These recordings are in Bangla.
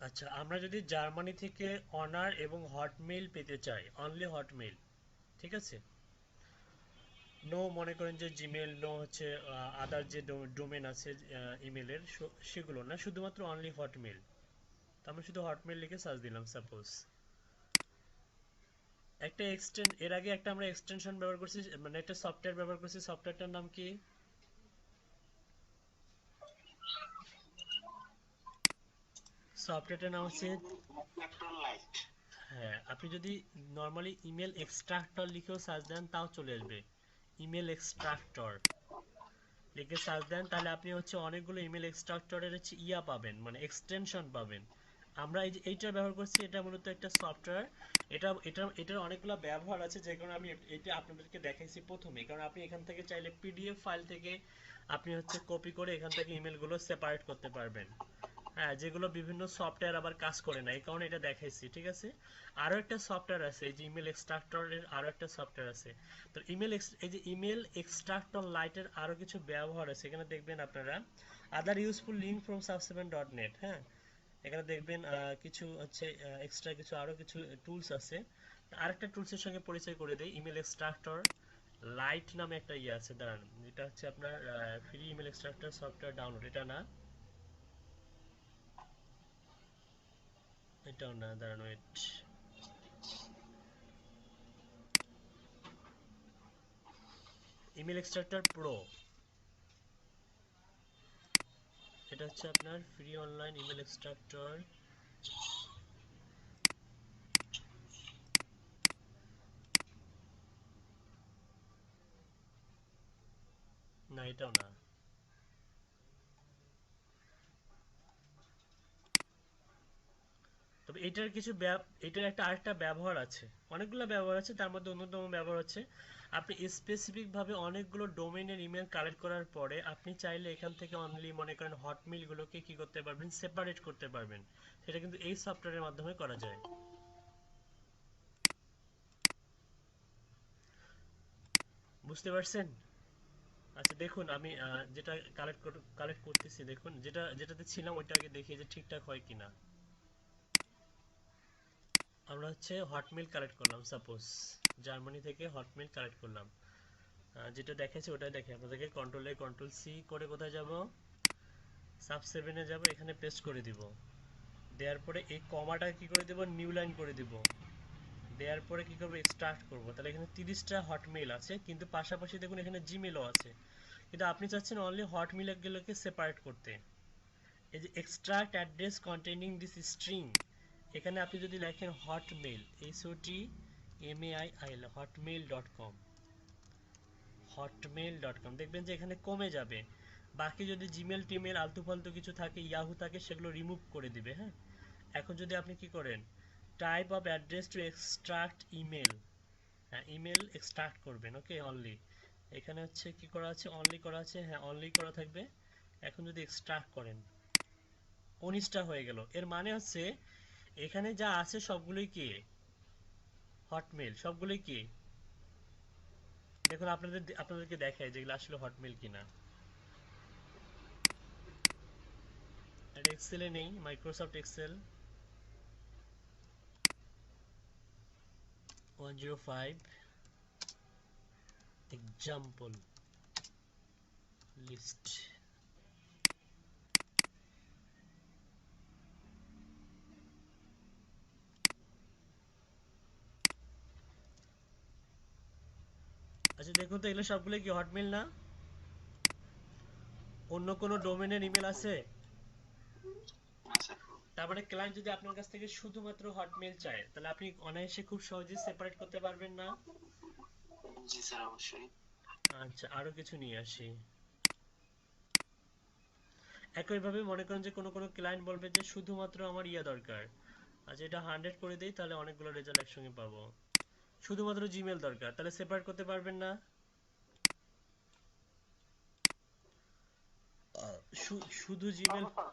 আচ্ছা, আমরা যদি জার্মানি থেকে অনার এবং হটমেইল পেতে চাই, অনলি হটমেইল, ঠিক আছে? নো মনে করেন যে জিমেল, নো হচ্ছে আদার যে ডোমেন আছে ইমেলের, সেগুলো না, শুধুমাত্র অনলি হটমেইল। তো আমরা শুধু হটমেইল লিখে সার্চ দিলাম সাপোজ। একটা এর আগে একটা আমরা এক্সটেনশন ব্যবহার করছি, মানে একটা সফটওয়্যার ব্যবহার করছি, সফটওয়্যারটার নাম কি? সফটওয়্যারটার নাম হচ্ছে, লাইট। হ্যাঁ, আপনি যদি নর্মালি ইমেল এক্সট্রাক্টর লিখেও সার্চ দেন তাও চলে আসবে। ইমেল এক্সট্রাক্টর লিখে সার্চ দেন, তাহলে আপনি হচ্ছে অনেকগুলো ইমেল এক্সট্রাক্টরের হচ্ছে পাবেন, মানে এক্সটেনশন পাবেন। আমরা এই যে এইটা ব্যবহার করছি, এটা মূলত একটা সফটওয়্যার। এটার অনেকগুলো ব্যবহার আছে, যে কারণে আমি এটা আপনাদেরকে দেখাইছি প্রথমে, কারণ আপনি এখান থেকে চাইলে পিডিএফ ফাইল থেকে আপনি হচ্ছে কপি করে এখান থেকে ইমেলগুলো সেপারেট করতে পারবেন। হ্যাঁ, যেগুলো বিভিন্ন সফটওয়্যার আবার কাজ করে না, এই কারণে এটা দেখাইছি, ঠিক আছে? আরো একটা সফটওয়্যার আছে, এই যে ইমেল এক্সট্রাক্টরের আরো একটা সফটওয়্যার আছে। তো এই যে ইমেল এক্সট্রাক্টর লাইটের আরো কিছু ব্যবহার আছে, এখানে দেখবেন আপনারা আদার ইউজফুল লিঙ্ক ফ্রম sub7.net। হ্যাঁ, এখানে দেখবেন কিছু হচ্ছে এক্সট্রা কিছু আরো কিছু টুলস আছে। আরেকটা টুলসের সঙ্গে পরিচয় করে দেই, ইমেল এক্সট্রাক্টর লাইট নামে একটা ইয়ে আছে, দাঁড়ান, এটা হচ্ছে আপনার free email extractor software download, এটা না, এটাও না, দাঁড়ান ওয়েট, ইমেল এক্সট্রাক্টর প্রো, এটা হচ্ছে আপনার ফ্রি অনলাইন ইমেল এক্সট্রাক্টর। না, এটাও না। তবে এটার একটা আরেকটা ব্যবহার আছে, অনেকগুলো ব্যবহার আছে, তার মধ্যে অন্যতম ব্যবহার হচ্ছে আপনি স্পেসিফিক ভাবে অনেকগুলো ডোমেইনের ইমেল কালেক্ট করার পরে আপনি চাইলে এখান থেকে অনলি মনে করেন হটমেইল গুলোকে কি করতে পারবেন, সেপারেট করতে পারবেন। সেটা কিন্তু এই সফটওয়্যারের মাধ্যমে করা যায়। বুঝতে পারছেন? আচ্ছা দেখুন, আমি যেটা কালেক্ট করতেছি, দেখুন যেটাতে ছিলাম ওইটা আগে দেখি যে ঠিকঠাক হয় কিনা। আমরা হচ্ছে হটমেইল কালেক্ট করলাম সাপোজ, জার্মানি থেকে হটমেইল কালেক্ট করলাম। যেটা দেখাচ্ছে ওটাই দেখে আপনাদেরকে, কন্ট্রোল সি করে কোথায় যাব, সাব 7-এ যাব, এখানে পেস্ট করে দিব। দেওয়ার পরে এই কমাটা কি করে দেব, নিউ লাইন করে দিব। দেওয়ার পরে কি করব, এক্সট্রাক্ট করব। তাহলে এখানে 30টা হটমেইল আছে, কিন্তু পাশাপাশি দেখুন এখানে জিমেলও আছে, কিন্তু আপনি চাচ্ছেন অনলি হটমেইল গুলোকে সেপারেট করতে। এই যে extract address containing this string, এখানে আপনি যদি লেখেন হটমেইল, HOTMAIL, hotmail.com, hotmail.com, দেখবেন যে এখানে কমে যাবে। বাকি যদি জিমেল টিমেল আলতু ফালতু কিছু থাকে, ইয়াহু থাকে, সেগুলো রিমুভ করে দিবে। হ্যাঁ, এখন যদি আপনি কি করেন, type of address to extract email, হ্যাঁ, ইমেল এক্সট্রাক্ট করবেন, ওকে, অনলি, এখানে হচ্ছে কি করা আছে, অনলি করা আছে, হ্যাঁ অনলি করা থাকবে। এখন যদি এক্সট্রাক্ট করেন, 19টা হয়ে গেল, এর মানে হচ্ছে এখানে যা আছে সবগুলোই কি, হটমেল, সবগুলোই কি, দেখুন আপনাদেরকে দেখায় যেগুলো আসলে হটমেল কিনা। এটা এক্সেলে নেই, মাইক্রোসফট এক্সেল 105 এক্সাম্পল লিস্ট। আচ্ছা দেখুন তো, এগুলো সবগুলো কি হটমেল না? অন্য কোনো ডোমেনের ইমেল আছে? আচ্ছা। তার মানে ক্লায়েন্ট যদি আপনার কাছ থেকে শুধুমাত্র হটমেল চায়, তাহলে আপনি অনায়াসে খুব সহজেই সেপারেট করতে পারবেন না? জি স্যার, অবশ্যই। আচ্ছা, আরো কিছু নিয়ে আসি। একইভাবে মনে করেন যে কোনো কোনো ক্লায়েন্ট বলবে যে শুধুমাত্র আমার দরকার। আচ্ছা, এটা 100 করে দেই, তাহলে অনেকগুলো রেজাল্ট একসঙ্গে পাবো। শুধুমাত্র জিমেল দরকার, তাহলে সেপারেট করতে পারবেন না? শুধু জিমেল, পারবো স্যার।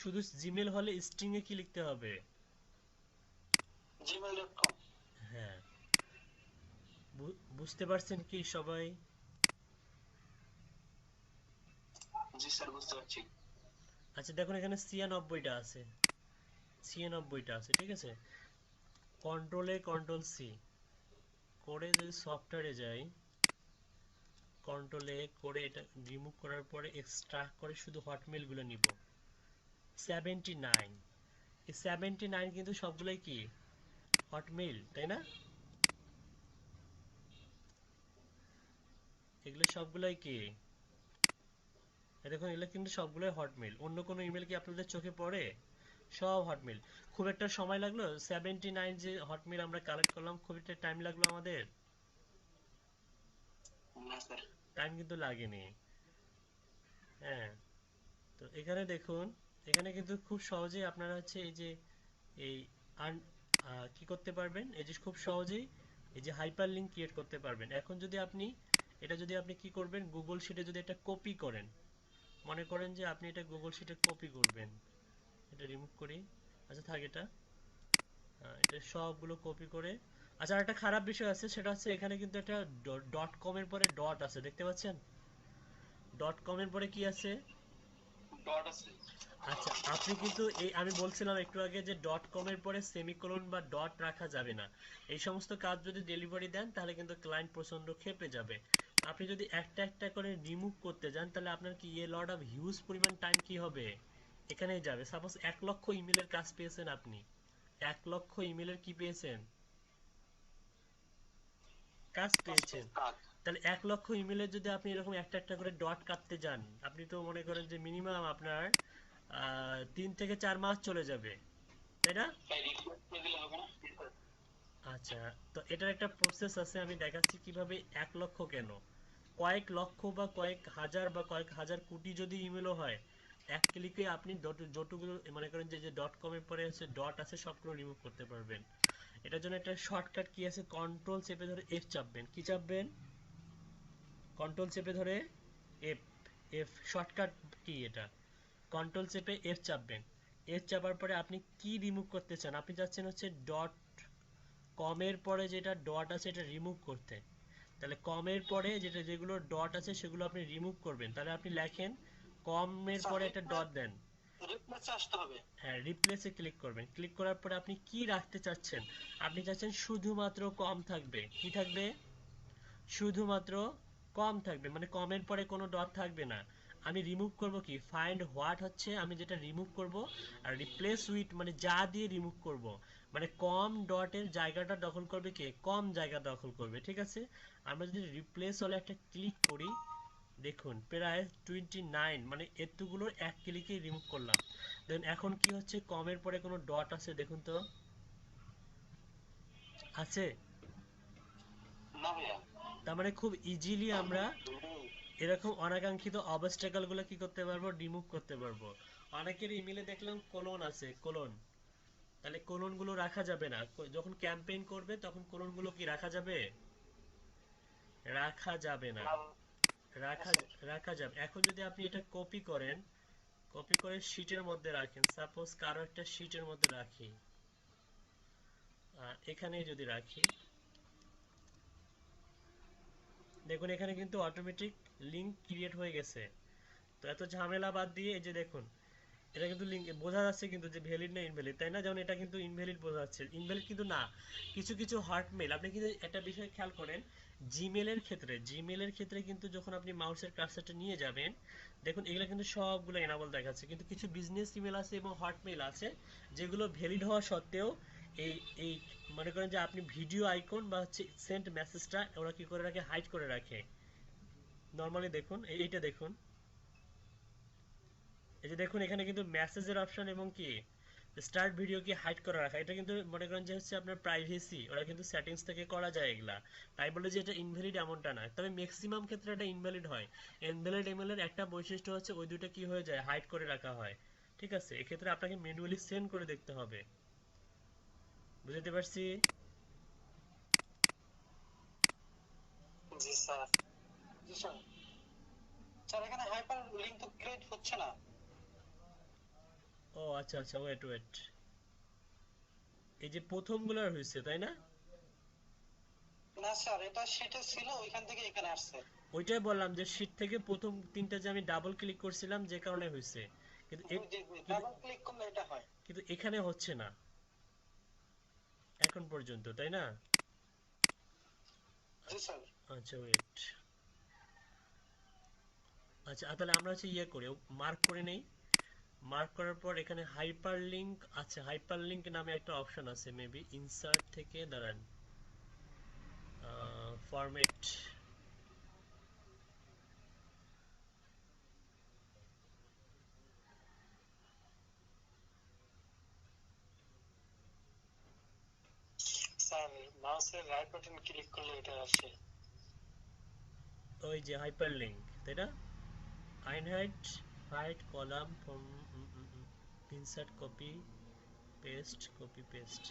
শুধু জিমেল হলে স্ট্রিং এ কি লিখতে হবে? gmail.com। হ্যাঁ, বুঝতে পারছেন কি সবাই? জি স্যার, বুঝতে পারছি। আচ্ছা দেখুন, এখানে 96টা আছে, 96টা আছে, ঠিক আছে। কন্ট্রোলে কন্ট্রোল সি করে যদি সফটওয়্যারে যাই, কন্ট্রোলে করে এটা রিমুভ করার পরে এক্সট্রাক্ট করে শুধু হটমেল গুলো নিব 79। এই 79 কিন্তু সবগুলোই কি হটমেল, তাই না? এগুলো সবগুলোই কি, দেখুন এগুলো কিন্তু সবগুলোই হটমেল। অন্য কোনো ইমেল কি আপনাদের চোখে পড়ে? সব হটমেল। খুব একটা সময় লাগলো 79 যে হটমেল আমরা কালেক্ট করলাম, খুব একটা টাইম লাগলো আমাদের? না স্যার। টাইম কিন্তু লাগেনি। হ্যাঁ, তো এখানে দেখুন, এখানে কিন্তু খুব সহজেই আপনারা হচ্ছে এই যে এই কি করতে পারবেন, এই যে খুব সহজেই এই যে হাইপার লিঙ্ক ক্রিয়েট করতে পারবেন। এখন যদি আপনি এটা যদি আপনি কি করবেন, গুগল শিটে যদি এটা কপি করেন, মনে করেন যে আপনি এটা গুগল শিটে কপি করবেন, এটা রিমুভ করি, আচ্ছা থাক এটা, এটা সবগুলো কপি করে। আচ্ছা, আর একটা খারাপ বিষয় আছে, সেটা হচ্ছে এখানে কিন্তু একটা ডট কম এর পরে ডট আছে, দেখতে পাচ্ছেন? ডট কম এর পরে কি আছে? ডট আছে। আচ্ছা, আপনি কিন্তু এই আমি বলছিলাম একটু আগে যে ডট কম এর পরে সেমিকোলন বা ডট রাখা যাবে না। এই সমস্ত কাজ যদি ডেলিভারি দেন তাহলে কিন্তু ক্লায়েন্ট প্রচন্ড ক্ষেপে যাবে। আপনি যদি একটা একটা করে রিমুভ করতে যান তাহলে আপনার কি এ লট অফ হিউজ পরিমাণ টাইম কি হবে, এখানেই যাবে। সাপোজ 1 লক্ষ ইমেলের কাজ পেয়েছেন আপনি, 1 লক্ষ ইমেলের কি পেয়েছেন, কাজ পেয়েছেন। কাজ। তাহলে 1 লক্ষ ইমেলে যদি আপনি এরকম একটা একটা করে ডট কাটতে যান, আপনি তো মনে করেন যে মিনিমাম আপনার 3 থেকে 4 মাস চলে যাবে, তাই না? তাই রিপ্লেস করে দিলে হবে না? আচ্ছা, তো এটার একটা প্রসেস আছে, আমি দেখাচ্ছি কিভাবে। 1 লক্ষ কেন, কয়েক লক্ষ বা কয়েক হাজার বা কয়েক হাজার কোটি যদি ইমেলও হয়, এক ক্লিকে আপনি যতগুলো মনে করেন যে ডট কম এর পরে আছে ডট আছে সবগুলো রিমুভ করতে পারবেন। এটার জন্য একটা শর্টকাট কি আছে, কন্ট্রোল চেপে ধরে এফ চাপবেন। কি চাপবেন? কন্ট্রোল চেপে ধরে এফ। এফ শর্টকাট কি এটা, কন্ট্রোল চেপে এফ চাপবেন। এফ চাপার পরে আপনি কি রিমুভ করতে চান, আপনি চাচ্ছেন হচ্ছে ডট কমের পরে যেটা ডট আছে এটা রিমুভ করতে। তাহলে কমের পরে যেটা যেগুলো ডট আছে সেগুলো আপনি রিমুভ করবেন। তাহলে আপনি লেখেন কমের পরে একটা ডট দেন। রিপ্লেসে আসতে হবে। হ্যাঁ, রিপ্লেসে ক্লিক করবেন। ক্লিক করার পরে আপনি কি রাখতে চাচ্ছেন, আপনি চাচ্ছেন শুধুমাত্র কম থাকবে। কি থাকবে? শুধুমাত্র কম থাকবে, মানে কমের পরে কোনো ডট থাকবে না। আমি রিমুভ করব কি, ফাইন্ড হোয়াট হচ্ছে আমি যেটা রিমুভ করব, আর রিপ্লেস উইথ মানে যা দিয়ে রিমুভ করব, মানে কম ডটের জায়গাটা দখল করবে কে, কম জায়গা দখল করবে, ঠিক আছে। আমরা যদি রিপ্লেস হলে একটা ক্লিক করি, দেখুন প্রায় 29, মানে এতগুলো এক ক্লিকে রিমুভ করলাম। দেন এখন কি হচ্ছে, কমের পরে কোনো ডট আছে দেখুন তো, আছে? না ভাইয়া। তার মানে খুব ইজিলি আমরা এরকম অনাকাঙ্ক্ষিত অবস্টাকল গুলো কি করতে পারবো, রিমুভ করতে পারবো। অনেকের ইমেলে দেখলাম কোলন আছে, কোলন, তাহলে কোলন গুলো রাখা যাবে না। যখন ক্যাম্পেইন করবে তখন কোলন গুলো কি রাখা যাবে? রাখা যাবে না। রাখা রাখা যাবে। এখন যদি আপনি এটা কপি করেন, কপি করে শিটের মধ্যে রাখেন, সাপোজ কারো একটা শিটের মধ্যে রাখি, এখানে যদি রাখি, দেখুন এখানে কিন্তু অটোমেটিক লিংক ক্রিয়েট হয়ে গেছে। তো এত ঝামেলা বাদ দিয়ে এই যে দেখুন, এটা কিন্তু লিঙ্ক বোঝা যাচ্ছে কিন্তু যে ভ্যালিড না ইনভ্যালিড, তাই না? যেমন এটা কিন্তু ইনভ্যালিড বোঝা যাচ্ছে, ইনভ্যালিড কিন্তু না। কিছু কিছু হটমেল আপনি কিন্তু একটা বিষয় খেয়াল করেন, জিমেলের ক্ষেত্রে কিন্তু যখন আপনি মাউসের কার্সারটা নিয়ে যাবেন, দেখুন এগুলো কিন্তু সবগুলো এনাবল দেখাচ্ছে, কিন্তু কিছু বিজনেস ইমেল আছে এবং হটমেল আছে যেগুলো ভ্যালিড হওয়া সত্ত্বেও এই এই মনে করেন যে আপনি ভিডিও আইকন বা হচ্ছে সেন্ট মেসেজটা ওরা কি করে রাখে, হাইড করে রাখে। নরমালি দেখুন এইটা দেখুন, এই যে দেখুন এখানে কিন্তু মেসেজের অপশন এবং কি স্টার্ট ভিডিও কি হাইড করে রাখা, এটা কিন্তু মনে করেন যে হচ্ছে আপনার প্রাইভেসি, ওরা কিন্তু সেটিংস থেকে করা যায় এগুলা। তাই বলে যে এটা ইনভ্যালিড এমনটা না, তবে ম্যাক্সিমাম ক্ষেত্রে এটা ইনভ্যালিড হয়। ইনভ্যালিড ইমেলের একটা বৈশিষ্ট্য হচ্ছে ওই দুটো কি হয়ে যায়, হাইড করে রাখা হয়। ঠিক আছে, এক্ষেত্রে আপনাকে ম্যানুয়ালি সেন্ড করে দেখতে হবে। বুঝতে পারছি? জি স্যার। জি স্যার। স্যার এখানে হাইপার লিংক তো ক্রিয়েট হচ্ছে না। ও আচ্ছা আচ্ছা, ওয়েট ওয়েট, এই যে প্রথমগুলোর হয়েছে তাই না? না স্যার, এটা সেটা ছিল ওইখান থেকে এখানে আসছে। ওইটাই বললাম যে শীট থেকে প্রথম তিনটা যে আমি ডাবল ক্লিক করছিলাম যে কারণে হয়েছে, কিন্তু ডাবল ক্লিক করলে এটা হয়। কিন্তু এখানে হচ্ছে না এখন পর্যন্ত, তাই না? জি স্যার। আচ্ছা ওয়েট, আচ্ছা তাহলে আমরা হচ্ছে ইয়ে করি, মার্ক করে নেই। মার্ক করার পর এখানে হাইপারলিংক আছে, হাইপারলিংক নামে একটা অপশন আছে, মেবি ইনসার্ট থেকে দাঁড়ান, ফরম্যাট, স্যার মাউসের রাইট বাটন ক্লিক করলে এটা আসে। ওই যে হাইপারলিংক, তাই না? আইনহাইট height column from insert copy paste, copy paste,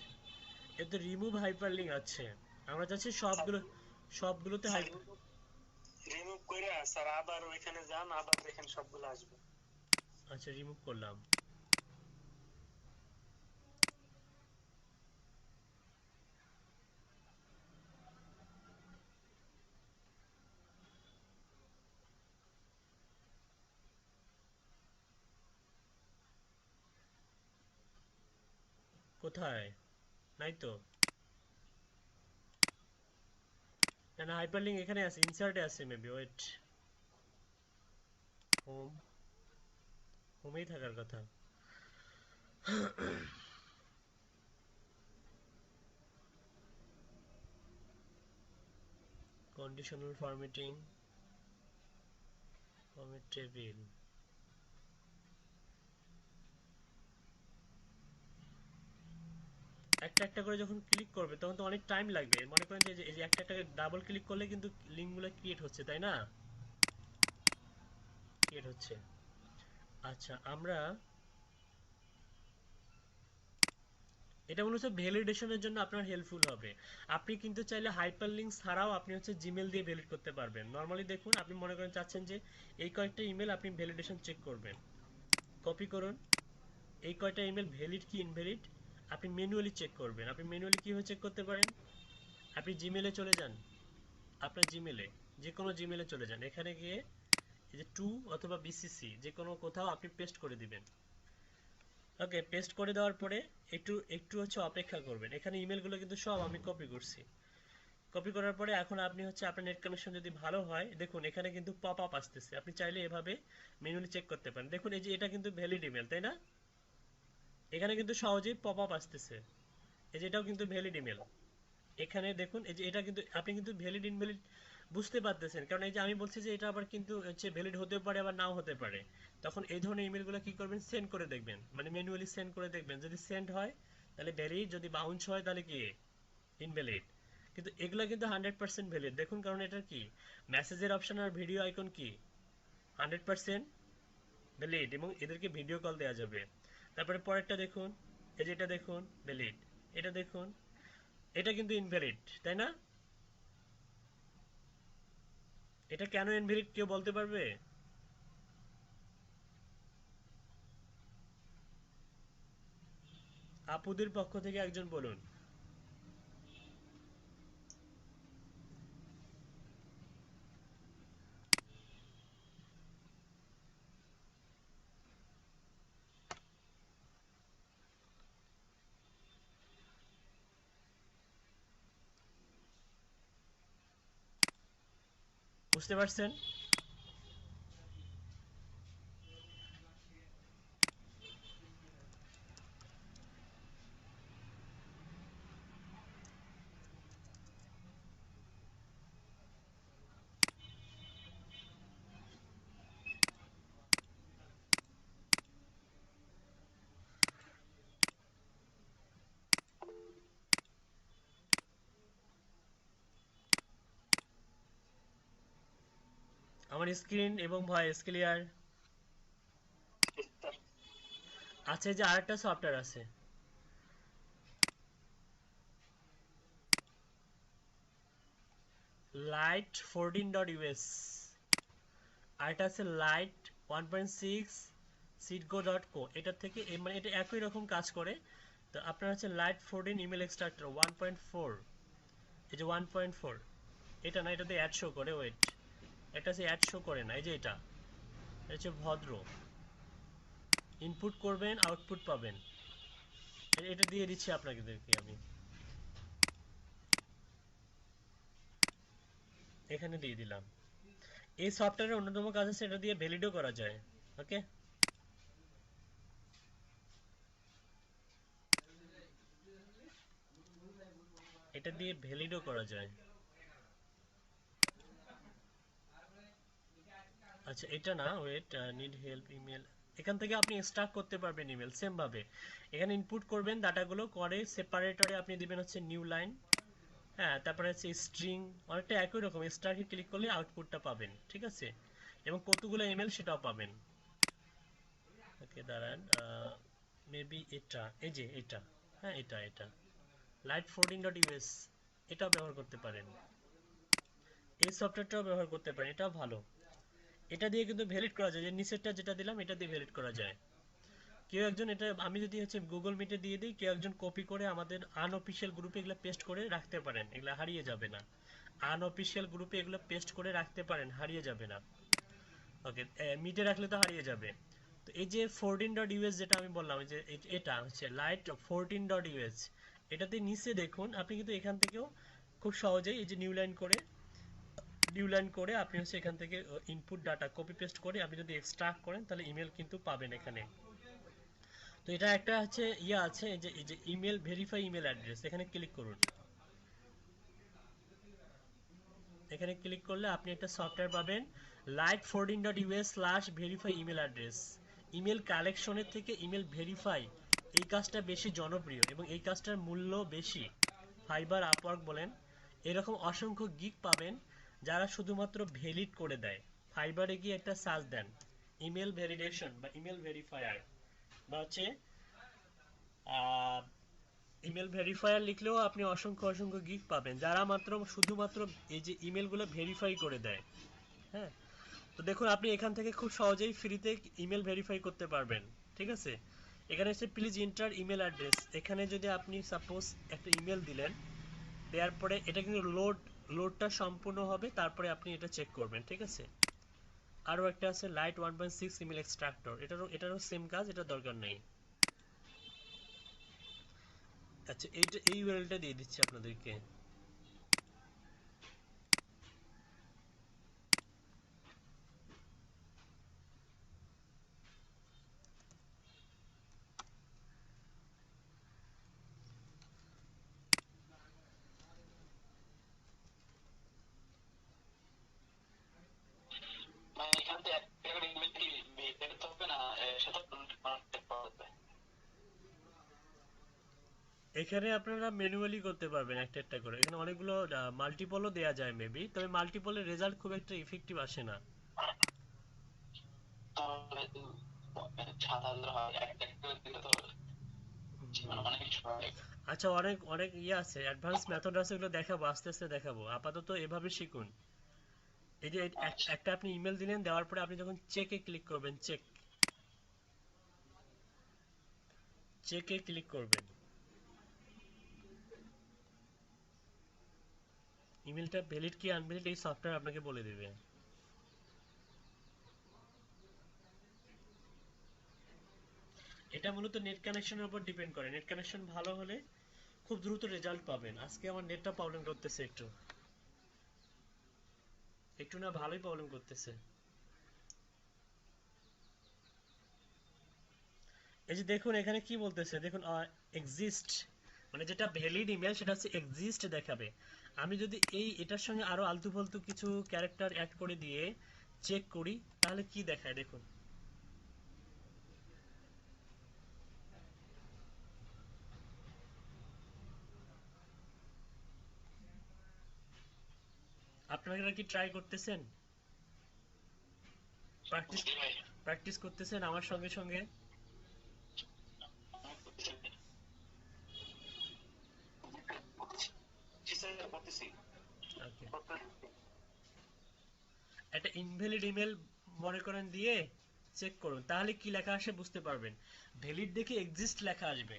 এতে রিমুভ হাইপারলিংক আছে। আমরা চাচ্ছি সবগুলোতে স্যার রিমুভ করে স্যার আবার ওইখানে যান, আবার দেখেন সবগুলো আসবে। আচ্ছা রিমুভ করলাম। কোথায়? নাই তো। না না, হাইপারলিংক এখানে আছে, ইনসার্টে আছে মেবি, ওয়েট, হোম, হোমেই থাকার কথা। কন্ডিশনাল ফরম্যাটিং, ফরম্যাট টেবিল, একটা একটা করে যখন ক্লিক করবে তখন তো অনেক টাইম লাগবে। মনে করেন যে এই যে একটা একটা ডাবল ক্লিক করলে কিন্তু লিঙ্কগুলো ক্রিয়েট হচ্ছে, তাই না? ক্রিয়েট হচ্ছে। আচ্ছা আমরা এটা মনে হচ্ছে ভ্যালিডেশনের জন্য আপনার হেল্পফুল হবে। আপনি কিন্তু চাইলে হাইপারলিংক ছাড়াও আপনি হচ্ছে জিমেল দিয়ে ভ্যালিড করতে পারবেন। নরমালি দেখুন, আপনি মনে করেন চাচ্ছেন যে এই কয়েকটা ইমেল আপনি ভ্যালিডেশন চেক করবেন, কপি করুন, এই কয়টা ইমেল ভ্যালিড কি ইনভ্যালিড আপনি ম্যানুয়ালি চেক করবেন। আপনি ম্যানুয়ালি কিভাবে চেক করতে পারেন? আপনি জিমেলে চলে যান, আপনার জিমেলে, যে কোনো জিমেলে চলে যান, এখানে গিয়ে এই যে টু অথবা বিসিসি যে কোনো কোথাও আপনি পেস্ট করে দিবেন। ওকে, পেস্ট করে দেওয়ার পরে একটু একটু হচ্ছে অপেক্ষা করবেন। এখানে ইমেলগুলো কিন্তু সব আমি কপি করছি। কপি করার পরে এখন আপনি হচ্ছে আপনার নেট কানেকশন যদি ভালো হয়, দেখুন এখানে কিন্তু পপ আপ আসতেছে। আপনি চাইলে এভাবে ম্যানুয়ালি চেক করতে পারেন। দেখুন এই যে এটা কিন্তু ভ্যালিড ইমেল, তাই না? এখানে কিন্তু সহজেই পপ আপ আসতেছে, এই যে এটাও কিন্তু ভ্যালিড ইমেল। এখানে দেখুন এই যে এটা কিন্তু আপনি কিন্তু ভ্যালিড ইনভ্যালিড বুঝতে পারতেছেন, কারণ এই যে আমি বলছি যে এটা আবার কিন্তু হচ্ছে ভ্যালিড হতে পারে আবার নাও হতে পারে। তখন এই ধরনের ইমেলগুলো কি করবেন, সেন্ড করে দেখবেন, মানে ম্যানুয়ালি সেন্ড করে দেখবেন। যদি সেন্ড হয় তাহলে ভ্যালিড, যদি বাউন্স হয় তাহলে কি ইনভ্যালিড। কিন্তু এগুলো কিন্তু 100% ভ্যালিড, দেখুন, কারণ এটা কি মেসেজের অপশন আর ভিডিও আইকন কি 100% ভ্যালিড, এবং এদেরকে ভিডিও কল দেওয়া যাবে। তারপরে পরেরটা দেখুন, এই যে এটা দেখুন ভ্যালিড, এটা দেখুন, এটা কিন্তু ইনভ্যালিড, তাই না? এটা কেন ইনভ্যালিড কেউ বলতে পারবে? আপুদের পক্ষ থেকে একজন বলুন। বুঝতে পারছেন? আমার স্ক্রিন এবং ভয়েস ক্লিয়ার? আচ্ছা, এই যে আরেকটা সফটওয়্যার আছে, লাইট 14.us, আরেকটা আছে লাইট 1.6 সিটগো.co। এটা থেকে মানে এটা একই রকম কাজ করে। তো আপনার হচ্ছে লাইট 14 ইমেল এক্সট্রাক্টর 1.4, এই যে 1.4, এটা না, এটাতে অ্যাড শো করে, ওয়েট, এটা হচ্ছে অ্যাড শো করে না, এই যে এটা হচ্ছে ভদ্র, ইনপুট করবেন, আউটপুট পাবেন। এটা দিয়ে দিচ্ছি আপনাদেরকে আমি, এখানে দিয়ে দিলাম। এই সফটওয়্যারের অন্যতম কাজ আছে, এটা দিয়ে ভ্যালিডও করা যায়। ওকে, এটা দিয়ে ভ্যালিডও করা যায়। আচ্ছা এটা না, ওয়েট, নিড হেল্প ইমেল। এখান থেকে আপনি এক্সট্রাক্ট করতে পারবেন ইমেল সেম ভাবে। এখানে ইনপুট করবেন ডাটাগুলো, করে সেপারেটরে আপনি দিবেন হচ্ছে নিউ লাইন। হ্যাঁ, তারপরে হচ্ছে স্ট্রিং, অনেকটা একই রকম। এক্সট্রাক্টে ক্লিক করলে আউটপুটটা পাবেন, ঠিক আছে? এবং কতগুলো ইমেল সেটাও পাবেন। ওকে দাঁড়ান, মেবি এটা, এই যে এটা, হ্যাঁ এটা এটা লাইট 14.us, এটাও ব্যবহার করতে পারেন। এই সফটওয়্যারটাও ব্যবহার করতে পারেন, এটাও ভালো। এটা দিয়ে কিন্তু ভ্যালিড করা যায়, যে নিচেরটা যেটা দিলাম এটা দিয়ে ভ্যালিড করা যায়। কেউ একজন, এটা আমি যদি হচ্ছে গুগল মিটে দিয়ে দিই, কেউ একজন কপি করে আমাদের আনঅফিসিয়াল গ্রুপে এগুলো পেস্ট করে রাখতে পারেন, এগুলো হারিয়ে যাবে না। আনঅফিসিয়াল গ্রুপে এগুলো পেস্ট করে রাখতে পারেন, হারিয়ে যাবে না। ওকে, মিটে রাখলে তো হারিয়ে যাবে। তো এই যে 14.us যেটা আমি বললাম, যে এটা হচ্ছে লাইট 14.us, এটাতে নিচে দেখুন আপনি কিন্তু এখান থেকেও খুব সহজেই এই যে নিউ লাইন করে আপনি হচ্ছে এখান থেকে ইনপুট ডাটা কপি পেস্ট করে আপনি যদি এক্সট্রাক্ট করেন তাহলে ইমেল কিন্তু পাবেন এখানে। তো এটা একটা হচ্ছে আছে, এই যে ইমেল ভেরিফাই ইমেল অ্যাড্রেস, এখানে ক্লিক করুন। এখানে ক্লিক করলে আপনি একটা সফটওয়্যার পাবেন, লাইট 14.us/ভেরিফাই ইমেল অ্যাড্রেস। ইমেল কালেকশনের থেকে ইমেল ভেরিফাই, এই কাজটা বেশি জনপ্রিয় এবং এই কাজটার মূল্য বেশি। ফাইবার, আপওয়ার্ক বলেন, এরকম অসংখ্য গিগ পাবেন যারা শুধুমাত্র ভ্যালিড করে দেয়। ফাইবারে গিয়ে একটা সার্চ দেন, ইমেল ভ্যালিডেশন বা ইমেল ভেরিফায়ার, বা হচ্ছে ইমেল ভেরিফায়ার লিখলেও আপনি অসংখ্য অসংখ্য গিগ পাবেন যারা শুধুমাত্র এই যে ইমেলগুলো ভেরিফাই করে দেয়। হ্যাঁ, তো দেখুন আপনি এখান থেকে খুব সহজেই ফ্রিতে ইমেল ভেরিফাই করতে পারবেন, ঠিক আছে? এখানে এসে প্লিজ এন্টার ইমেল অ্যাড্রেস, এখানে যদি আপনি সাপোজ একটা ইমেল দিলেন, দেওয়ার পরে এটা কিন্তু লোডটা সম্পূর্ণ হবে, তারপরে আপনি এটা চেক করবেন, ঠিক আছে? আরও একটা আছে লাইট 1.6 ইমেল এক্সট্রাক্টর, এটারও সেম কাজ, এটা দরকার নেই। আচ্ছা এই ইউআরএলটা দিয়ে দিচ্ছি আপনাদেরকে। মানে এখান থেকে একটা করে ইমেল কি বের করতে হবে না, সেটা পাওয়া যাবে? এখানে আপনারা ম্যানুয়ালি করতে পারবেন একটা একটা করে, এখানে অনেকগুলো মাল্টিপলও দেয়া যায় মেবি, তবে মাল্টিপলের রেজাল্ট খুব একটা ইফেক্টিভ আসে না। তাহলে 7,000 হয়, একটা করে দিলে তো মানে অনেক কিছু হয়। আচ্ছা, অনেক অনেক আছে, অ্যাডভান্স মেথড আছে, ওগুলো দেখাবো, আস্তে আস্তে দেখাবো, আপাতত এভাবে শিখুন। এই যে আচ্ছা, একটা আপনি ইমেল দিলেন, দেওয়ার পরে আপনি যখন চেকে ক্লিক করবেন, চেকে ক্লিক করবেন, ইমেলটা ভ্যালিড কি আনভ্যালিড এই সফটওয়্যার আপনাকে বলে দেবে। এটা মূলত নেট কানেকশনের উপর ডিপেন্ড করে, নেট কানেকশন ভালো হলে খুব দ্রুত রেজাল্ট পাবেন। আজকে আমার নেটটা প্রবলেম করতেছে একটু, একটু না ভালোই প্রবলেম করতেছে। এই যে দেখুন এখানে কি বলতেছে, দেখুন এক্সিস্ট, মানে যেটা ভ্যালিড ইমেল সেটা হচ্ছে এক্সিস্ট দেখাবে। আমি যদি এটার সঙ্গে আরো আলতু ফালতু কিছু ক্যারেক্টার অ্যাড করে দিয়ে চেক করি, তাহলে কি দেখায় দেখুন। আপনারা কি ট্রাই করতেছেন, প্র্যাকটিস জি ভাই, প্র্যাকটিস করতেছেন আমার সঙ্গে সঙ্গে? করতেছি। ওকে, একটা ইনভ্যালিড ইমেল মনে করেন দিয়ে চেক করুন, তাহলে কি লেখা আসে বুঝতে পারবেন। ভ্যালিড দেখে এক্সিস্ট লেখা আসবে।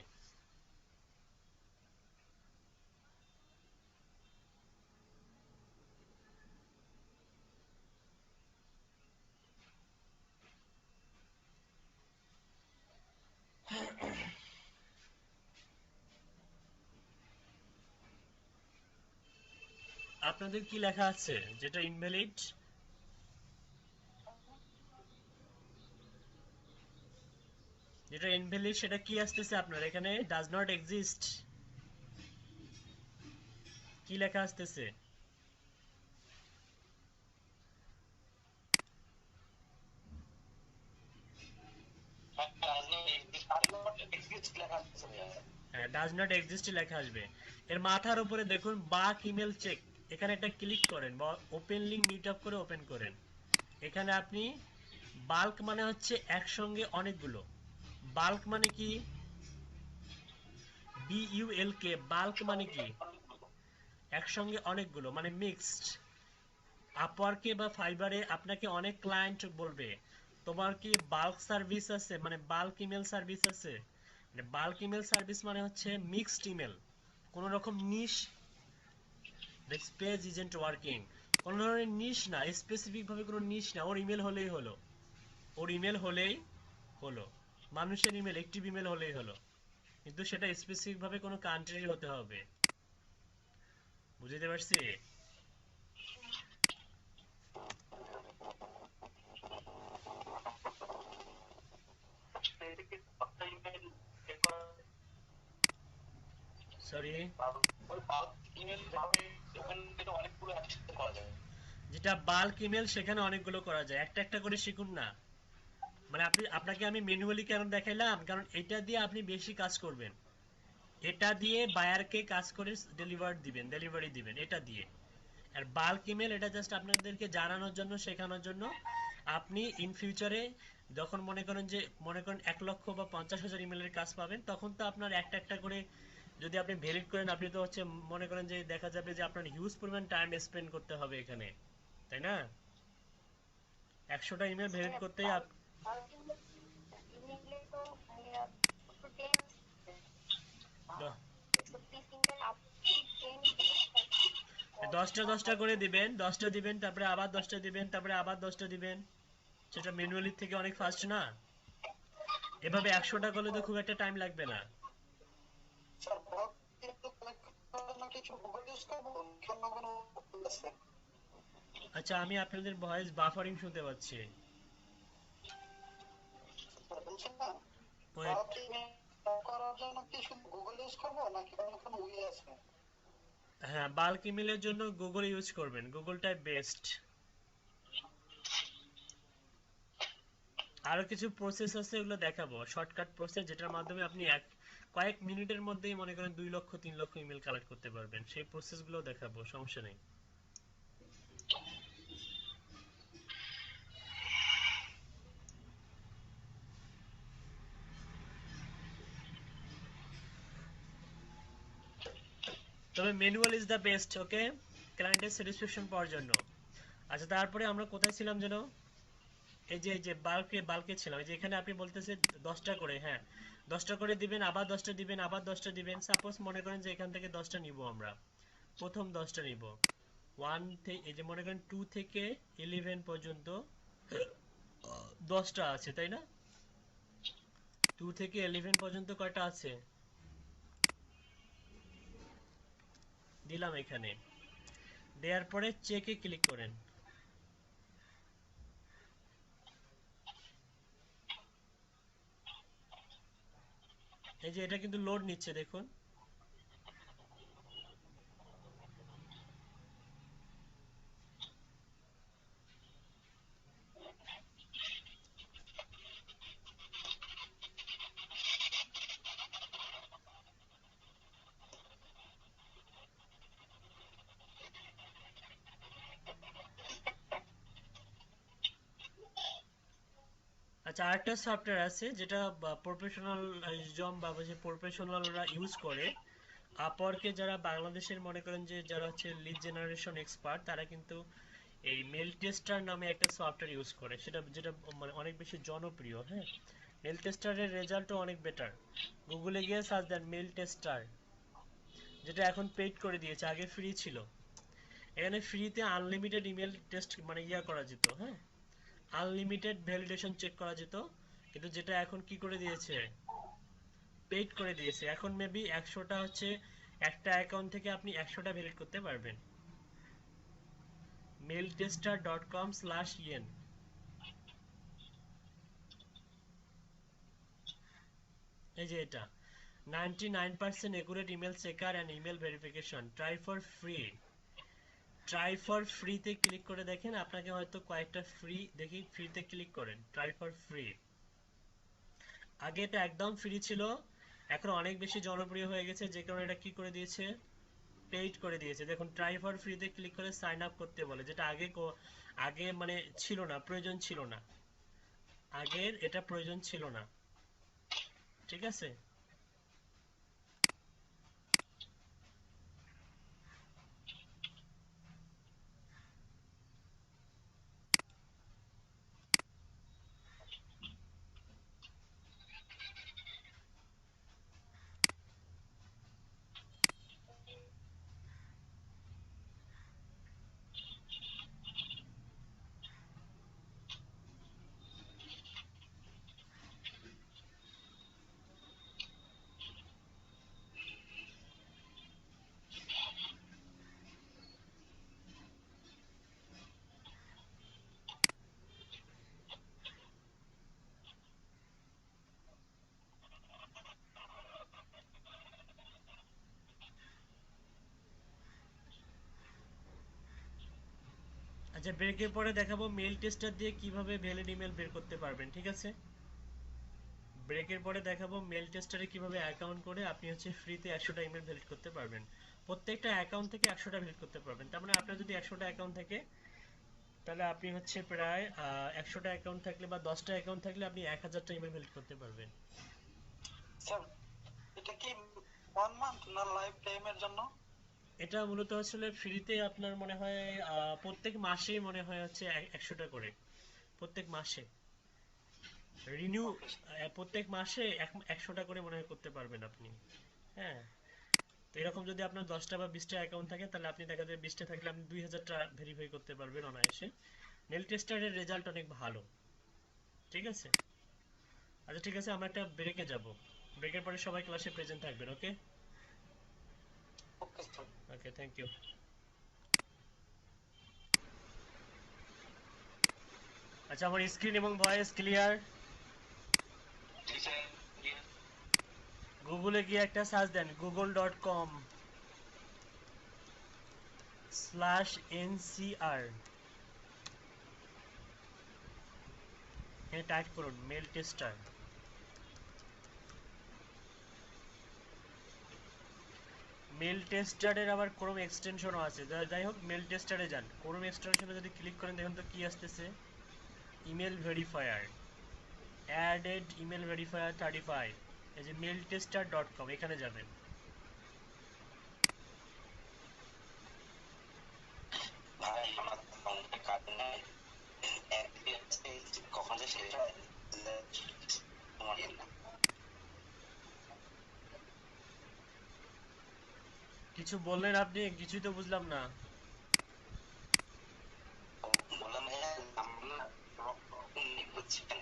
আপনাদের কি লেখা আছে যেটা ইনভ্যালিড? যেটা ইনভ্যালিড সেটা কি আসতেছে আপনার এখানে? ডাজ নট এক্সিস্ট কি লেখা আসতেছে? হ্যাঁ, ডাজ নট এক্সিস্ট লেখা আসবে। এর মাথার উপরে দেখুন বাক ইমেল চেক, এখানে একটা ক্লিক করেন বা ওপেন লিঙ্ক মিট আপ করে ওপেন করেন। এখানে আপনি বাল্ক মানে হচ্ছে একসঙ্গে অনেকগুলো। বাল্ক মানে কি? BULK, বাল্ক মানে কি? একসঙ্গে অনেকগুলো মানে মিক্সড। আপওয়ার্কে বা ফাইবারে আপনাকে অনেক ক্লায়েন্ট বলবে তোমার কি বাল্ক সার্ভিস আছে, মানে বাল্ক ইমেল সার্ভিস আছে। মানে বাল্ক ইমেল সার্ভিস মানে হচ্ছে মিক্সড ইমেল, কোনো রকম নিশ পেজ ইজেন্ট ওয়ার্কিং, কোনো ধরনের নিশ না, স্পেসিফিক ভাবে কোনো নিশ না, ওর ইমেল হলেই হলো, ওর ইমেল হলেই হলো, মানুষের ইমেল একটিভ ইমেল হলেই হলো, কিন্তু সেটা স্পেসিফিক ভাবে কোনো কান্ট্রির হতে হবে। বুঝতে পারছি? সরি, যেটা বাল্ক ইমেল সেখানে অনেকগুলো করা যায়, একটা একটা করে শিখুন না। মানে আপনাকে আমি ম্যানুয়ালি কেন দেখাইলাম, কারণ এটা দিয়ে আপনি বেশি কাজ করবেন, এটা দিয়ে বায়ারকে কাজ করে ডেলিভারি দিবেন এটা দিয়ে। আর বাল্ক ইমেল এটা জাস্ট আপনাদেরকে জানানোর জন্য, শেখানোর জন্য। আপনি ইন ফিউচারে যখন মনে করেন 1 লক্ষ বা 50,000 ইমেলের কাজ পাবেন, তখন তো আপনার একটা একটা করে যদি আপনি ভ্যালিড করেন, আপনি তো হচ্ছে মনে করেন যে দেখা যাবে যে আপনার হিউজ পরিমাণ টাইম স্পেন্ড করতে হবে এখানে, তাই না? 100টা ইমেল ভ্যালিড করতেই দ- 10টা করে দিবেন, 10টা দিবেন, তারপরে আবার 10টা দিবেন, তারপরে আবার 10টা দিবেন। সেটা ম্যানুয়ালি থেকে অনেক ফাস্ট না? এভাবে 100টা করলে তো খুব একটা টাইম লাগবে না। আচ্ছা, আমি আপনাদের ভয়েস বাফারিং শুনতে পাচ্ছি। ওয়েট। হ্যাঁ, বাল্ক ইমেলের জন্য গুগল ইউজ করবেন, গুগলটাই বেস্ট। আরো কিছু প্রসেস আছে, ওগুলো দেখাবো, শর্টকাট প্রসেস যেটার মাধ্যমে আপনি কয়েক মিনিটের মধ্যেই মনে করেন 2 লক্ষ 3 লক্ষ ইমেল কালেক্ট করতে পারবেন, সেই প্রসেসগুলো দেখাবো, সমস্যা নেই। তবে ম্যানুয়াল ইজ দ্য বেস্ট, ওকে, ক্লায়েন্টের স্যাটিসফ্যাকশন পাওয়ার জন্য। আচ্ছা, তারপরে আমরা কোথায় ছিলাম যেন? এই যে বাল্কে ছিলাম, এই যে এখানে আপনি বলতেছে 10টা করে, হ্যাঁ, 10টা করে দিবেন, আবার 10টা দিবেন, আবার 10টা দিবেন। সাপোজ মনে করেন যে এখান থেকে 10টা নিব আমরা, প্রথম 10টা নিব। এই যে মনে করেন 2 থেকে 11 পর্যন্ত 10টা আছে, তাই না? 2 থেকে 11 পর্যন্ত কয়টা আছে? দিলাম এখানে। দেওয়ার পরে চেকে ক্লিক করেন। এই যে এটা কিন্তু লোড নিচ্ছে, দেখুন। আচ্ছা, আরেকটা সফটওয়্যার আছে যেটা প্রফেশনাল বা যে প্রফেশনালরা ইউজ করে। আপওয়ার্কে যারা বাংলাদেশের মনে করেন যে যারা হচ্ছে লিড জেনারেশন এক্সপার্ট, তারা কিন্তু এই মেল টেস্টার নামে একটা সফটওয়্যার ইউজ করে, যেটা মানে অনেক বেশি জনপ্রিয়, হ্যাঁ। মেল টেস্টারের রেজাল্টও অনেক বেটার। গুগলে গিয়ে সার্চ দেন মেল টেস্টার, যেটা এখন পেইড করে দিয়েছে, আগে ফ্রি ছিল। এখানে ফ্রিতে আনলিমিটেড ইমেল টেস্ট মানে করা যেত, হ্যাঁ, আনলিমিটেড ভ্যালিডেশন চেক করা যেত। কিন্তু যেটা এখন কি করে দিয়েছে, পেইড করে দিয়েছে। এখন মেবি 100টা হচ্ছে, একটা অ্যাকাউন্ট থেকে আপনি 100টা ভ্যালিড করতে পারবেন। mailtester.com/en। এই যে এটা 99% accurate email checker and email verification, try for free তে ক্লিক করে দেখেন, আপনাকে হয়তো কয়েকটা ফ্রি দেখি, ফ্রিতে ক্লিক করেন, try for free। আগে এটা একদম ফ্রি ছিল, এখন অনেক বেশি জনপ্রিয় হয়ে গেছে, যে কারণে এটা কি করে দিয়েছে, পেইড করে দিয়েছে। দেখুন ট্রাই ফর ফ্রিতে ক্লিক করে সাইন আপ করতে বলে, যেটা আগে মানে ছিল না, প্রয়োজন ছিল না, আগের এটা প্রয়োজন ছিল না। ঠিক আছে, আচ্ছা ব্রেকের পরে দেখাবো মেল টেস্টার দিয়ে কিভাবে ভ্যালিড ইমেল বের করতে পারবেন। ঠিক আছে, ব্রেকের পরে দেখাবো মেল টেস্টারে কিভাবে অ্যাকাউন্ট করে আপনি হচ্ছে ফ্রিতে 100টা ইমেল ভ্যালিড করতে পারবেন। প্রত্যেকটা অ্যাকাউন্ট থেকে 100টা ভ্যালিড করতে পারবেন। তার মানে আপনার যদি 100টা অ্যাকাউন্ট থাকে, তাহলে আপনি হচ্ছে প্রায় 100টা অ্যাকাউন্ট থাকলে বা 10টা অ্যাকাউন্ট থাকলে আপনি 1000টা ইমেল ভ্যালিড করতে পারবেন। স্যার এটা কি 1 মান্থ না লাইফ টাইমের জন্য? এটা মূলত আসলে ফ্রিতে আপনার মনে হয় প্রত্যেক মাসেই মনে হয় হচ্ছে 100টা করে, প্রত্যেক মাসে রিনিউ, ওকে প্রত্যেক মাসে 100টা করে মনে হয় করতে পারবেন আপনি। হ্যাঁ, তো এরকম যদি আপনার 10টা বা 20টা অ্যাকাউন্ট থাকে, তাহলে আপনি দেখা যায় 20টা থাকলে আপনি 2000টা ভেরিফাই করতে পারবেন অনায়াসে। মেল টেস্টারের রেজাল্ট অনেক ভালো। ঠিক আছে, আচ্ছা ঠিক আছে, আমরা একটা ব্রেকে যাব, ব্রেকের পরে সবাই ক্লাসে প্রেজেন্ট থাকবেন। Okay, okay sir. Okay, thank you. আচ্ছা, আমার স্ক্রিন এবং ভয়েস ক্লিয়ার? জি স্যার। গুগলে গিয়ে একটা সার্চ দেন, google.com/ncr, এখানে টাইপ করুন মেল টেস্টার। মেল টেস্টারের আবার ক্রোম এক্সটেনশনও আছে, যাই হোক মেল টেস্টারে যান, ক্রোম এক্সটেনশনে যদি ক্লিক করেন দেখুন তো কি আসতেছে, email verifier, added email verifier 35, এই যে mailtester.com, এখানে যাবেন। ভাই আমার ফোনটা কাটে নাই, একদিকে আছে, কখন যে শেষ হয় তোমার ইয়ে না। কিছু বললেন আপনি, কিছুই তো বুঝলাম না। বললাম ভাইয়া আমরা বুঝছেন,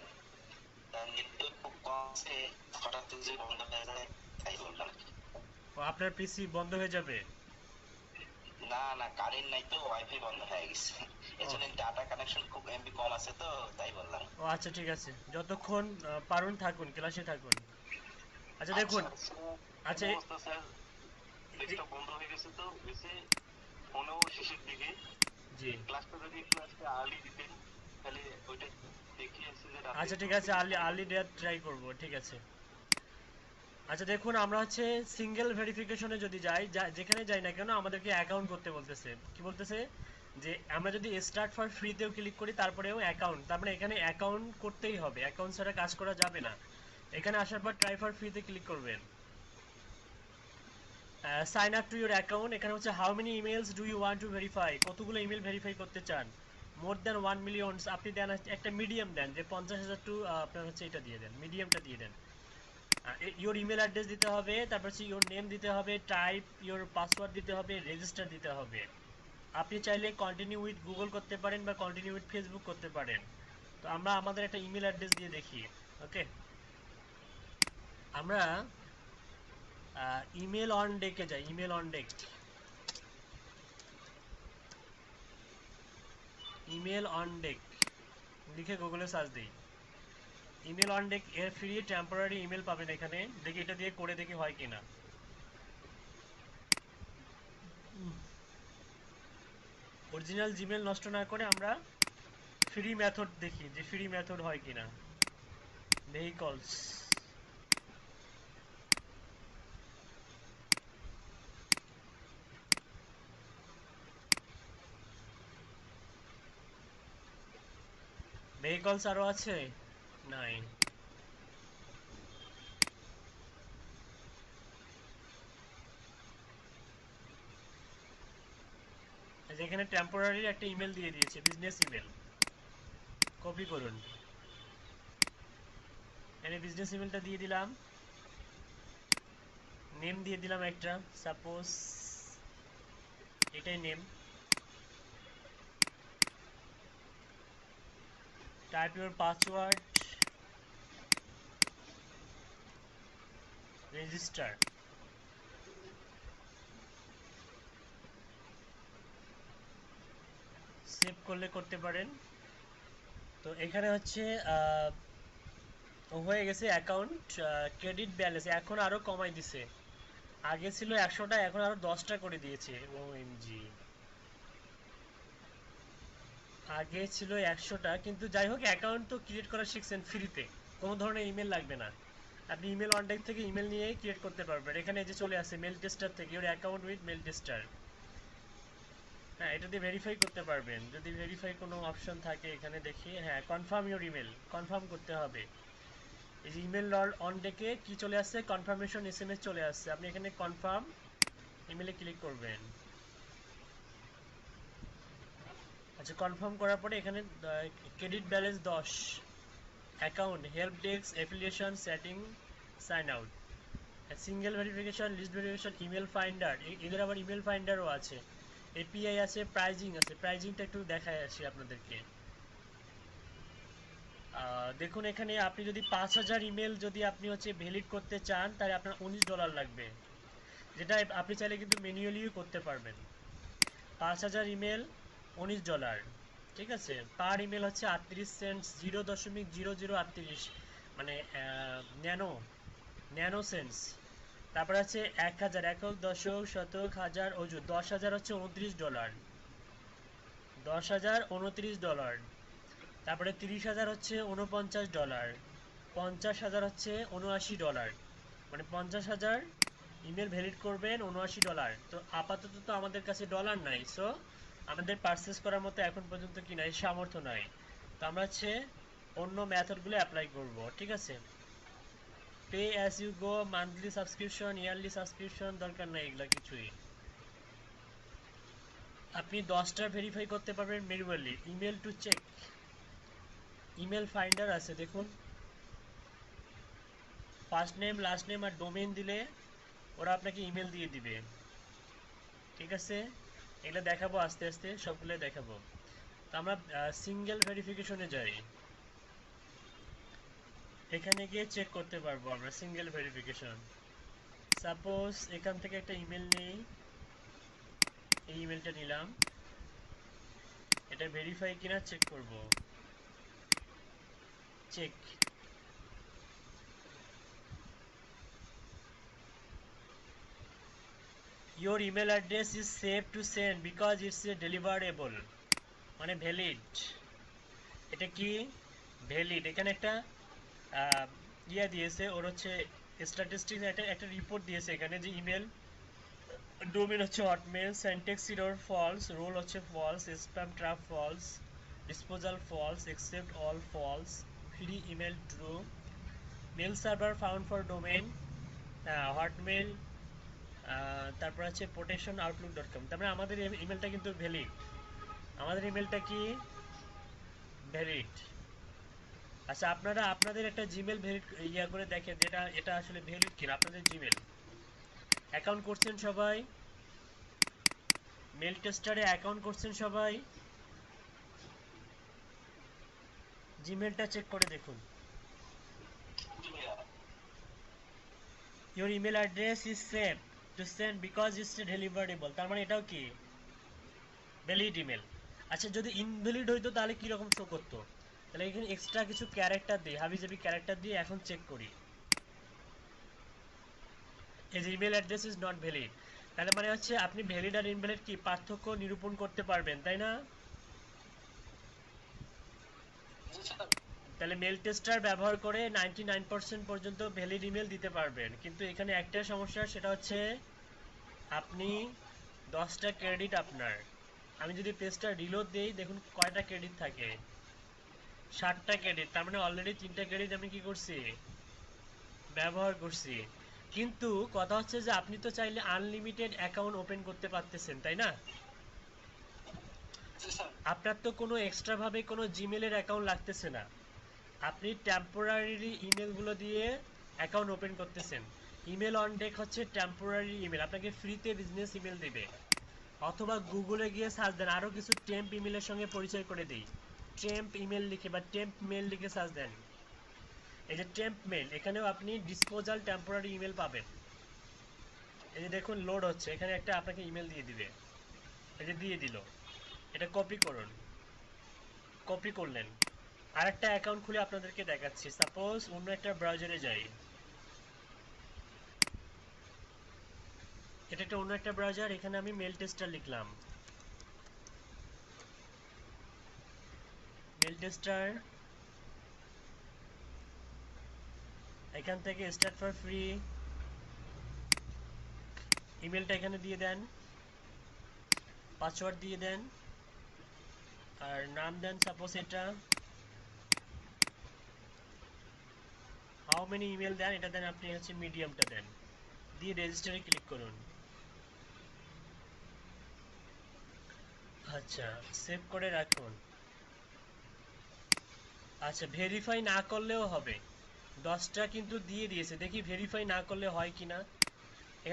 নেট তো খুব কম আছে, হঠাৎ যে বন্ধ হয়ে যায় তাই বললাম। ও, আপনার পিসি বন্ধ হয়ে যাবে? না না, কারেন্ট নাই তো, ওয়াইফাই বন্ধ হয়ে গেছে, ও, এজন্য ডাটা কানেকশন খুব এমবি কম আছে তো তাই বললাম। ও আচ্ছা ঠিক আছে, যতক্ষণ পারুন থাকুন, ক্লাসে থাকুন। আচ্ছা দেখুন, আচ্ছা আচ্ছা অবস্থা স্যার, ডেস্কটপ বন্ধ হয়ে গেছে তো গেছে, ফোনেও শেষের দিকে, জি, ক্লাসটা যদি একটু আজকে আর্লি দিতেন তাহলে ওইটা দেখে এসে যে রাতে আচ্ছা একটু ঠিক আছে, আর্লি আর্লি ডেট ট্রাই করব, ঠিক আছে। আচ্ছা দেখুন, আমরা হচ্ছে সিঙ্গেল ভেরিফিকেশনে যদি যাই, যেখানে যাই না কেন আমাদেরকে অ্যাকাউন্ট করতে বলতেছে। কি বলতেছে, যে আমরা যদি স্টার্ট ফর ফ্রিতেও ক্লিক করি তারপরেও অ্যাকাউন্ট, তার মানে এখানে অ্যাকাউন্ট করতেই হবে, অ্যাকাউন্ট ছাড়া কাজ করা যাবে না। এখানে আসার পর ট্রাই ফর ফ্রিতে ক্লিক করবেন, sign up to your account, এখানে হচ্ছে how many emails do you want to verify, কতগুলো ইমেল ভেরিফাই করতে চান, মোর দ্যান 1 মিলিয়ন, আপনি দেন একটা মিডিয়াম দেন, যে 50,000 টু আপনার হচ্ছে এটা দিয়ে দেন, মিডিয়ামটা দিয়ে দেন। ইওর ইমেল অ্যাড্রেস দিতে হবে, তারপর হচ্ছে ইওর নেম দিতে হবে, টাইপ ইওর পাসওয়ার্ড দিতে হবে, রেজিস্টার দিতে হবে। আপনি চাইলে কন্টিনিউ উইথ গুগল করতে পারেন বা কন্টিনিউ উইথ ফেসবুক করতে পারেন। তো আমরা আমাদের একটা ইমেল অ্যাড্রেস দিয়ে দেখি। ওকে, আমরা ইমেল অন ডেকে যাই, email on deck, email on deck লিখে গুগলে সার্চ দিই। ইমেল অন ডেক এর ফ্রি টেম্পোরারি ইমেল পাবেন এখানে। দেখি এটা দিয়ে করে দেখি হয় কিনা। অরিজিনাল জিমেল নষ্ট না করে আমরা ফ্রি মেথড দেখি যে ফ্রি মেথড হয় কিনা। ভেহিকলস, ভেহিকলস আরো আছে নাই। যেখানে টেম্পোরারি একটা ইমেল দিয়ে দিয়েছে, বিজনেস ইমেল, কপি করুন। এখানে বিজনেস ইমেলটা দিয়ে দিলাম, নেম দিয়ে দিলাম একটা, সাপোজ এটাই name. Type your password, register. Save করলে করতে পারেন। তো এখানে হচ্ছে হয়ে গেছে অ্যাকাউন্ট ক্রেডিট ব্যালেন্স এখন আরো কমাই দিছে। আগে ছিল 100টা, এখন আরো 10টা করে দিয়েছে। ওএমজি, আগে ছিল 100টা, কিন্তু যাই হোক অ্যাকাউন্ট তো ক্রিয়েট করা শিখছেন ফ্রিতে, কোনো ধরনের ইমেল লাগবে না। আপনি ইমেল অনলাইন থেকে ইমেল নিয়ে ক্রিয়েট করতে পারবেন। এখানে যে চলে আসে মেল টেস্টার থেকে, your account with mail tester. হ্যাঁ, এটা দিয়ে ভেরিফাই করতে পারবেন। যদি ভেরিফাই কোনো অপশন থাকে এখানে দেখি, হ্যাঁ কনফার্ম ইওর ইমেল, কনফার্ম করতে হবে। এই যে ইমেল অন ডেকে কি চলে আসছে, কনফার্মেশন এসএমএস চলে আসছে। আপনি এখানে কনফার্ম ইমেলে ক্লিক করবেন। আচ্ছা, কনফার্ম করার পরে এখানে credit balance 10, account, help desk, affiliation, setting, sign out, single verification, list verification, email finder. এদের আবার ইমেল ফাইন্ডারও আছে, এপিআই আছে, প্রাইজিং আছে। প্রাইজিংটা একটু দেখায় আসি আপনাদেরকে। দেখুন এখানে আপনি যদি 5000 ইমেল যদি আপনি হচ্ছে ভ্যালিড করতে চান, তাহলে আপনার $19 লাগবে, যেটা আপনি চাইলে কিন্তু ম্যানুয়ালিও করতে পারবেন। 5000 ইমেল $19, ঠিক আছে। পার ইমেল হচ্ছে 38 সেন্টস, 0.0038, মানে ন্যানো ন্যানো সেন্টস। তারপরে হচ্ছে 1000, একক, দশক, শতক, হাজার, অযুত। 10,000 হচ্ছে $29, 10,000 $29। তারপরে 30,000 হচ্ছে $49, 50,000 হচ্ছে $79। মানে 50,000 ইমেল ভ্যালিড করবেন, $79। তো আপাতত তো আমাদের কাছে ডলার নাই, সো আমাদের পারচেস করার মতো এখন পর্যন্ত কি নাই, সামর্থ্য নাই। তো আমরা হচ্ছে অন্য মেথডগুলো অ্যাপ্লাই করব, ঠিক আছে। Pay as you go, monthly subscription, yearly subscription দরকার নাই এগুলা কিছুই। আপনি 10টা ভেরিফাই করতে পারবেন manually. Email to check, email finder আছে দেখুন। ফার্স্ট নেম, লাস্ট নেম আর ডোমেইন দিলে ওরা আপনাকে ইমেল দিয়ে দিবে, ঠিক আছে। এগুলো দেখাবো আস্তে আস্তে, সবগুলো দেখাবো। তো আমরা সিঙ্গেল ভেরিফিকেশনে যাই, এখানে গিয়ে চেক করতে পারবো আমরা সিঙ্গেল ভেরিফিকেশন। সাপোজ এখান থেকে একটা ইমেল নেই, এই ইমেলটা নিলাম, এটা ভেরিফাই কিনা চেক করব। Check, your email address is safe to send because it's a deliverable, মানে ভ্যালিড। এটা কি ভ্যালিড, এখানে একটা ইয়া দিয়েছে ওর হচ্ছে স্ট্যাটিস্টিক্স, একটা রিপোর্ট দিয়েছে এখানে যে ইমেল ডোমেন হচ্ছে hotmail, syntax error false, role হচ্ছে false, spam trap false, disposal false, accept all false, free email true, mail server found for domain, hotmail, তারপর আছে প্রোটেকশন আউটলুক.com। তারপরে আমাদের ইমেলটা কিন্তু ভ্যালিড, আমাদের ইমেলটা কি ভ্যালিড। আচ্ছা, আপনারা আপনাদের একটা জিমেল ভ্যালিড ইয়া করে দেখেন যেটা এটা আসলে ভ্যালিড কিনা। আপনাদের জিমেল অ্যাকাউন্ট করছেন সবাই, মেল টেস্টারে অ্যাকাউন্ট করছেন সবাই, জিমেলটা চেক করে দেখুন। Your email address is save to send because it's deliverable, তার মানে এটাও কি ভ্যালিড ইমেল। আচ্ছা যদি ইনভ্যালিড হইতো তাহলে কি রকম শো করতো? তাহলে এখানে এক্সট্রা কিছু ক্যারেক্টার দিই, হাবিজাবি ক্যারেক্টার দিয়ে এখন চেক করি। এই যে email address is not valid, তাহলে মানে হচ্ছে আপনি ভ্যালিড আর ইনভ্যালিড কি পার্থক্য নিরূপণ করতে পারবেন, তাই না? জি স্যার। তাহলে মেল টেস্টার ব্যবহার করে 99% পর্যন্ত ভ্যালিড ইমেল দিতে পারবেন, কিন্তু এখানে একটা সমস্যা, সেটা হচ্ছে আপনি 10টা ক্রেডিট আপনার। আমি যদি পেজটা রিলোড দিই, দেখুন কয়টা ক্রেডিট থাকে, 7টা ক্রেডিট। তার মানে অলরেডি 3টা ক্রেডিট আমি কি করছি, ব্যবহার করছি। কিন্তু কথা হচ্ছে যে আপনি তো চাইলে আনলিমিটেড অ্যাকাউন্ট ওপেন করতে পারতেছেন, তাই না? জি স্যার। আপনার তো কোনো এক্সট্রা ভাবে কোনো জিমেলের অ্যাকাউন্ট লাগতেছে না, আপনি টেম্পোরারি ইমেলগুলো দিয়ে অ্যাকাউন্ট ওপেন করতেছেন। ইমেল অন ডেক হচ্ছে টেম্পোরারি ইমেল, আপনাকে ফ্রিতে বিজনেস ইমেল দেবে। অথবা গুগলে গিয়ে সার্চ দেন, আরও কিছু টেম্প ইমেলের সঙ্গে পরিচয় করে দিই। টেম্প ইমেল লিখে বা টেম্প মেল লিখে সার্চ দেন, এই যে টেম্প মেল, এখানেও আপনি ডিসপোজাল টেম্পোরারি ইমেল পাবেন। এই যে দেখুন লোড হচ্ছে, এখানে একটা আপনাকে ইমেল দিয়ে দিবে, এই যে দিয়ে দিল। এটা কপি করুন, কপি করলেন। আরেকটা অ্যাকাউন্ট খুলে আপনাদেরকে দেখাচ্ছি। সাপোজ অন্য একটা ব্রাউজারে যাই, এটা একটা অন্য একটা ব্রাউজার, এখানে আমি মেল টেস্টার লিখলাম, মেল টেস্টার। এখান থেকে স্টার্ট ফর ফ্রি, ইমেলটা এখানে দিয়ে দেন, পাসওয়ার্ড দিয়ে দেন, আর নাম দেন সাপোজ এটা, হাউ মেনি ইমেল দেন, এটা দেন আপনি হচ্ছে মিডিয়ামটা দেন, দিয়ে রেজিস্টারে ক্লিক করুন। আচ্ছা সেভ করে রাখুন। আচ্ছা ভেরিফাই না করলেও হবে, 10টা কিন্তু দিয়ে দিয়েছে, দেখি ভেরিফাই না করলে হয় কিনা।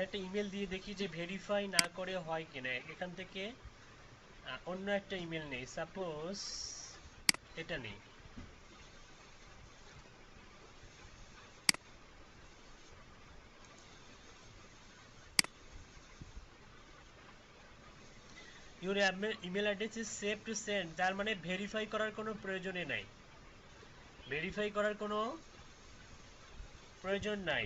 একটা ইমেল দিয়ে দেখি যে ভেরিফাই না করে হয় কিনা। এখান থেকে অন্য একটা ইমেল নেই, সাপোজ এটা নেই। Your email address is save to send, তার মানে ভেরিফাই করার কোনো প্রয়োজনই নাই, ভেরিফাই করার কোনো প্রয়োজন নাই।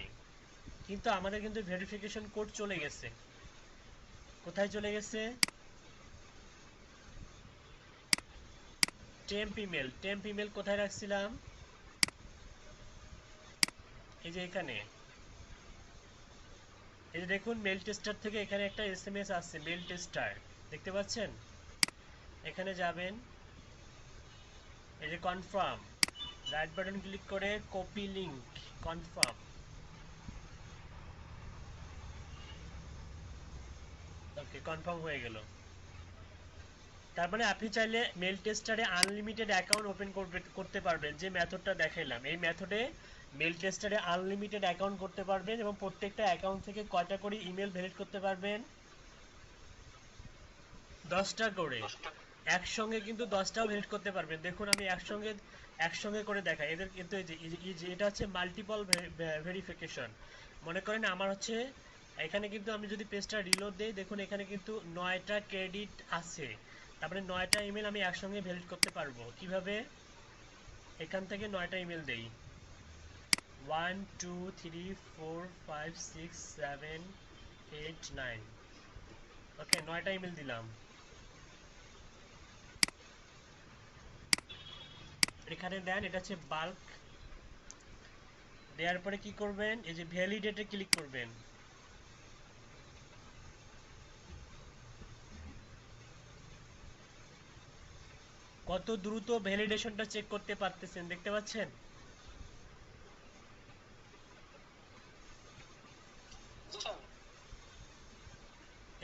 কিন্তু আমাদের কিন্তু ভেরিফিকেশন কোড চলে গেছে। কোথায় চলে গেছে? টেম্প ইমেল, টেম্প ইমেল কোথায় রাখছিলাম, এই যে এখানে। এই যে দেখুন মেল টেস্টার থেকে এখানে একটা এসএমএস আসছে, মেল টেস্টার, দেখতে পাচ্ছেন? এখানে যাবেন, এই যে কনফার্ম, রাইট বাটন ক্লিক করে কপি লিংক, কনফার্ম। ওকে কনফার্ম হয়ে গেল। তার মানে আপনি চাইলে মেল টেস্টারে আনলিমিটেড অ্যাকাউন্ট ওপেন করতে পারবেন, যে মেথডটা দেখাইলাম এই মেথডে মেল টেস্টারে আনলিমিটেড অ্যাকাউন্ট করতে পারবেন, এবং প্রত্যেকটা অ্যাকাউন্ট থেকে কয়টা করে ইমেল ভেরিফাই করতে পারবেন, 10টা করে। একসঙ্গে কিন্তু 10টাও ভেরিফাই করতে পারবেন। দেখুন আমি একসঙ্গে একসঙ্গে করে দেখাই এদের, কিন্তু এই যে এটা হচ্ছে মাল্টিপল ভেরিফিকেশন। মনে করেন আমার হচ্ছে এখানে কিন্তু আমি যদি পেজটা রিলোড দেই, দেখুন এখানে কিন্তু 9টা ক্রেডিট আছে, তারপরে 9টা ইমেল আমি একসঙ্গে ভেরিফাই করতে পারবো। কিভাবে? এখান থেকে 9টা ইমেল দেই, 1 2 3 4 5 6 7 8 9। ওকে 9টা ইমেল দিলাম, এখানে দেন, এটা হচ্ছে বাল্ক। দেওয়ার পরে কি করবেন, এই যে ভ্যালিডেটে ক্লিক করবেন। কত দ্রুত ভ্যালিডেশনটা চেক করতে পারতেছেন, দেখতে পাচ্ছেন? জি স্যার।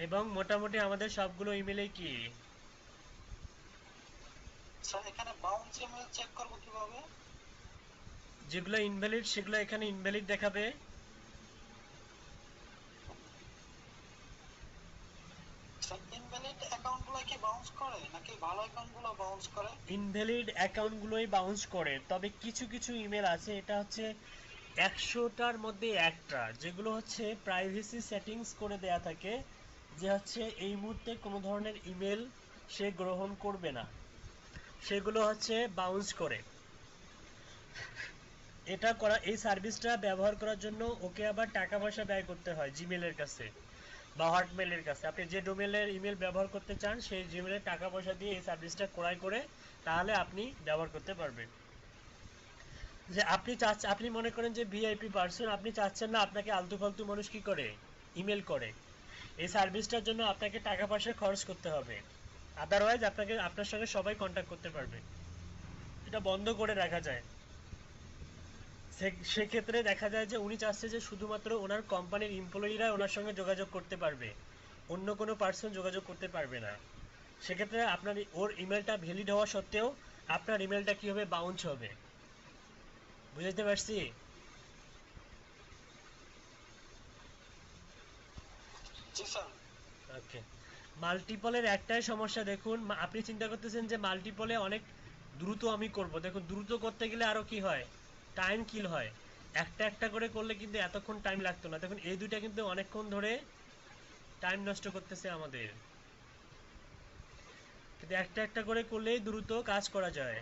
এবং মোটামুটি আমাদের সবগুলো ইমেলে কি, স্যার এখানে বাউন্স ইমেল চেক করব কিভাবে? যেগুলো ইনভ্যালিড সেগুলো এখানে ইনভ্যালিড দেখাবে। স্যার ইনভ্যালিড অ্যাকাউন্টগুলো কি বাউন্স করে নাকি ভালো অ্যাকাউন্টগুলো বাউন্স করে? ইনভ্যালিড অ্যাকাউন্টগুলোই বাউন্স করে, তবে কিছু কিছু ইমেল আছে, এটা হচ্ছে 100টার মধ্যে একটা, যেগুলো হচ্ছে প্রাইভেসি সেটিংস করে দেয়া থাকে, যে হচ্ছে এই মুহূর্তে কোনো ধরনের ইমেল সে গ্রহণ করবে না, সেগুলো হচ্ছে বাউন্স করে। এটা করা, এই সার্ভিসটা ব্যবহার করার জন্য ওকে আবার টাকা পয়সা ব্যয় করতে হয় জিমেলের কাছে বা হটমেলের কাছে। আপনি যে ডোমেলের ইমেল ব্যবহার করতে চান সেই জিমেলের টাকা পয়সা দিয়ে এই সার্ভিসটা ক্রয় করে তাহলে আপনি ব্যবহার করতে পারবেন। যে আপনি মনে করেন যে ভিআইপি পার্সন, আপনি চাচ্ছেন না আপনাকে আলতু ফালতু মানুষ কি করে ইমেল করে, এই সার্ভিসটার জন্য আপনাকে টাকা পয়সা খরচ করতে হবে, আদারওয়াইজ আপনার সঙ্গে সবাই কন্ট্যাক্ট করতে পারবে। এটা বন্ধ করে রাখা যায়। সেক্ষেত্রে দেখা যায় যে উনি চাচ্ছে যে শুধুমাত্র ওনার কোম্পানির এমপ্লয়িরা ওনার সঙ্গে যোগাযোগ করতে পারবে, অন্য কোনো পার্সন যোগাযোগ করতে পারবে না। সেক্ষেত্রে আপনার ওর ইমেলটা ভ্যালিড হওয়া সত্ত্বেও আপনার ইমেলটা কি হবে, বাউন্স হবে। বুঝতে পারছি? জি স্যার। ওকে। মাল্টিপলের একটাই সমস্যা, দেখুন আপনি চিন্তা করতেছেন যে মাল্টিপলে অনেক দ্রুত আমি করব, দেখুন দ্রুত করতে গেলে আরো কি হয়, টাইম কিল হয়। একটা একটা করে করলে কিন্তু এতক্ষণ টাইম লাগতো না, দেখুন এই দুইটা কিন্তু অনেকক্ষণ ধরে টাইম নষ্ট করতেছে আমাদের, কিন্তু একটা একটা করে করলেই দ্রুত কাজ করা যায়।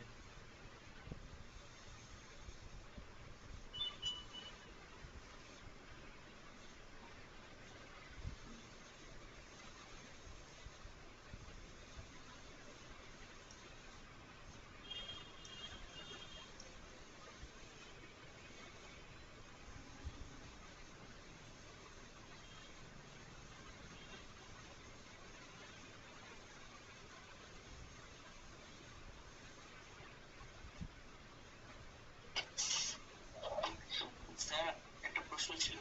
স্যার একটা প্রশ্ন ছিল।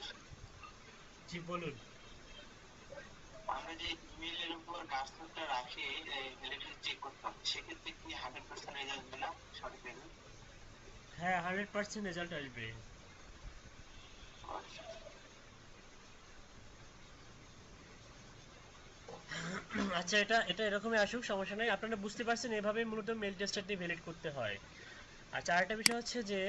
জি বলুন। আমরা যে ইমেলের উপর কার্সরটা রাখে ভ্যালিডিটি চেক করতাম, সেক্ষেত্রে কি 100% রেজাল্ট আসবে না সঠিক রেজাল্ট? হ্যাঁ, 100% রেজাল্ট আসবে। আচ্ছা, এটা এটা এরকমই আসুক, সমস্যা নাই। আপনারা বুঝতে পারছেন এভাবে মূলত মেল টেস্টারটি ভ্যালিড করতে হয়। আচ্ছা, আরেকটা বিষয় হচ্ছে যে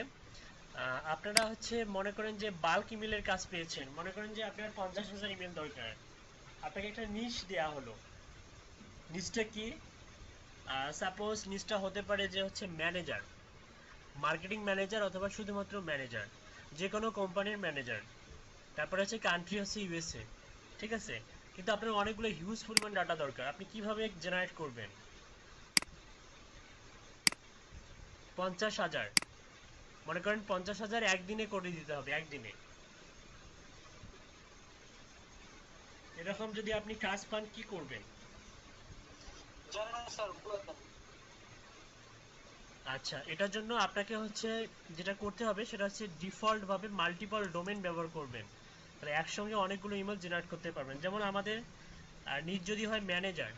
আপনারা হচ্ছে মনে করেন যে বাল্ক ইমেলের কাজ পেয়েছেন, মনে করেন যে আপনার 50,000 ইমেল দরকার, আপনাকে একটা নিশ দেওয়া হলো। নিশটা কি? সাপোজ নিশটা হতে পারে যে হচ্ছে ম্যানেজার, মার্কেটিং ম্যানেজার অথবা শুধুমাত্র ম্যানেজার, যে কোনো কোম্পানির ম্যানেজার। তারপরে হচ্ছে কান্ট্রি হচ্ছে ইউএসএ, ঠিক আছে? কিন্তু আপনার অনেকগুলো হিউজ পরিমাণ ডাটা দরকার, আপনি কিভাবে জেনারেট করবেন? 50,000, মনে করেন 50,000 একদিনে করে দিতে হবে, একদিনে। এরকম যদি আপনি কাজ পান কি করবেন? জানেন না স্যার, বলে দেন। আচ্ছা, এটার জন্য আপনাকে হচ্ছে যেটা করতে হবে সেটা হচ্ছে ডিফল্ট ভাবে মাল্টিপল ডোমেন ব্যবহার করবেন, তাহলে একসঙ্গে অনেকগুলো ইমেল জেনারেট করতে পারবেন। যেমন আমাদের নিজ যদি হয় ম্যানেজার,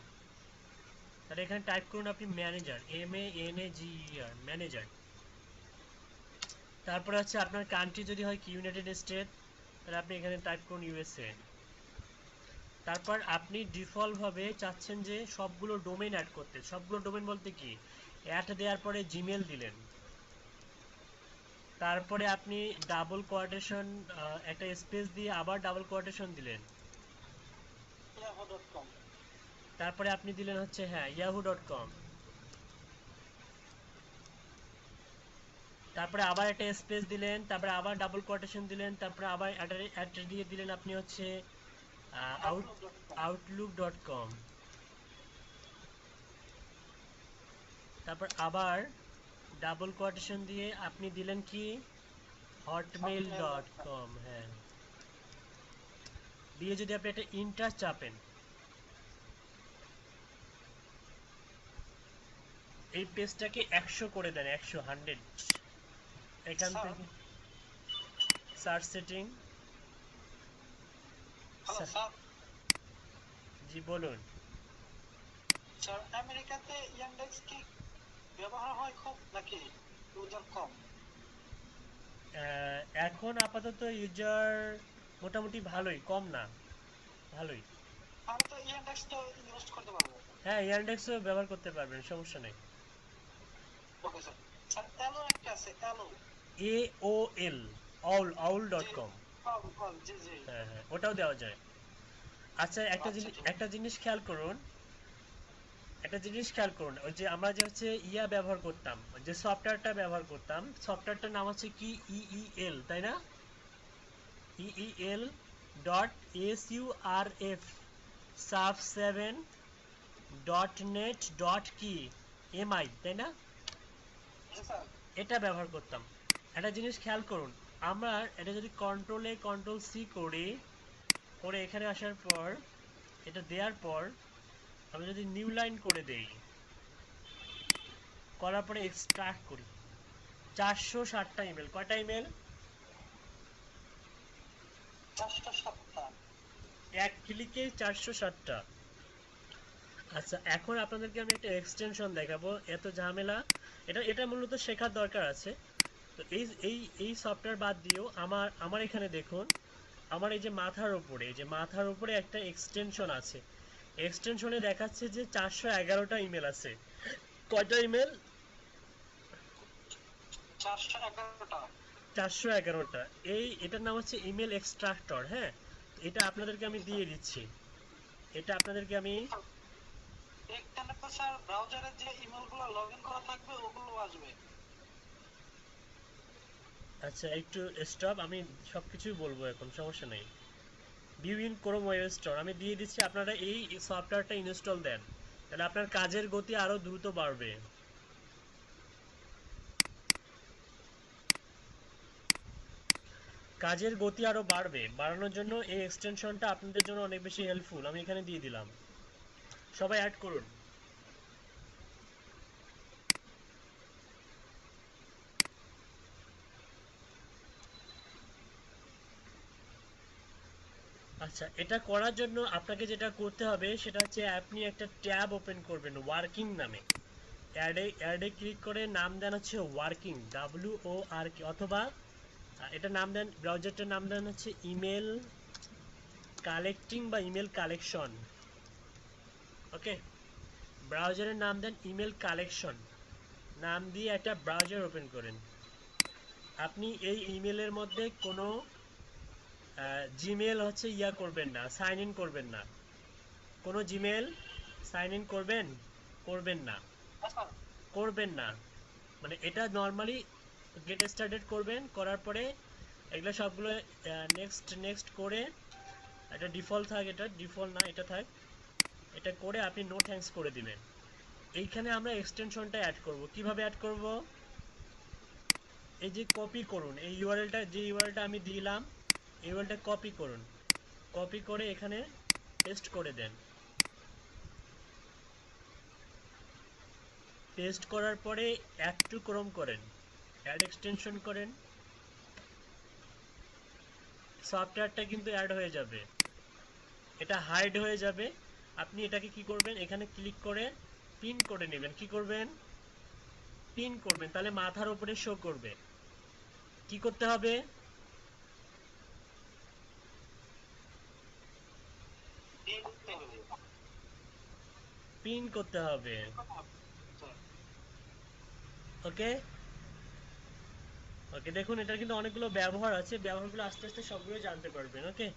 তাহলে এখানে টাইপ করুন আপনি ম্যানেজার, MANAGER, ম্যানেজার। তারপরে হচ্ছে আপনার কান্ট্রি যদি হয় কি ইউনাইটেড স্টেট, তাহলে আপনি এখানে টাইপ করুন USA। তারপর আপনি ডিফল্ট ভাবে চাচ্ছেন যে সবগুলো ডোমেন অ্যাড করতে, সবগুলো ডোমেন বলতে কি, অ্যাড দেওয়ার পরে জিমেল দিলেন, তারপরে আপনি ডাবল কোয়াটেশন, একটা স্পেস দিয়ে আবার ডাবল কোয়াটেশন দিলেন, yahoo.com। তারপরে আপনি দিলেন হচ্ছে হ্যাঁ yahoo.com, তারপরে আবার একটা স্পেস দিলেন, তারপরে আবার ডাবল কোয়াটেশন দিলেন, তারপরে আবার অ্যাড্রেস দিয়ে দিলেন আপনি হচ্ছে outlook.com, তারপর আবার ডাবল কোয়াটেশন দিয়ে আপনি দিলেন কি hotmail.com। হ্যাঁ, দিয়ে যদি আপনি একটা ইন্টার চাপেন, এই পেজটাকে 100 করে দেন, 100 এখান স্যার, থেকে সার্চ সেটিং। Hello sir. জি বলুন। স্যার, আমেরিকাতে ইয়ান্ডেক্স কি ব্যবহার হয় খুব নাকি ইউজার কম? এখন আপাতত ইউজার মোটামুটি ভালোই, কম না, ভালোই। আমি তো ইয়ান্ডেক্স তো ইউজ করতে পারবো। হ্যাঁ, ইয়ারডেক্সও ব্যবহার করতে পারবেন, সমস্যা নেই। Okay sir. স্যার, অ্যালো একটা আছে, অ্যালো। AOL, জি, aul.com। জি জি। হ্যাঁ হ্যাঁ, ওটাও দেওয়া যায়। আচ্ছা, আচ্ছা ঠিক আছে। একটা জিনিস খেয়াল করুন, একটা জিনিস খেয়াল করুন, ওই যে আমরা যে হচ্ছে ইয়া ব্যবহার করতাম, যে সফটওয়্যারটা ব্যবহার করতাম, সফটওয়্যারটার নাম হচ্ছে কি ইইএল, তাই না? ইইএল ডট surf surf7.net.কি তাই না? জি স্যার। এটা ব্যবহার করতাম। একটা জিনিস খেয়াল করুন, আমরা এটা যদি কন্ট্রোল সি করি, করে এখানে আসার পর, এটা দেওয়ার পর আমি যদি নিউ লাইন করে দেই, করার পরে এক্সট্রাক্ট করি, 460টা ইমেল। কয়টা ইমেল? 407টা। এক ক্লিকে 460টা। আচ্ছা, এখন আপনাদেরকে আমি একটা এক্সটেনশন দেখাবো, এত ঝামেলা, এটা এটা মূলত শেখার দরকার আছে। তো এই সফটওয়্যার বাদ দিয়েও আমার এখানে দেখুন, আমার এই যে মাথার উপরে একটা এক্সটেনশন আছে। এক্সটেনশনে দেখাচ্ছে যে 411টা ইমেল আছে। কয়টা ইমেল? 411টা। 411টা। এটার নাম হচ্ছে ইমেল এক্সট্রাক্টর। হ্যাঁ, এটা আপনাদেরকে আমি দিয়ে দিচ্ছি, এটা আপনাদেরকে আমি। এখানে তো স্যার ব্রাউজারে যে ইমেলগুলো লগইন করা থাকবে ওগুলো আসবে। আচ্ছা, একটু স্টপ, আমি সবকিছুই বলবো এখন, সমস্যা নেই। View in Chrome web store আমি দিয়ে দিচ্ছি, আপনারা এই সফটওয়্যারটা ইনস্টল দেন, তাহলে আপনার কাজের গতি আরো দ্রুত বাড়বে। কাজের গতি আরো বাড়বে, বাড়ানোর জন্য এই এক্সটেনশনটা আপনাদের জন্য অনেক বেশি হেল্পফুল। আমি এখানে দিয়ে দিলাম, সবাই অ্যাড করুন। আচ্ছা, এটা করার জন্য আপনাকে যেটা করতে হবে সেটা হচ্ছে আপনি একটা ট্যাব ওপেন করবেন ওয়ার্কিং নামে। অ্যাডে ক্লিক করে নাম দেন হচ্ছে ওয়ার্কিং, WORK, অথবা এটা নাম দেন, ব্রাউজারটার নাম দেন হচ্ছে ইমেল কালেক্টিং বা ইমেল কালেকশন। ওকে, ব্রাউজারের নাম দেন ইমেল কালেকশন, নাম দিয়ে একটা ব্রাউজার ওপেন করেন। আপনি এই ইমেলের মধ্যে কোনো জিমেল হচ্ছে ইয়া করবেন না, সাইন ইন করবেন না। কোনো জিমেল সাইন ইন করবেন করবেন না, স্যার করবেন না। মানে এটা নর্মালি গেট স্টার্টেড করবেন, করার পরে এগুলো সবগুলো নেক্সট নেক্সট করে, এটা ডিফল্ট থাক, এটা ডিফল্ট না, এটা থাক, এটা করে আপনি নো থ্যাঙ্কস করে দিবেন। এইখানে আমরা এক্সটেনশনটা অ্যাড করব। কিভাবে অ্যাড করব? এই যে কপি করুন, এই ইউআরএলটা, যে ইউআরএলটা আমি দিলাম, ইউআরএলটা কপি করুন, কপি করে এখানে পেস্ট করে দেন। পেস্ট করার পরে অ্যাড টু ক্রোম করেন, অ্যাড এক্সটেনশন করেন, সফটওয়্যারটা কিন্তু অ্যাড হয়ে যাবে, এটা হাইড হয়ে যাবে। আপনি এটাকে কি করবেন, এখানে ক্লিক করে পিন করে নেবেন। কি করবেন? পিন করবেন, তাহলে মাথার উপরে শো করবে। কি করতে হবে? এই করতে হবে। পিন করতে হবে। স্যার ওকে, ওকে, দেখুন এটার কিন্তু অনেকগুলো ব্যবহার আছে, ব্যবহারগুলো আস্তে আস্তে সবগুলো জানতে পারবেন। ওকে,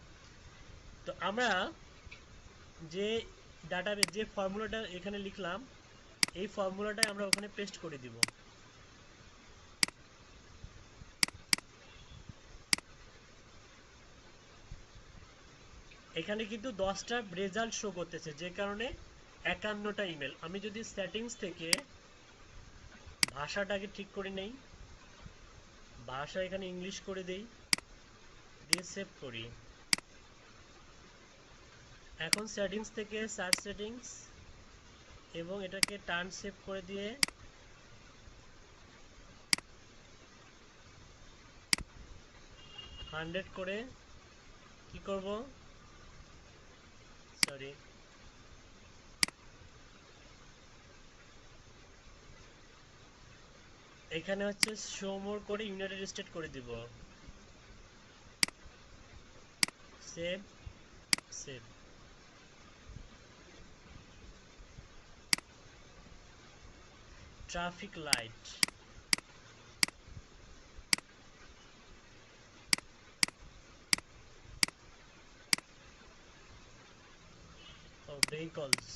তো আমরা যে ডাটাবেস, যে ফর্মুলাটা এখানে লিখলাম, এই ফর্মুলাটাই আমরা ওখানে পেস্ট করে দিব। এখানে কিন্তু 10টা রেজাল্ট শো করতেছে, যে কারণে 51টা ইমেল। আমি যদি সেটিংস থেকে ভাষাটাকে ঠিক করে নেই, ভাষা এখানে ইংলিশ করে দেই, দিয়ে সেভ করি। এখন সেটিংস থেকে সার্চ সেটিংস, এবং এটাকে টার্ন সেভ করে দিয়ে 100 করে কি করব, সরি, এখানে হচ্ছে শো মোর করে ইউনাইটেড স্টেট করে দিব। Save, save. ট্রাফিক লাইট, ও ভেহিকলস,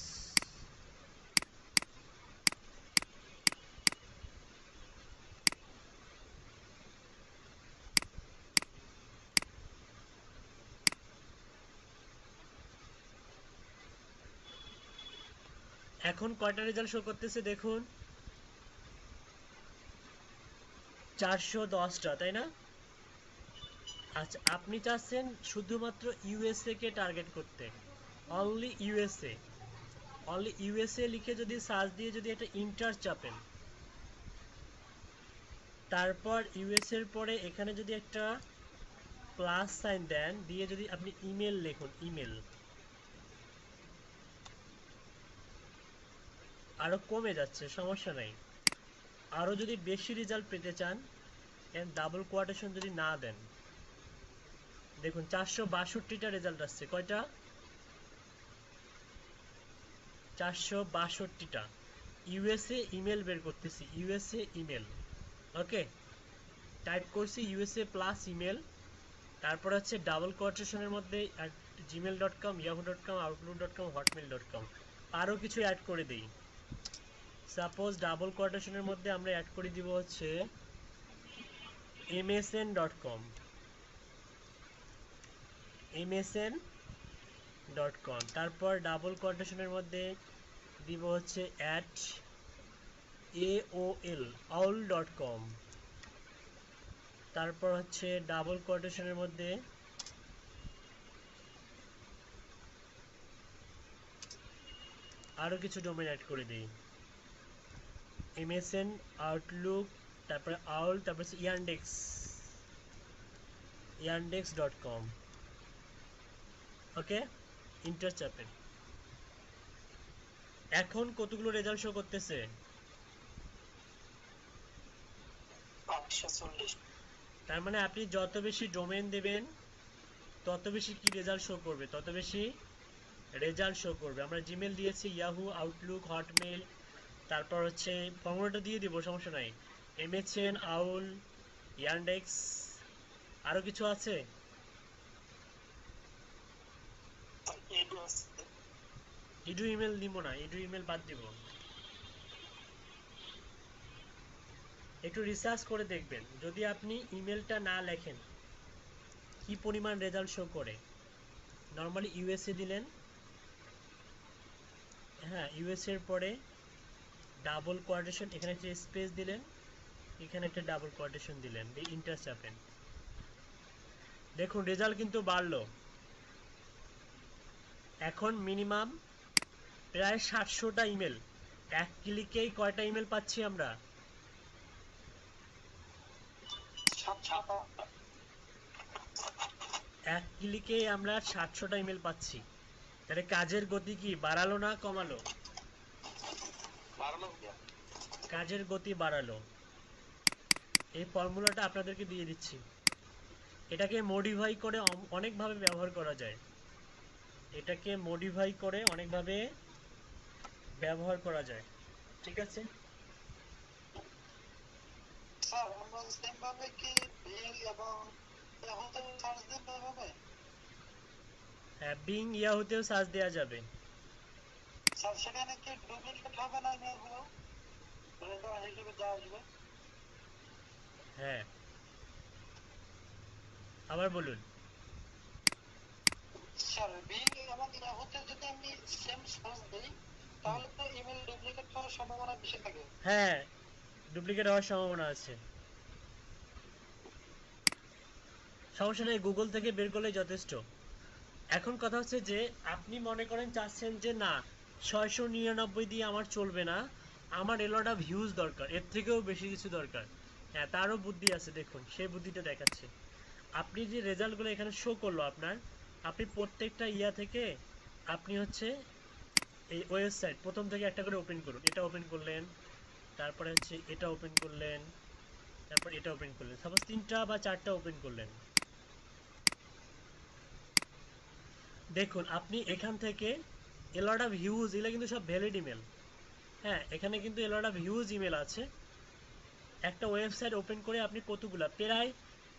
এখন কয়টা রেজাল্ট শো করতেছে দেখুন, 410টা, তাই না? আচ্ছা, আপনি চাচ্ছেন শুধুমাত্র ইউএসএ কে টার্গেট করতে, অনলি ইউএসএ। অনলি ইউএসএ লিখে যদি সার্চ দিয়ে যদি একটা ইন্টার চাপেন, তারপর ইউএস এর পরে এখানে যদি একটা প্লাস সাইন দেন, দিয়ে যদি আপনি ইমেল লিখুন, ইমেল, আরো কমে যাচ্ছে, সমস্যা নাই। আরো যদি বেশি রেজাল্ট পেতে চান, ডাবল কোয়াটেশন যদি না দেন, দেখুন 462টা রেজাল্ট আসছে। কয়টা? 462টা। ইউএসএ ইমেল বের করতেছি, ইউএসএ ইমেল। ওকে, টাইপ করছি ইউএসএ প্লাস ইমেল, তারপর হচ্ছে ডাবল কোয়াটেশনের মধ্যে gmail.com, yahoo.com, outlook.com, hotmail.com। আরও কিছু অ্যাড করে দিই। সাপোজ ডাবল কোয়াটেশনের মধ্যে আমরা অ্যাড করে দিব হচ্ছে msn.com, msn.com, তারপর ডাবল কোয়াটেশনের মধ্যে দিব হচ্ছে @aol.com, তারপর হচ্ছে ডাবল কোয়াটেশনের মধ্যে আরো কিছু ডোমেন অ্যাড করে দিই, msn, outlook, তারপরে aol, তারপর হচ্ছে yandex.com। ওকে, ইন্টার চাপেন। এখন কতগুলো রেজাল্ট শো করতেছে? 840। তার মানে আপনি যত বেশি ডোমেন দেবেন তত বেশি কি রেজাল্ট শো করবে, তত বেশি রেজাল্ট শো করবে। আমরা জিমেল দিয়েছি, ইয়াহু, আউটলুক, হটমেল, তারপর হচ্ছে ফর্মুলাটা দিয়ে দিব, সমস্যা নাই, এমএসএন, আউল, ইয়ান্ডেক্স, আরো কিছু আছে। ইডু ইমেল দিব না, ইডু ইমেল বাদ দিব। একটু রিসার্চ করে দেখবেন, যদি আপনি ইমেলটা না লেখেন কি পরিমাণ রেজাল্ট শো করে। নর্মালি ইউএসএ দিলেন, হ্যাঁ ইউএসএ এর পরে ডাবল কোয়াটেশন, এখানে একটা স্পেস দিলেন, এখানে একটা ডাবল কোয়াটেশন দিলেন, দিয়ে ইন্টার চাপেন, দেখুন রেজাল্ট কিন্তু বাড়লো। এখন মিনিমাম প্রায় 700টা ইমেল, এক ক্লিকেই কয়টা ইমেল পাচ্ছি আমরা? এক ক্লিকেই আমরা 700টা ইমেল পাচ্ছি। তাহলে কাজের গতি কি বাড়ালো না কমালো? কাজের গতি বাড়ালো। এই ফর্মুলাটা আপনাদেরকে দিয়ে দিচ্ছি, এটাকে মডিফাই করে অনেকভাবে ব্যবহার করা যায়, এটাকে মডিফাই করে অনেকভাবে ব্যবহার করা যায়, ঠিক আছে? স্যার আমরা সেম ভাবে কি বিং এবং ইয়াহুতে সার্চ দিতে হবে? হ্যাঁ, বিং ইয়াহুতেও সার্চ দেওয়া যাবে। স্যার সেখানে কি ডুপ্লিকেট হবে না ইমেলগুলো? রেজাল্ট হিসেবে যা আসবে? হ্যাঁ, আবার বলুন। স্যার বিং এবং ইয়াহুতে যদি আমি সেম সার্চ দিই তাহলে তো ইমেল ডুপ্লিকেট হওয়ার সম্ভাবনা বেশি থাকে। হ্যাঁ, ডুপ্লিকেট হওয়ার সম্ভাবনা আছে, সমস্যা নেই, গুগল থেকে বের করলেই যথেষ্ট। এখন কথা হচ্ছে যে আপনি মনে করেন চাচ্ছেন যে না 699 দিয়ে আমার চলবে না, আমার এলোটা ভিউজ দরকার, এর থেকেও বেশি কিছু দরকার। হ্যাঁ, তারও বুদ্ধি আছে, দেখুন সেই বুদ্ধিটা দেখাচ্ছে। আপনি যে রেজাল্টগুলো এখানে শো করলো আপনার, আপনি প্রত্যেকটা ইয়া থেকে আপনি হচ্ছে এই ওয়েবসাইট প্রথম থেকে একটা করে ওপেন করুন। এটা ওপেন করলেন, তারপরে হচ্ছে এটা ওপেন করলেন, তারপর এটা ওপেন করলেন, সাপোজ 3টা বা 4টা ওপেন করলেন। দেখুন আপনি এখান থেকে এলটা ভিউজ, এগুলো কিন্তু সব ভ্যালিড ইমেল। হ্যাঁ, এখানে কিন্তু এলটা ভিউজ ইমেল আছে। একটা ওয়েবসাইট ওপেন করে আপনি কতগুলা, প্রায়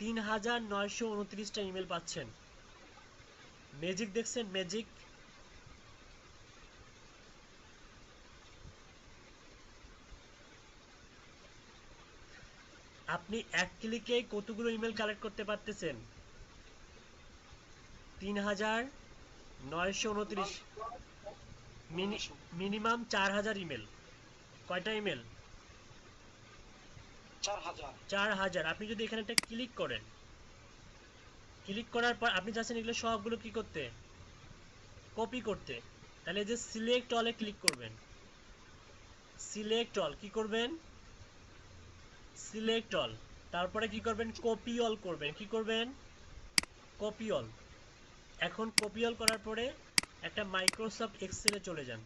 3929টা ইমেল পাচ্ছেন। ম্যাজিক দেখছেন, ম্যাজিক? আপনি এক ক্লিকে কতগুলো ইমেল কালেক্ট করতে পারতেছেন? 3929। Minimum 4000 email. কয়টা ইমেল? 4000। 4000। আপনি যদি এখানে একটা ক্লিক করেন, ক্লিক করার পর আপনি চাচ্ছেন এগুলো সবগুলো কি করতে, কপি করতে, তাহলে এই যে সিলেক্ট অলে ক্লিক করবেন। সিলেক্ট অল কি করবেন, সিলেক্ট অল, তারপরে কি করবেন, কপি অল করবেন। কি করবেন, কপি অল। এখন কপি অল করার পরে একটা মাইক্রোসফট এক্সেলে চলে যান।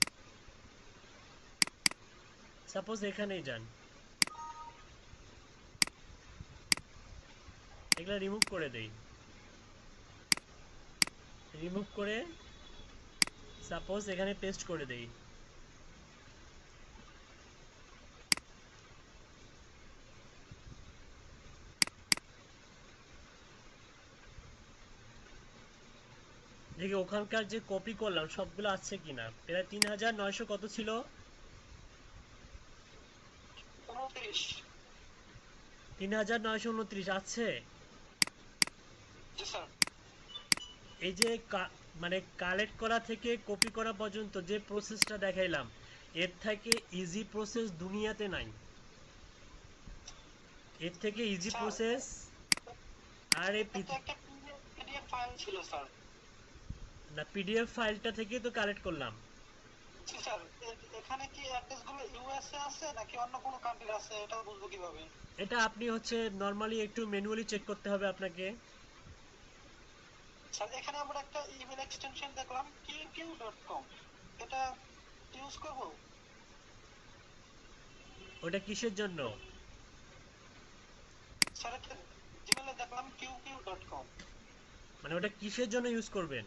সাপোজ এখানেই যান, এগুলা রিমুভ করে দেই। রিমুভ করে সাপোজ এখানে পেস্ট করে দেই। দেখি ওখানকার যে কপি করলাম সবগুলো আছে কিনা। প্রায় 3900 কত ছিল, 29। 3929 আছে। জি স্যার। এই যে মানে কালেক্ট করা থেকে কপি করা পর্যন্ত যে প্রসেসটা দেখাইলাম, এর থেকে ইজি প্রসেস দুনিয়াতে নাই। এর থেকে ইজি স্যার, প্রসেস আর এই এটা একটা পিডিএফ ফাইল ছিল স্যার। না, পিডিএফ ফাইলটা থেকেই তো কালেক্ট করলাম। জি স্যার, এখানে কি অ্যাড্রেসগুলো ইউএসএ আছে নাকি অন্য কোনো কান্ট্রির আছে, এটা বুঝবো কিভাবে? এটা আপনি হচ্ছে নরমালি একটু ম্যানুয়ালি চেক করতে হবে আপনাকে। স্যার এখানে আমরা একটা ইমেল এক্সটেনশন দেখলাম qq.com, এটা ইউজ করব? ওটা কিসের জন্য? স্যার একটা জিমেলে দেখলাম qq.com। মানে ওটা কিসের জন্য ইউজ করবেন?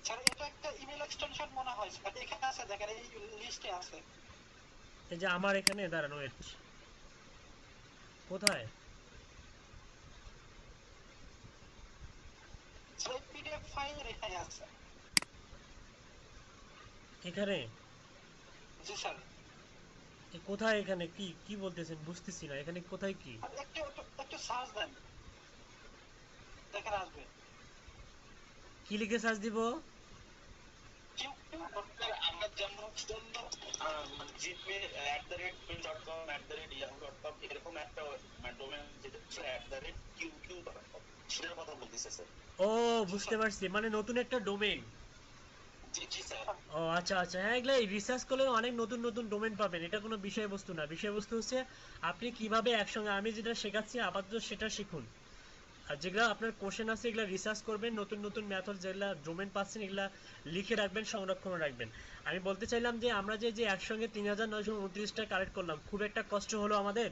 স্যার এটা একটা ইমেল এক্সটেনশন মনে হয় স্যার, এখানে আছে দেখেন, এই লিস্টে আছে। এই যে আমার এখানে দাঁড়ানো, ওয়েট, কোথায়? স্যার পিডিএফ ফাইল এখানে আছে। এখানে? জি স্যার। কোথায় এখানে? কি কি বলতেছেন বুঝতেছি না, এখানে কোথায় কি? একটু একটু সার্চ দেন, দেখেন আসবে। কি লিখে সার্চ দিব? আমরা যেমন gmail@gmail.com@yahoo.com এরকম একটা ডোমেন যেটা ছিল @qq.com, সেটার কথা বলতেছে স্যার। ও বুঝতে পারছি, মানে নতুন একটা ডোমেইন। জি জি স্যার। ও আচ্ছা আচ্ছা, হ্যাঁ এগুলো রিসার্চ করলে অনেক নতুন নতুন ডোমেন পাবেন। এটা কোনো বিষয়বস্তু না, বিষয়বস্তু হচ্ছে আপনি কিভাবে একসঙ্গে, আমি যেটা শেখাচ্ছি আপাতত সেটা শিখুন। আর যেগুলো আপনার কোশ্চেন আছে এগুলো রিসার্চ করবেন, নতুন নতুন মেথড যেগুলো ডোমেন পাচ্ছেন এগুলো লিখে রাখবেন, সংরক্ষণ রাখবেন। আমি বলতে চাইলাম যে আমরা যে যে একসঙ্গে 3929টা কালেক্ট করলাম, খুব একটা কষ্ট হলো আমাদের?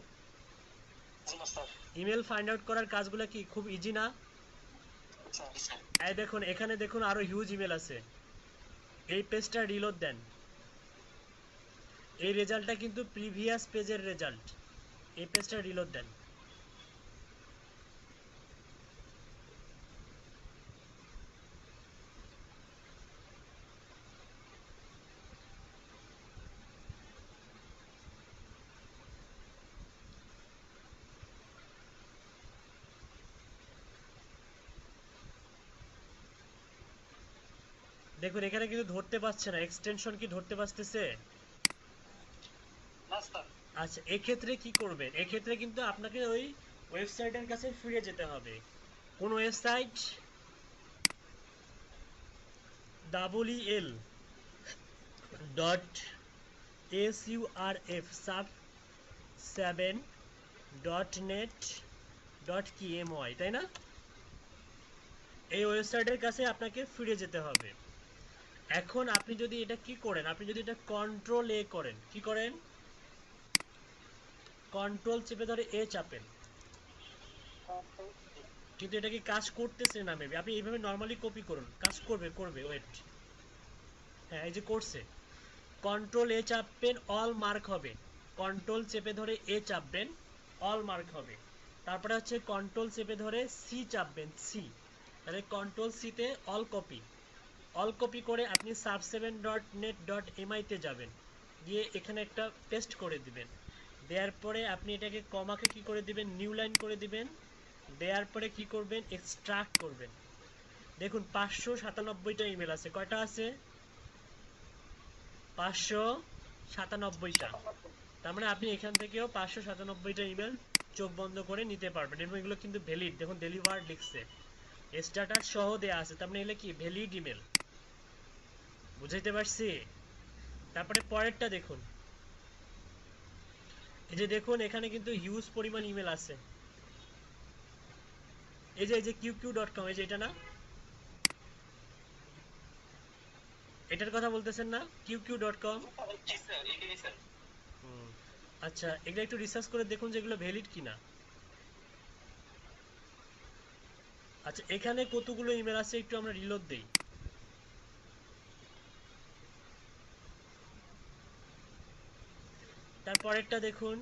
ইমেল ফাইন্ড আউট করার কাজগুলো কি খুব ইজি না? এই দেখুন, এখানে দেখুন আরো হিউজ ইমেল আছে। এই পেজটা রিলোড দেন, এই রেজাল্টটা কিন্তু প্রিভিয়াস পেজের রেজাল্ট। এই পেজটা রিলোড দেন। দেখুন এখানে কিন্তু ধরতে পারছে না, এক্সটেনশন কি ধরতে পারতেছে? না স্যার। আচ্ছা, এক্ষেত্রে কি করবেন? এক্ষেত্রে কিন্তু আপনাকে ওই ওয়েবসাইটের কাছে ফিরে যেতে হবে। কোন website? WEL dot SURF sub 7.net.my, তাই না? এই ওয়েবসাইটের কাছে আপনাকে ফিরে যেতে হবে। এখন আপনি যদি এটা কি করেন, আপনি যদি এটা কন্ট্রোল এ করেন, কি করেন, কন্ট্রোল চেপে ধরে এ চাপেন, কিন্তু এটা কি কাজ করতেছে না? মেবি আপনি এইভাবে নর্মালি কপি করুন, কাজ করবে, করবে, ওয়েট। হ্যাঁ এই যে করছে। কন্ট্রোল এ চাপবেন, অল মার্ক হবে। কন্ট্রোল চেপে ধরে এ চাপবেন, অল মার্ক হবে। তারপরে হচ্ছে কন্ট্রোল চেপে ধরে সি চাপবেন, সি, তাহলে কন্ট্রোল সিতে অল কপি। অল কপি করে আপনি sub7.net.my তে যাবেন, গিয়ে এখানে একটা পেস্ট করে দিবেন। দেওয়ার পরে আপনি এটাকে কমাকে কি করে দিবেন, নিউ লাইন করে দিবেন। দেওয়ার পরে কি করবেন, এক্সট্রাক্ট করবেন। দেখুন 597টা ইমেল আছে, কয়টা আছে? 597টা। তার মানে আপনি এখান থেকেও 597টা ইমেল চোখ বন্ধ করে নিতে পারবেন এবং এগুলো কিন্তু ভ্যালিড। দেখুন ডেলিভার্ড লিখছে, স্ট্যাটাস সহ দেয়া আছে, তার মানে এগুলো কি ভ্যালিড ইমেল। বুঝাইতে পারছি? তারপরে পরেরটা দেখুন, এই যে দেখুন এখানে কিন্তু হিউজ পরিমাণ ইমেল আছে। এই যে qq.com, এই যে এটা না, এটার কথা বলতেছেন না, qq.com। জি স্যার, এটাই স্যার। আচ্ছা, এগুলো একটু রিসার্চ করে দেখুন যে এগুলো ভ্যালিড কিনা। আচ্ছা, এখানে কতগুলো ইমেল আছে একটু আমরা রিলোড দেই। তারপরেরটা দেখুন,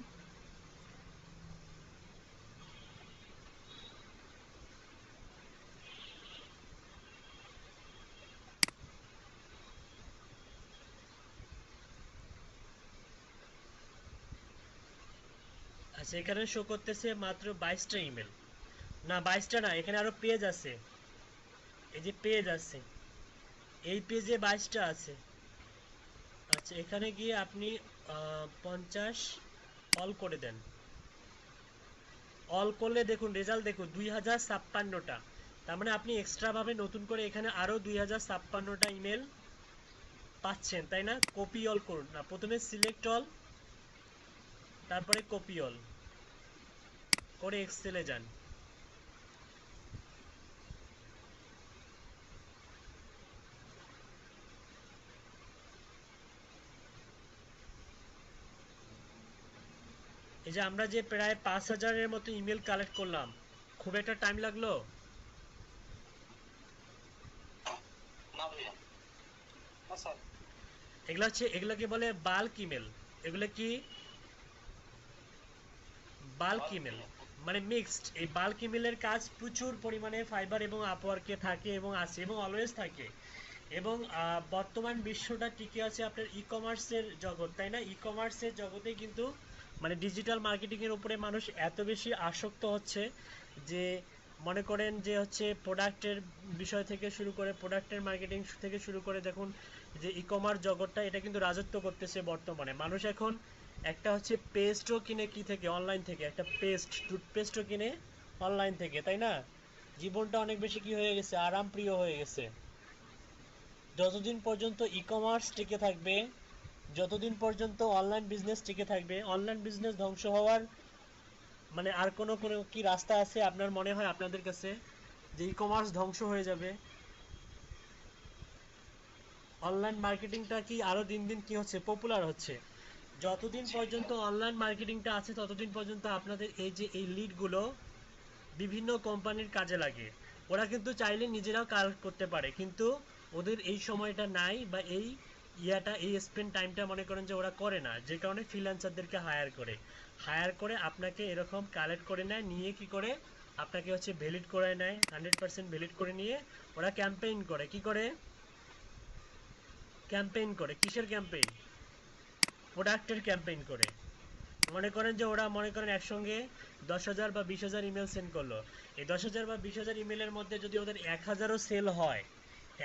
আচ্ছা এখানে শো করতেছে মাত্র 22টা ইমেল। না 22টা না, এখানে আরো পেজ আছে, এই যে পেজ আছে, এই পেজে 22টা আছে। আচ্ছা এখানে গিয়ে আপনি 50 অল করে দেন। অল করলে দেখুন রেজাল্ট দেখুন 2056টা। তার মানে আপনি এক্সট্রা ভাবে নতুন করে এখানে আরো 2056টা ইমেল পাচ্ছেন, তাই না? কপি অল করুন না, প্রথমে সিলেক্ট অল, তারপরে কপি অল করে এক্সেলে যান। এই যে আমরা যে প্রায় 5000-এর মতো ইমেল কালেক্ট করলাম, খুব একটা টাইম লাগলো? না ভাইয়া। না স্যার। এগুলাকে বলে বাল্ক ইমেল। এগুলো কি বাল্ক ইমেল, মানে মিক্সড। এই বাল্ক ইমেলের কাজ প্রচুর পরিমাণে ফাইবার এবং আপওয়ার্কে থাকে এবং আছে এবং অলওয়েজ থাকে। এবং বর্তমান বিশ্বটা টিকে আছে আপনার ই কমার্সের জগৎ, তাই না? ই কমার্সের জগতে কিন্তু মানে ডিজিটাল মার্কেটিংয়ের উপরে মানুষ এত বেশি আসক্ত হচ্ছে যে মনে করেন যে হচ্ছে প্রোডাক্টের বিষয় থেকে শুরু করে, প্রোডাক্টের মার্কেটিং থেকে শুরু করে, দেখুন যে ই কমার্স জগৎটা এটা কিন্তু রাজত্ব করতেছে বর্তমানে। মানুষ এখন একটা হচ্ছে পেস্টও কিনে কি থেকে, অনলাইন থেকে, একটা টুথপেস্টও কিনে অনলাইন থেকে, তাই না? জীবনটা অনেক বেশি কি হয়ে গেছে, আরাম প্রিয় হয়ে গেছে। যতদিন পর্যন্ত ই কমার্স টিকে থাকবে, যতদিন পর্যন্ত অনলাইন বিজনেস টিকে থাকবে, অনলাইন বিজনেস ধ্বংস হওয়ার মানে আর কোনো কোনো কি রাস্তা আছে আপনার মনে হয় আপনাদের কাছে যে ই কমার্স ধ্বংস হয়ে যাবে? অনলাইন মার্কেটিংটা কি আরো দিন দিন কি হচ্ছে, পপুলার হচ্ছে। যতদিন পর্যন্ত অনলাইন মার্কেটিংটা আছে ততদিন পর্যন্ত আপনাদের এই যে এই লিডগুলো বিভিন্ন কোম্পানির কাজে লাগে। ওরা কিন্তু চাইলে নিজেরাও কালেক্ট করতে পারে, কিন্তু ওদের এই সময়টা নাই, বা এই এই স্পেন্ড টাইমটা মনে করেন যে ওরা করে না, যে কারণে ফ্রিল্যান্সারদেরকে হায়ার করে আপনাকে এরকম কালেক্ট করে নেয়, নিয়ে কি করে আপনাকে হচ্ছে ভ্যালিড করে নেয়, 100% ভ্যালিড করে নিয়ে ওরা ক্যাম্পেইন করে। কি করে ক্যাম্পেইন করে? কিসের ক্যাম্পেইন? প্রোডাক্টের ক্যাম্পেইন করে। মনে করেন যে ওরা মনে করেন একসঙ্গে 10,000 বা 20,000 ইমেল সেন্ড করলো। এই 10,000 বা 20,000 ইমেলের মধ্যে যদি ওদের 1,000ও সেল হয়,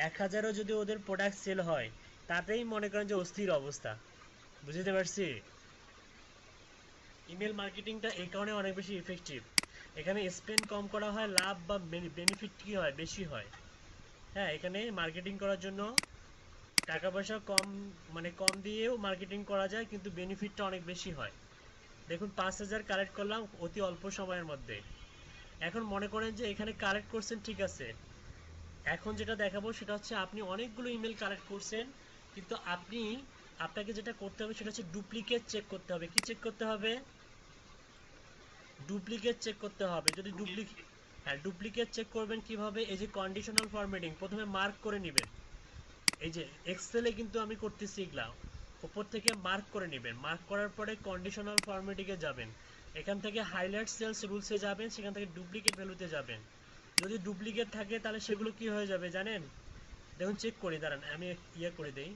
1,000ও যদি ওদের প্রোডাক্ট সেল হয়, তাতেই মনে করেন যে অস্থির অবস্থা। বুঝতে পারছি? ইমেল মার্কেটিংটা এই কারণে অনেক বেশি ইফেক্টিভ। এখানে স্পেন্ড কম করা হয়, লাভ বা বেনিফিট কি হয়, বেশি হয়। হ্যাঁ, এখানে মার্কেটিং করার জন্য টাকা পয়সা কম, মানে কম দিয়েও মার্কেটিং করা যায়, কিন্তু বেনিফিটটা অনেক বেশি হয়। দেখুন 5,000 কালেক্ট করলাম অতি অল্প সময়ের মধ্যে। এখন মনে করেন যে এখানে কালেক্ট করছেন, ঠিক আছে, এখন যেটা দেখাবো সেটা হচ্ছে আপনি অনেকগুলো ইমেল কালেক্ট করছেন, কিন্তু আপনাকে যেটা করতে হবে সেটা হচ্ছে ডুপ্লিকেট চেক করতে হবে। কি চেক করতে হবে? ডুপ্লিকেট চেক করতে হবে। যদি ডুপ্লিকেট চেক করবেন কিভাবে? এই যে কন্ডিশনাল ফরম্যাটিং, প্রথমে মার্ক করে নেবেন। এই যে এক্সেলে কিন্তু আমি করতেছি এগুলা, উপর থেকে মার্ক করে নেবেন। মার্ক করার পরে কন্ডিশনাল ফরম্যাটিংয়ে যাবেন, এখান থেকে হাইলাইট সেলস রুলসে যাবেন, সেখান থেকে ডুপ্লিকেট ভ্যালুতে যাবেন। যদি ডুপ্লিকেট থাকে তাহলে সেগুলো কি হয়ে যাবে জানেন? দেখুন চেক করি, দাঁড়ান আমি করে দেই,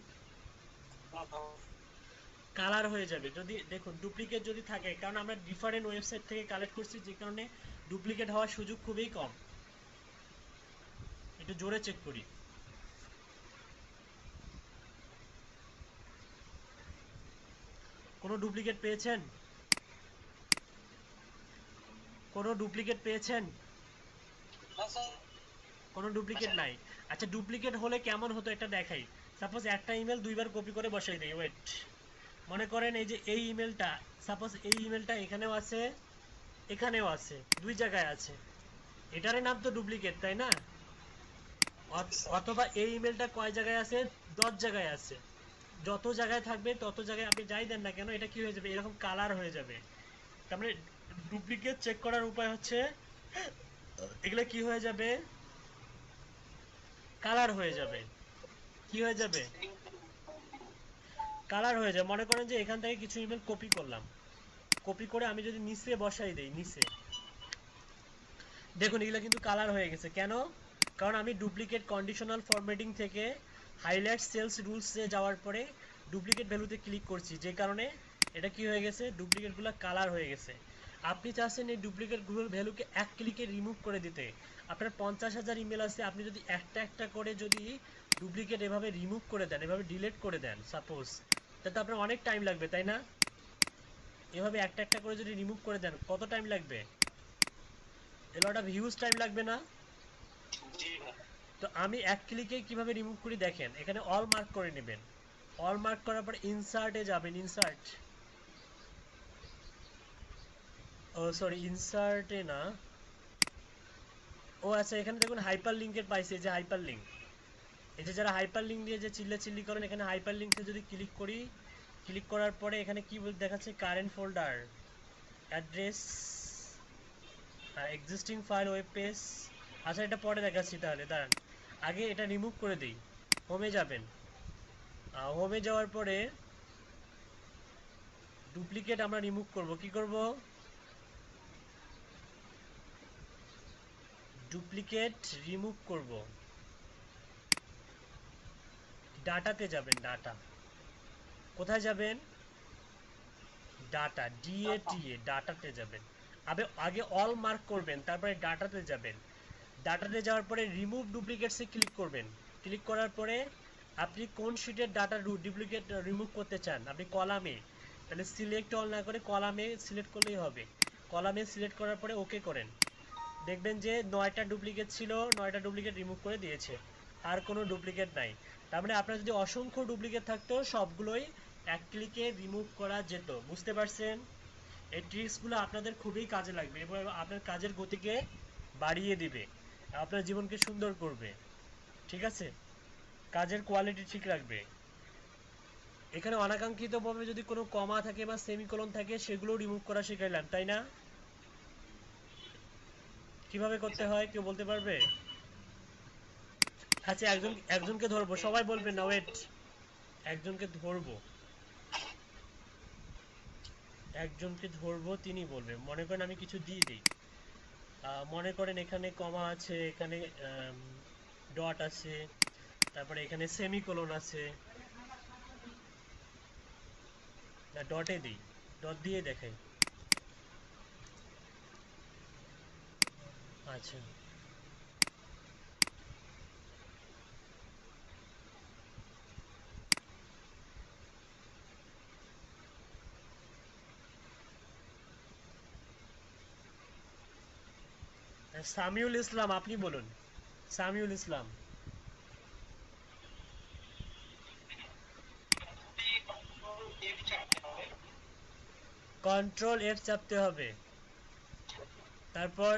কালার হয়ে যাবে। যদি দেখুন ডুপ্লিকেট যদি থাকে, কারণ আমরা ডিফারেন্ট ওয়েবসাইট থেকে কালেক্ট করছি, যে কারণে ডুপ্লিকেট হওয়ার সুযোগ খুবই কম। একটু জোরে চেক করি। কোনো ডুপ্লিকেট পেয়েছেন? কোনো ডুপ্লিকেট পেয়েছেন? না স্যার। কোনো ডুপ্লিকেট নাই। আচ্ছা ডুপ্লিকেট হলে কেমন হতো এটা দেখাই। সাপোজ একটা ইমেল দুইবার কপি করে বসাই দেই, ওয়েট। মনে করেন এই যে এই ইমেলটা, সাপোজ এই ইমেলটা এখানেও আছে, এখানেও আছে, দুই জায়গায় আছে, এটারই নাম তো ডুপ্লিকেট, তাই না? অথবা এই ইমেলটা কয় জায়গায় আছে? 10 জায়গায় আছে। যত জায়গায় থাকবে তত জায়গায় আপনি যাই দেন না কেন, এটা কি হয়ে যাবে? এরকম কালার হয়ে যাবে। তার মানে ডুপ্লিকেট চেক করার উপায় হচ্ছে এগুলো কি হয়ে যাবে? কালার হয়ে যাবে। কি হয়ে যাবে? কালার হয়ে যাবে। মনে করেন যে এখান থেকে কিছু ইমেল কপি করলাম, কপি করে আমি যদি নিচে বসাই দেই, নিচে দেখুন এগুলো কিন্তু কালার হয়ে গেছে। কেন? কারণ আমি ডুপ্লিকেট কন্ডিশনাল ফরম্যাটিং থেকে হাইলাইট সেলস রুলসে যাওয়ার পরে ডুপ্লিকেট ভ্যালুতে ক্লিক করছি, যে কারণে এটা কি হয়ে গেছে? ডুপ্লিকেটগুলো কালার হয়ে গেছে। আপনি চাচ্ছেন এই ডুপ্লিকেটগুলোর ভ্যালুকে এক ক্লিকে রিমুভ করে দিতে। আপনার 50,000 ইমেল আছে, আপনি যদি একটা একটা করে যদি ডুপ্লিকেট এভাবে রিমুভ করে দেন, এভাবে ডিলিট করে দেন সাপোজ, তাতে আপনার অনেক টাইম লাগবে, তাই না? এভাবে একটা একটা করে যদি রিমুভ করে দেন কত টাইম লাগবে? এলোটা হিউজ টাইম লাগবে না? তো আমি এক ক্লিকে কিভাবে রিমুভ করি দেখেন, এখানে অল মার্ক করে নেবেন। অল মার্ক করার পর ইনসার্টে যাবেন, ইনসার্ট, ও সরি ইনসার্টে না, ও আচ্ছা এখানে দেখুন হাইপার লিঙ্কের পাইছে, যে হাইপার লিঙ্ক, এই যে যারা হাইপার লিঙ্ক দিয়ে যে চিল্লাচিল্লি করেন, এখানে হাইপার লিঙ্কে যদি ক্লিক করি, ক্লিক করার পরে এখানে কি দেখাচ্ছে? Current folder, address, existing file, web page. আচ্ছা এটা পরে দেখাচ্ছি, তাহলে দাঁড়ান আগে এটা রিমুভ করে দিই। হোমে যাবেন, হোমে যাওয়ার পরে ডুপ্লিকেট আমরা রিমুভ করব। কি করব? ডুপ্লিকেট রিমুভ করব। ডাটাতে যাবেন, ডাটা, কোথায় যাবেন? ডাটা, ডিএটিএ, ডাটাতে যাবেন। আগে অল মার্ক করবেন, তারপরে ডাটাতে যাবেন। ডাটাতে যাওয়ার পরে রিমুভ ডুপ্লিকেটসে ক্লিক করবেন। ক্লিক করার পরে আপনি কোন শিটের ডাটা ডুপ্লিকেট রিমুভ করতে চান, আপনি কলামে, তাহলে সিলেক্ট অল না করে কলামে সিলেক্ট করলেই হবে। কলামে সিলেক্ট করার পরে ওকে করেন, দেখবেন যে 9টা ডুপ্লিকেট ছিল, 9টা ডুপ্লিকেট রিমুভ করে দিয়েছে, আর কোনো ডুপ্লিকেট নাই। তার মানে আপনার যদি অসংখ্য ডুপ্লিকেট থাকতো সবগুলোই এক ক্লিকে রিমুভ করা যেত। বুঝতে পারছেন? এই ট্রিক্সগুলো আপনাদের খুবই কাজে লাগবে এবং আপনার কাজের গতিকে বাড়িয়ে দিবে, আপনার জীবনকে সুন্দর করবে। ঠিক আছে? কাজের কোয়ালিটি ঠিক রাখবে। এখানে অনাকাঙ্ক্ষিতভাবে যদি কোনো কমা থাকে বা সেমিকোলন থাকে সেগুলো রিমুভ করা শিখাইলাম, তাই না? কিভাবে করতে হয় কেউ বলতে পারবে? আচ্ছা একজনকে ধরবো, সবাই বলবেন না, ওয়েট, একজনকে ধরবো, একজনকে ধরবো, তিনি বলবে। মনে করেন আমি কিছু দিয়ে দিই, মনে করেন এখানে কমা আছে, এখানে ডট আছে, তারপরে এখানে সেমিকোলন আছে, না ডটে দিই, ডট দিয়ে দেখাই। আচ্ছা সামিউল ইসলাম, আপনি বলুন, সামিউল ইসলাম। কন্ট্রোল এফ চাপতে হবে, তারপর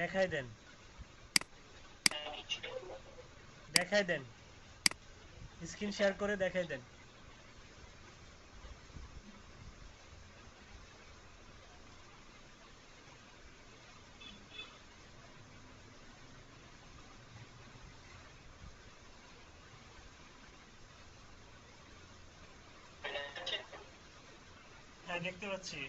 দেখাই দেন, দেখাই দেন, স্ক্রিন শেয়ার করে দেখাই দেন। হ্যাঁ দেখতে পাচ্ছি।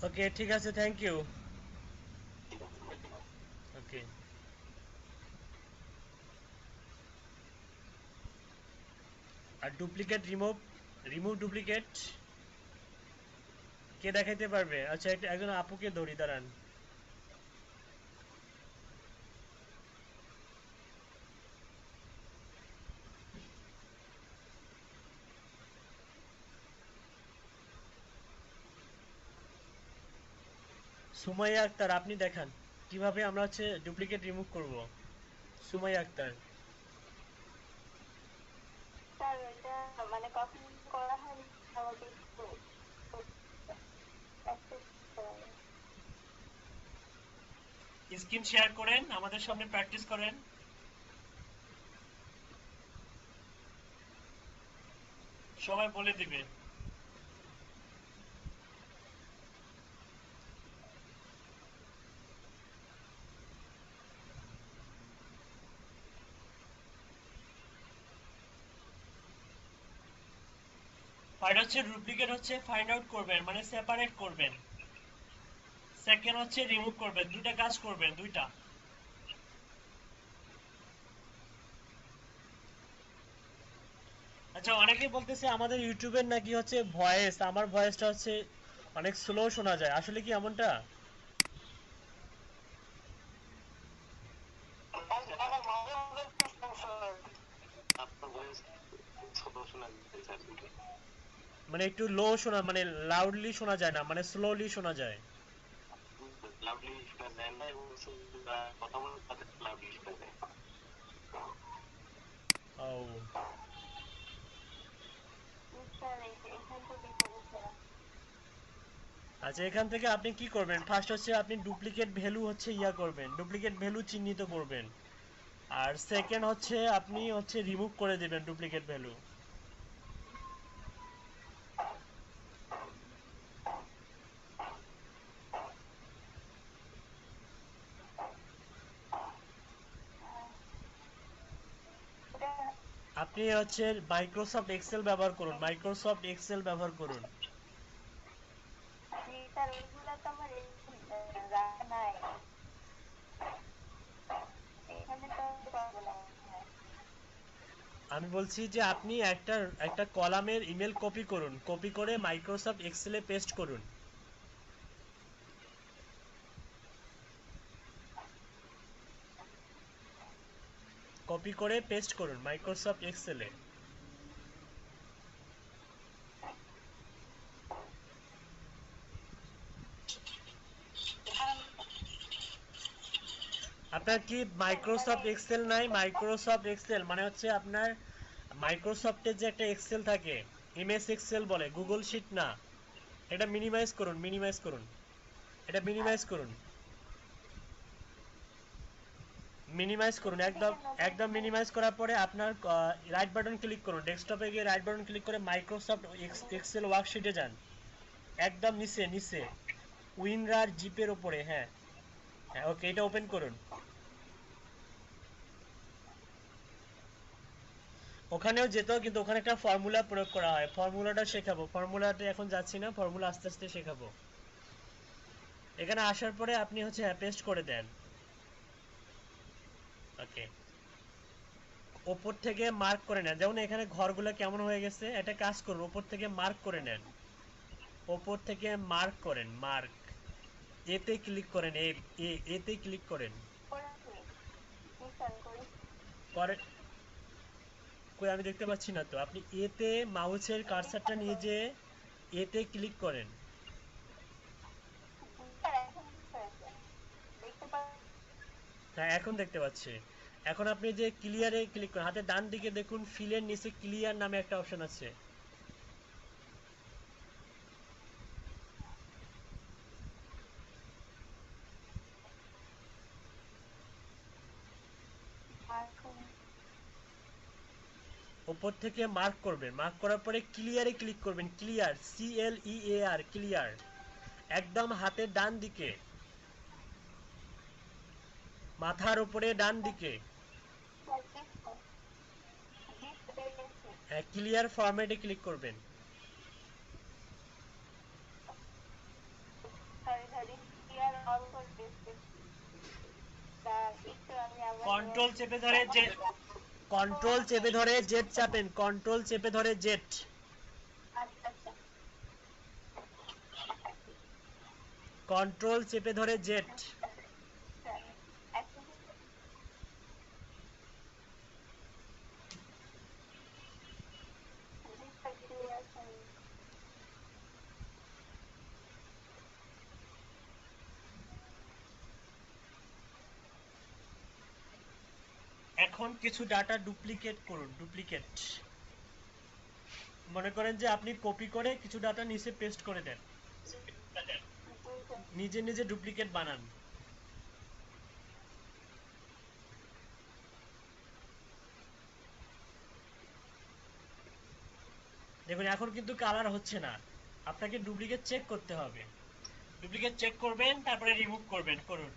ওকে, ঠিক আছে, থ্যাংক ইউ। ওকে, আর ডুপ্লিকেট রিমুভ ডুপ্লিকেট কে দেখাইতে পারবে? আচ্ছা, একজন আপুকে ধরি, দাঁড়ান। সুমাইয়া আক্তার, আপনি দেখান কিভাবে আমরা হচ্ছে ডুপ্লিকেট রিমুভ করব। সুমাইয়া আক্তার। স্যার এটা মানে কখন করা হয় আমাকে একটু practice করতে হবে। স্ক্রিন শেয়ার করেন, আমাদের সামনে প্র্যাকটিস করেন। সবাই বলে দিবে। ফাইন্ড হচ্ছে ডুপ্লিকেট হচ্ছে ফাইন্ড আউট করবেন, মানে সেপারেট করবেন। সেকেন্ড হচ্ছে রিমুভ করবেন, দুইটা কাজ করবেন, দুইটা। আচ্ছা, অনেকে বলতেছে আমাদের ইউটিউবের নাকি হচ্ছে ভয়েস, আমার ভয়েসটা হচ্ছে অনেক স্লো শোনা যায়, আসলে কি এমনটা? মানে একটু লো শোনা, মানে লাউডলি শোনা যায় না, মানে স্লোলি শোনা যায়। ও স্যার এখান থেকে করেছিলাম। আচ্ছা, এখান থেকে আপনি কি করবেন? ফার্স্ট হচ্ছে আপনি ডুপ্লিকেট ভ্যালু হচ্ছে ইয়া করবেন, ডুপ্লিকেট ভ্যালু চিহ্নিত করবেন। আর সেকেন্ড হচ্ছে আপনি হচ্ছে রিমুভ করে দেবেন ডুপ্লিকেট ভ্যালু। এটা আপনি হচ্ছে মাইক্রোসফট এক্সেল ব্যবহার করুন, মাইক্রোসফট এক্সেল ব্যবহার করুন। জি স্যার ওইগুলো তো আমার রাখা নাই, এখানে তো পাবো না। আমি বলছি যে আপনি একটা একটা কলামের ইমেল কপি করুন, কপি করে মাইক্রোসফট এক্সেলে পেস্ট করুন। কপি করে পেস্ট করুন মাইক্রোসফট এক্সেলে। আপনার কি মাইক্রোসফট এক্সেল নাই? মাইক্রোসফট এক্সেল মানে হচ্ছে আপনার মাইক্রোসফটের যে একটা এক্সেল থাকে, এমএস এক্সেল বলে, গুগল শিট না। এটা মিনিমাইজ করুন, মিনিমাইজ করুন, এটা মিনিমাইজ করুন, মিনিমাইজ করুন, একদম একদম মিনিমাইজ করার পরে আপনার রাইট বাটন ক্লিক করুন, ডেস্কটপে গিয়ে রাইট বাটন ক্লিক করে মাইক্রোসফট এক্সেল ওয়ার্কশিটে যান, একদম নিচে নিচে উইনরার জিপের উপরে। হ্যাঁ হ্যাঁ, ওকে, এটা ওপেন করুন। ওখানেও যেত, কিন্তু ওখানে একটা ফর্মুলা প্রয়োগ করা হয়, ফর্মুলাটা শেখাবো, ফর্মুলাটা এখন যাচ্ছি না, ফর্মুলা আস্তে আস্তে শেখাবো। এখানে আসার পরে আপনি হচ্ছে পেস্ট করে দেন। ওকে, ওপর থেকে মার্ক করে নেন, যেমন এখানে ঘরগুলো কেমন হয়ে গেছে, একটা কাজ করুন, ওপর থেকে মার্ক করে নেন, ওপর থেকে মার্ক করেন, মার্ক, এতে ক্লিক করেন, এতে ক্লিক করেন, করে কই আমি দেখতে পাচ্ছি না তো, আপনি এতে মাউসের কার্সারটা নিয়ে যে এতে ক্লিক করেন। হ্যাঁ এখন দেখতে পাচ্ছি। এখন আপনি যে ক্লিয়ারে ক্লিক করেন, হাতে ডান দিকে দেখুন ফিলের নিচে ক্লিয়ার নামে একটা অপশন আছে। উপর থেকে মার্ক করবেন, মার্ক করার পরে ক্লিয়ারে ক্লিক করবেন, ক্লিয়ার, CLEAR, ক্লিয়ার, একদম হাতের ডান দিকে, মাথার উপরে ডান দিকে। হ্যাঁ, ক্লিয়ার ফরম্যাটে ক্লিক করবেন। কন্ট্রোল চেপে ধরে যে, কন্ট্রোল চেপে ধরে জেড চাপেন, কন্ট্রোল চেপে ধরে জেড, কন্ট্রোল চেপে ধরে জেড। এখন কিছু ডাটা ডুপ্লিকেট করুন, ডুপ্লিকেট, মনে করেন যে আপনি কপি করে কিছু ডাটা নিচে পেস্ট করে দেন, নিজে নিজে ডুপ্লিকেট বানান। দেখুন এখন কিন্তু কালার হচ্ছে না, আপনাকে ডুপ্লিকেট চেক করতে হবে, ডুপ্লিকেট চেক করবেন তারপরে রিমুভ করবেন, করুন।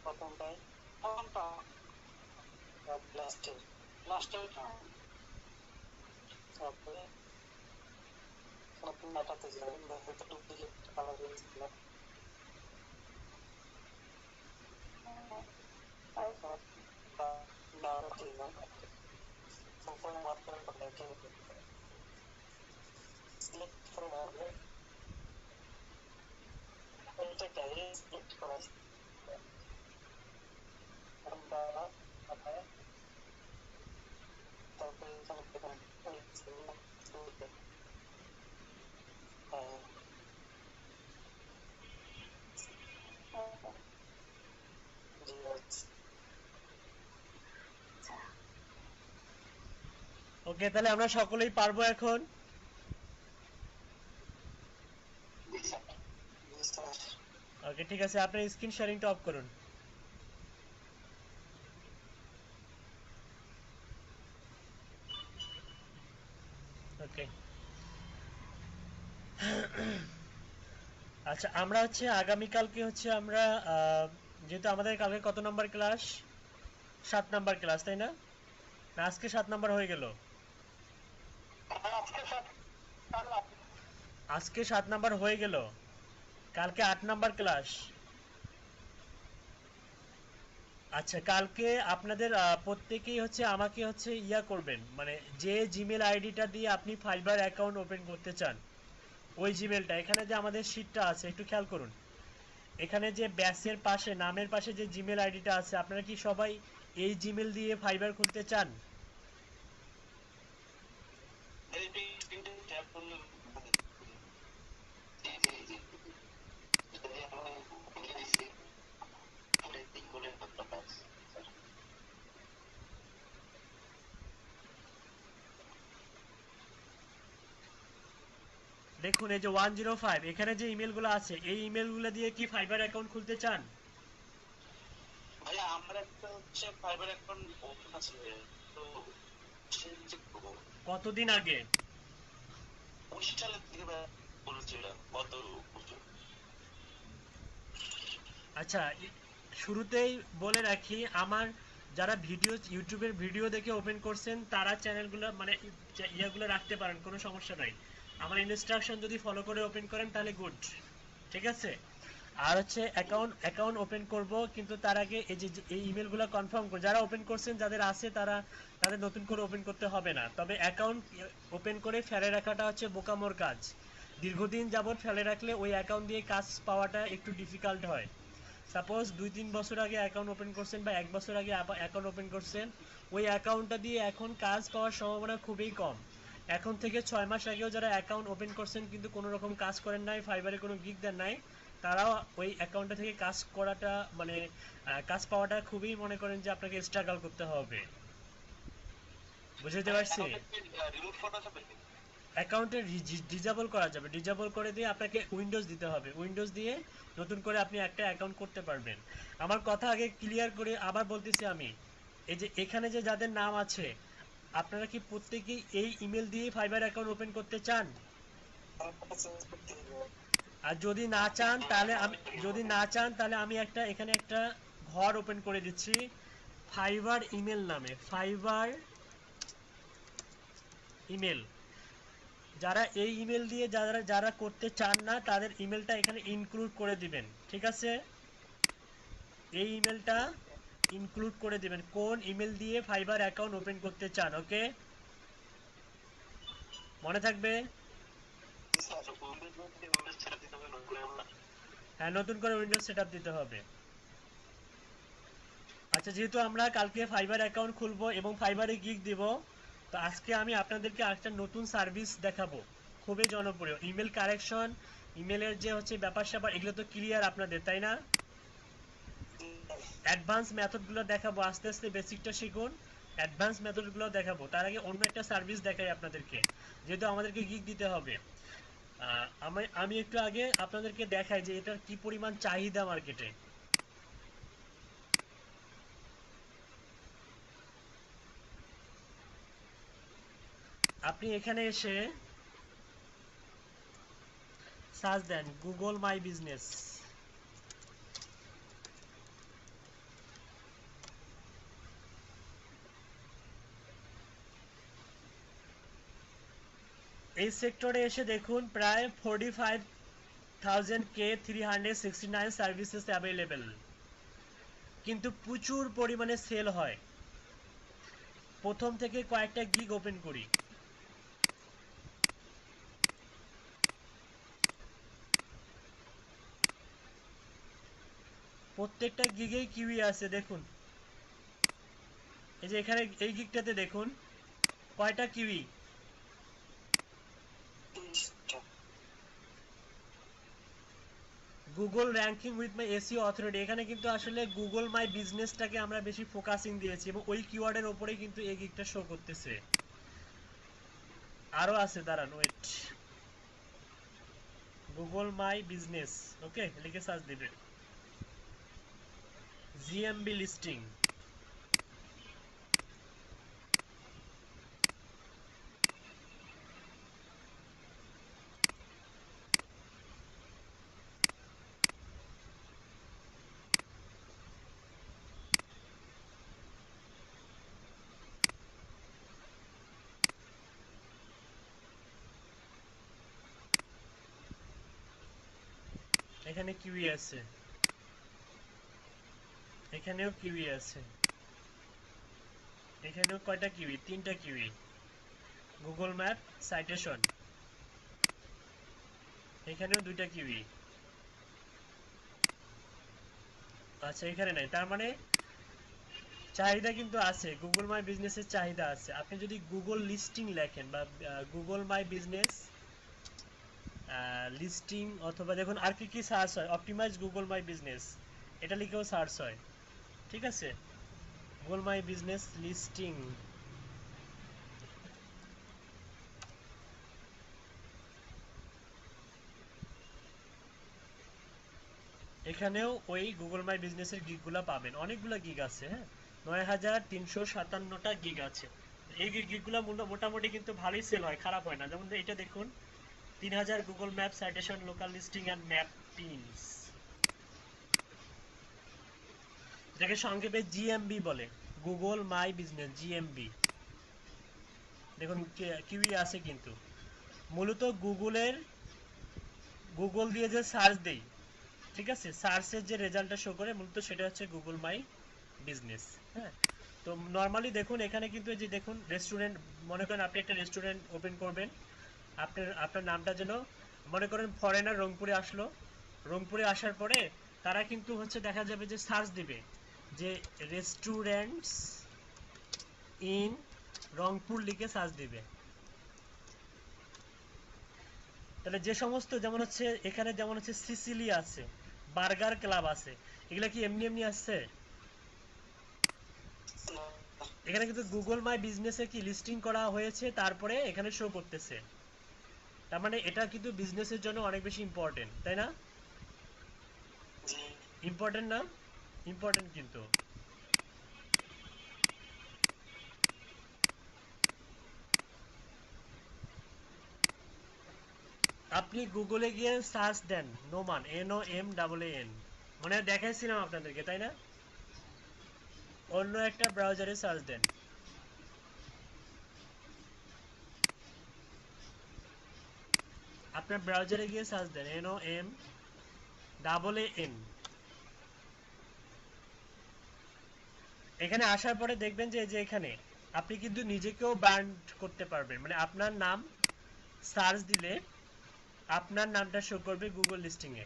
প্রথমটাই প্রথমটা লাস্টের তারপরে নতুন ডাটাতে যাবেন, হয়তো ডুপ্লিকেট কালার হয়েছিল, ডাটাতে যাবেন, তারপরে মার্কার করে সিলেক্ট করে হবে, এটাকে সিলেক্ট করা, তারপরে এখানে দেখেন ওকে, তাহলে আমরা সকলেই পারবো এখন। ওকে ঠিক আছে, আপনার স্ক্রিন শেয়ারিংটা অফ করুন। ওকে, আচ্ছা আমরা হচ্ছে আগামীকালকে হচ্ছে আমরা যেহেতু আমাদের কালকে কত নাম্বার ক্লাস, 7 নাম্বার ক্লাস তাই না, না আজকে 7 নাম্বার হয়ে গেল, আজকে 7 নাম্বার হয়ে গেল, কালকে 8 নাম্বার ক্লাস। আচ্ছা কালকে আপনাদের প্রত্যেকেই হচ্ছে আমাকে হচ্ছে ইয়া করবেন, মানে যে জিমেল আইডিটা দিয়ে আপনি ফাইবার অ্যাকাউন্ট ওপেন করতে চান ওই জিমেলটা, এখানে যে আমাদের শীটটা আছে একটু খেয়াল করুন, এখানে যে ব্যাচের পাশে নামের পাশে যে জিমেল আইডিটা আছে, আপনারা কি সবাই এই জিমেল দিয়ে ফাইবার খুলতে চান? দেখুন এই যে 105 এখানে যে ইমেলগুলো আছে এই ইমেলগুলো দিয়ে কি ফাইবার অ্যাকাউন্ট খুলতে চান? ভাইয়া আমার একটা হচ্ছে ফাইবার অ্যাকাউন্ট ওপেন আছে, তো চেক করব। কতদিন আগে? 19 সালের থেকে ভাইয়া। বলছিলাম কত উঁচু? আচ্ছা, শুরুতেই বলে রাখি, আমার যারা ভিডিও ইউটিউবের ভিডিও দেখে ওপেন করছেন তারা চ্যানেলগুলো মানে ইয়েগুলো রাখতে পারেন, কোনো সমস্যা নাই। আমার ইনস্ট্রাকশন যদি ফলো করে ওপেন করেন তাহলে গুড, ঠিক আছে। আর হচ্ছে অ্যাকাউন্ট ওপেন করব, কিন্তু তার আগে এই যে এই ইমেলগুলো কনফার্ম করে যারা ওপেন করছেন, যাদের আছে তারা তাদের নতুন করে ওপেন করতে হবে না। তবে অ্যাকাউন্ট ওপেন করে ফেলে রাখাটা হচ্ছে বোকামোর কাজ। দীর্ঘদিন যাবত ফেলে রাখলে ওই অ্যাকাউন্ট দিয়ে কাজ পাওয়াটা একটু ডিফিকাল্ট হয়। সাপোজ 2-3 বছর আগে অ্যাকাউন্ট ওপেন করছেন বা 1 বছর আগে অ্যাকাউন্ট ওপেন করছেন, ওই অ্যাকাউন্টটা দিয়ে এখন কাজ পাওয়ার সম্ভাবনা খুবই কম। এখন থেকে 6 মাস আগেও যারা অ্যাকাউন্ট ওপেন করছেন কিন্তু কোনো রকম কাজ করেন নাই, ফাইবারে কোনো গিগ দেন নাই, তারাও ওই অ্যাকাউন্টটা থেকে কাজ করাটা মানে কাজ পাওয়াটা খুবই মনে করেন যে আপনাকে স্ট্রাগল করতে হবে। বুঝতে পারছি? রিমুভ করা যাবে? অ্যাকাউন্টে ডিজেবল করা যাবে, ডিজেবল করে দিয়ে আপনাকে উইন্ডোজ দিতে হবে, উইন্ডোজ দিয়ে নতুন করে আপনি একটা অ্যাকাউন্ট করতে পারবেন। আমার কথা আগে ক্লিয়ার করে আবার বলতেছি আমি, এই যে এখানে যে যাদের নাম আছে, আপনারা কি প্রত্যেকেই এই ইমেল দিয়ে ফাইবার অ্যাকাউন্ট ওপেন করতে চান? আর যদি না চান তাহলে আমি একটা এখানে একটা ঘর ওপেন করে দিচ্ছি ফাইবার ইমেল নামে, ফাইবার ইমেল। যারা এই ইমেল দিয়ে যারা করতে চান না তাদের ইমেলটা এখানে ইনক্লুড করে দিবেন, ঠিক আছে। এই ইমেলটা ইনক্লুড করে দিবেন কোন ইমেল দিয়ে ফাইবার অ্যাকাউন্ট ওপেন করতে চান, ওকে? মনে থাকবে? হ্যাঁ, নতুন করে উইন্ডোজ সেটআপ দিতে হবে। আচ্ছা, যেহেতু আমরা কালকে ফাইবার অ্যাকাউন্ট খুলবো এবং ফাইবারে গিগ দিব, তো আজকে আমি আপনাদেরকে একটা নতুন সার্ভিস দেখাবো, খুবই জনপ্রিয়। ইমেল কারেকশন, ইমেলের যে হচ্ছে ব্যাপার স্যাপার, এগুলো তো ক্লিয়ার আপনাদের, তাই না? অ্যাডভান্স মেথডগুলো দেখাবো, আস্তে আস্তে বেসিকটা শিখুন, অ্যাডভান্স মেথডগুলো দেখাবো। তার আগে অন্য একটা সার্ভিস দেখাই আপনাদেরকে, যেহেতু আমাদেরকে গিগ দিতে হবে। আমি একটু আগে আপনাদেরকে দেখাই যে এটার কি পরিমাণ চাহিদা মার্কেটে। আপনি এখানে এসে সার্চ দেন গুগল মাই বিজনেস। এই সেক্টরে এসে দেখুন প্রায় 45,369 সার্ভিসেস অ্যাভেলেবেল, কিন্তু প্রচুর পরিমাণে সেল হয়। প্রথম থেকে কয়েকটা গিগ ওপেন করি। প্রত্যেকটা গিগেই কিউই আছে, দেখুন এই যে এখানে এই গিগটাতে দেখুন কয়টা kiwi. Google ranking with my SEO authority, এখানে কিন্তু আসলে গুগল মাই বিজনেসটাকে আমরা বেশি ফোকাসিং দিয়েছি এবং ওই কিওয়ার্ডের ওপরেই কিন্তু এই গিগটা শো করতেছে। আরো আছে, দাঁড়ান ওয়েট, গুগল মাই বিজনেস, ওকে লিখে সার্চ দিবেন জিএমবি লিস্টিং। এখানে কিউই আছে, এখানেও কিউই আছে, এখানেও কয়টা কিউই, 3টা কিউই। গুগল ম্যাপ সাইটেশন, এখানেও 2টা কিউই। আচ্ছা, এখানে নাই, তার মানে চাহিদা কিন্তু আছে, গুগল মাই বিজনেসের চাহিদা আছে। আপনি যদি গুগল লিস্টিং লেখেন বা গুগল মাই বিজনেস লিস্টিং, অথবা দেখুন আর কি কি সার্চ হয়, অপটিমাইজ গুগল মাই বিজনেস, এটা লিখেও সার্চ হয়, ঠিক আছে। গুগল মাই বিজনেস লিস্টিং, এখানেও ওই গুগল মাই বিজনেসের গিগগুলো পাবেন, অনেকগুলো গিগ আছে, হ্যাঁ 9,357টা গিগ আছে। এই গিগগুলো মোটামুটি কিন্তু ভালোই সেল হয়, খারাপ হয় না। যেমন এটা দেখুন 3000 Google map citation local listing and map pins, যাকে সংক্ষেপে জিএমবি বলে, গুগল মাই বিজনেস জিএমবি। দেখুন কিউই আছে, কিন্তু মূলত গুগল দিয়ে যে সার্চ দেই, ঠিক আছে, সার্চের যে রেজাল্টটা শো করে মূলত সেটা হচ্ছে গুগল মাই বিজনেস। হ্যাঁ, তো নর্মালি দেখুন এখানে কিন্তু এই যে দেখুন রেস্টুরেন্ট, মনে করেন আপনি একটা রেস্টুরেন্ট ওপেন করবেন, আপনার নামটা যেন মনে করেন ফরেনার রংপুরে আসলো, রংপুরে আসার পরে তারা কিন্তু হচ্ছে দেখা যাবে যে সার্চ দিবে যে রেস্টুরেন্টস ইন রংপুর লিখে সার্চ দিবে। তাহলে যে সমস্ত যেমন হচ্ছে এখানে যেমন হচ্ছে সিসিলি আছে, বার্গার ক্লাব আছে, এগুলা কি এমনি এমনি আসছে? এখানে কিন্তু গুগল মাই বিজনেসে কি লিস্টিং করা হয়েছে, তারপরে এখানে শো করতেছে। তার মানে এটা কিন্তু বিজনেসের জন্য অনেক বেশি ইম্পর্টেন্ট, তাই না? ইম্পর্টেন্ট না? ইম্পর্টেন্ট কিন্তু। আপনি গুগলে গিয়ে সার্চ দেন নোমান, NOMAAN, মনে হয় দেখাইছিলাম আপনাদেরকে, তাই না? অন্য একটা ব্রাউজারে সার্চ দেন, আপনার ব্রাউজারে গিয়ে সার্চ দেন NOMAAN। এখানে আসার পরে দেখবেন যে এখানে আপনি কিন্তু নিজেকেও ব্র্যান্ড করতে পারবেন, মানে আপনার নাম সার্চ দিলে আপনার নামটা শো করবে গুগল লিস্টিং এ।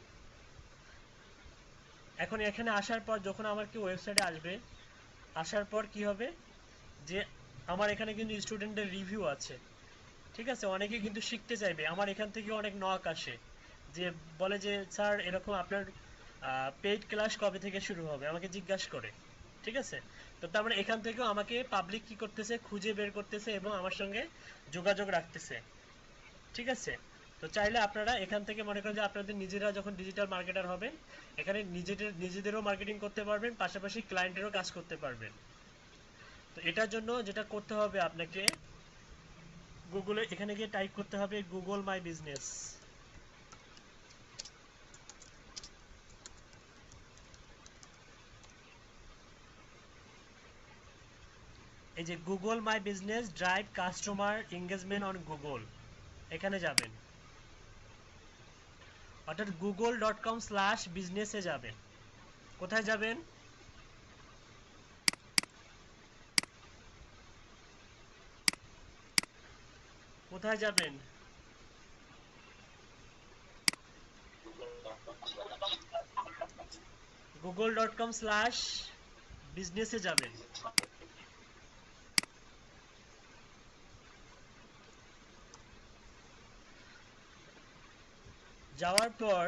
এখন এখানে আসার পর যখন আমার কি ওয়েবসাইটে আসবে, আসার পর কি হবে যে আমার এখানে কিন্তু স্টুডেন্টের রিভিউ আছে, ঠিক আছে, অনেকে কিন্তু শিখতে চাইবে, আমার এখান থেকে অনেক নক আসে যে বলে যে স্যার এরকম আপনার পেইড ক্লাস কবে থেকে শুরু হবে, আমাকে জিজ্ঞাসা করে, ঠিক আছে। তো তার মানে এখান থেকেও আমাকে পাবলিক কি করতেছে, খুঁজে বের করতেছে এবং আমার সঙ্গে যোগাযোগ রাখতেছে, ঠিক আছে। তো চাইলে আপনারা এখান থেকে মনে করেন যে আপনাদের নিজেরা যখন ডিজিটাল মার্কেটার হবেন, এখানে নিজেদেরও মার্কেটিং করতে পারবেন, পাশাপাশি ক্লায়েন্টেরও কাজ করতে পারবেন। তো এটার জন্য যেটা করতে হবে আপনাকে, গুগলে এখানে গিয়ে টাইপ করতে হবে গুগল মাই বিজনেস। এই যে Google my business drive customer engagement on Google, এখানে যাবেন, অর্থাৎ google.com/business-এ যাবেন। কোথায় যাবেন? কোথায় যাবেন? google.com/business-এ যাবেন। যাওয়ার পর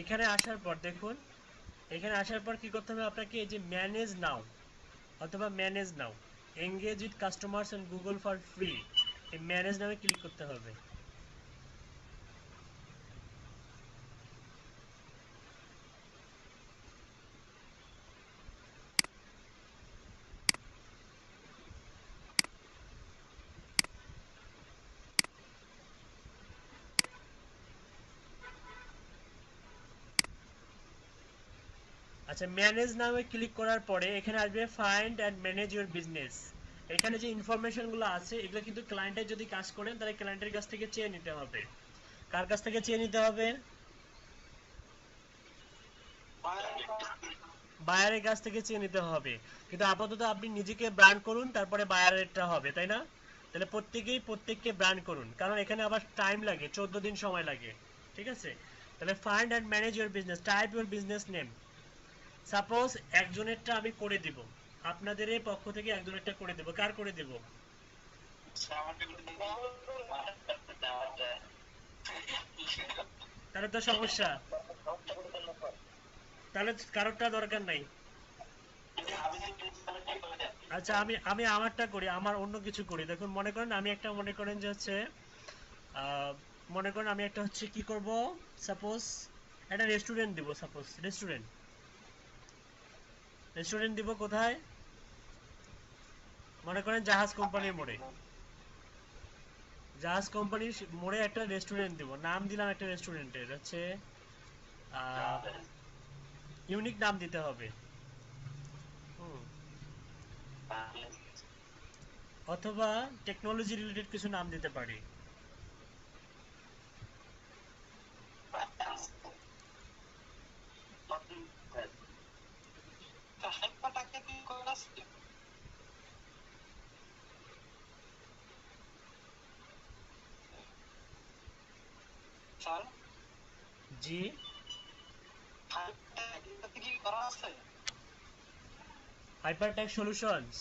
এখানে আসার পর দেখুন, এখানে আসার পর কি করতে হবে আপনাকে, এই যে ম্যানেজ নাও অথবা manage now engage with customers on Google for free, এই ম্যানেজ নামে ক্লিক করতে হবে। আচ্ছা, ম্যানেজ নামে ক্লিক করার পরে এখানে আসবে find and manage your business. এখানে যে ইনফরমেশনগুলো আছে এগুলো কিন্তু ক্লায়েন্টের যদি কাজ করেন তাহলে ক্লায়েন্টের কাছ থেকে চেয়ে নিতে হবে। কার কাছ থেকে চেয়ে নিতে হবে? বায়ারের কাছ থেকে চেয়ে নিতে হবে। কিন্তু আপাতত আপনি নিজেকে ব্র্যান্ড করুন, তারপরে বায়ারেরটা হবে, তাই না? তাহলে প্রত্যেককে ব্র্যান্ড করুন, কারণ এখানে আবার টাইম লাগে, 14 দিন সময় লাগে, ঠিক আছে। তাহলে find and manage your business, type your business name. Suppose একজনেরটা আমি করে দিব, আপনাদের পক্ষ থেকে একজনেরটা করে দেব, কার করে দেব? তাহলে তো সমস্যা, তাহলে কারোরটা দরকার নাই। আচ্ছা, আমি আমারটা করি, আমার অন্য কিছু করি। দেখুন মনে করেন আমি একটা, মনে করেন যে হচ্ছে মনে করেন আমি একটা হচ্ছে কি করব, সাপোজ একটা রেস্টুরেন্ট দিব, সাপোজ রেস্টুরেন্ট দিব কোথায়, মনে করেন জাহাজ কোম্পানির মোড়ে, জাহাজ কোম্পানির মোড়ে একটা রেস্টুরেন্ট দিব, নাম দিলাম একটা রেস্টুরেন্টের হচ্ছে ইউনিক নাম দিতে হবে। হুম। অথবা টেকনোলজি রিলেটেড কিছু নাম দিতে পারি। হাইপারটাকে কি করা আছে? স্যার জি, হাইপারটাকে কি করা আছে? হাইপারটেক সলিউশনস,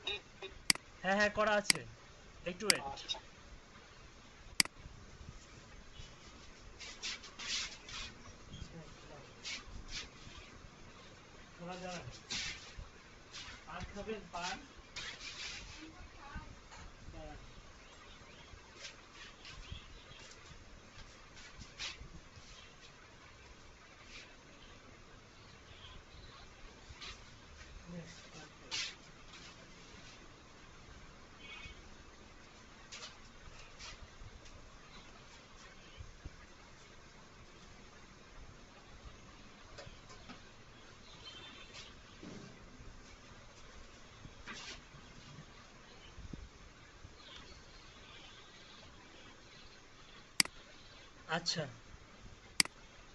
জি, জি। হ্যাঁ হ্যাঁ করা আছে, একটু ওয়েট। আচ্ছা। পান খাবেন, পান? আচ্ছা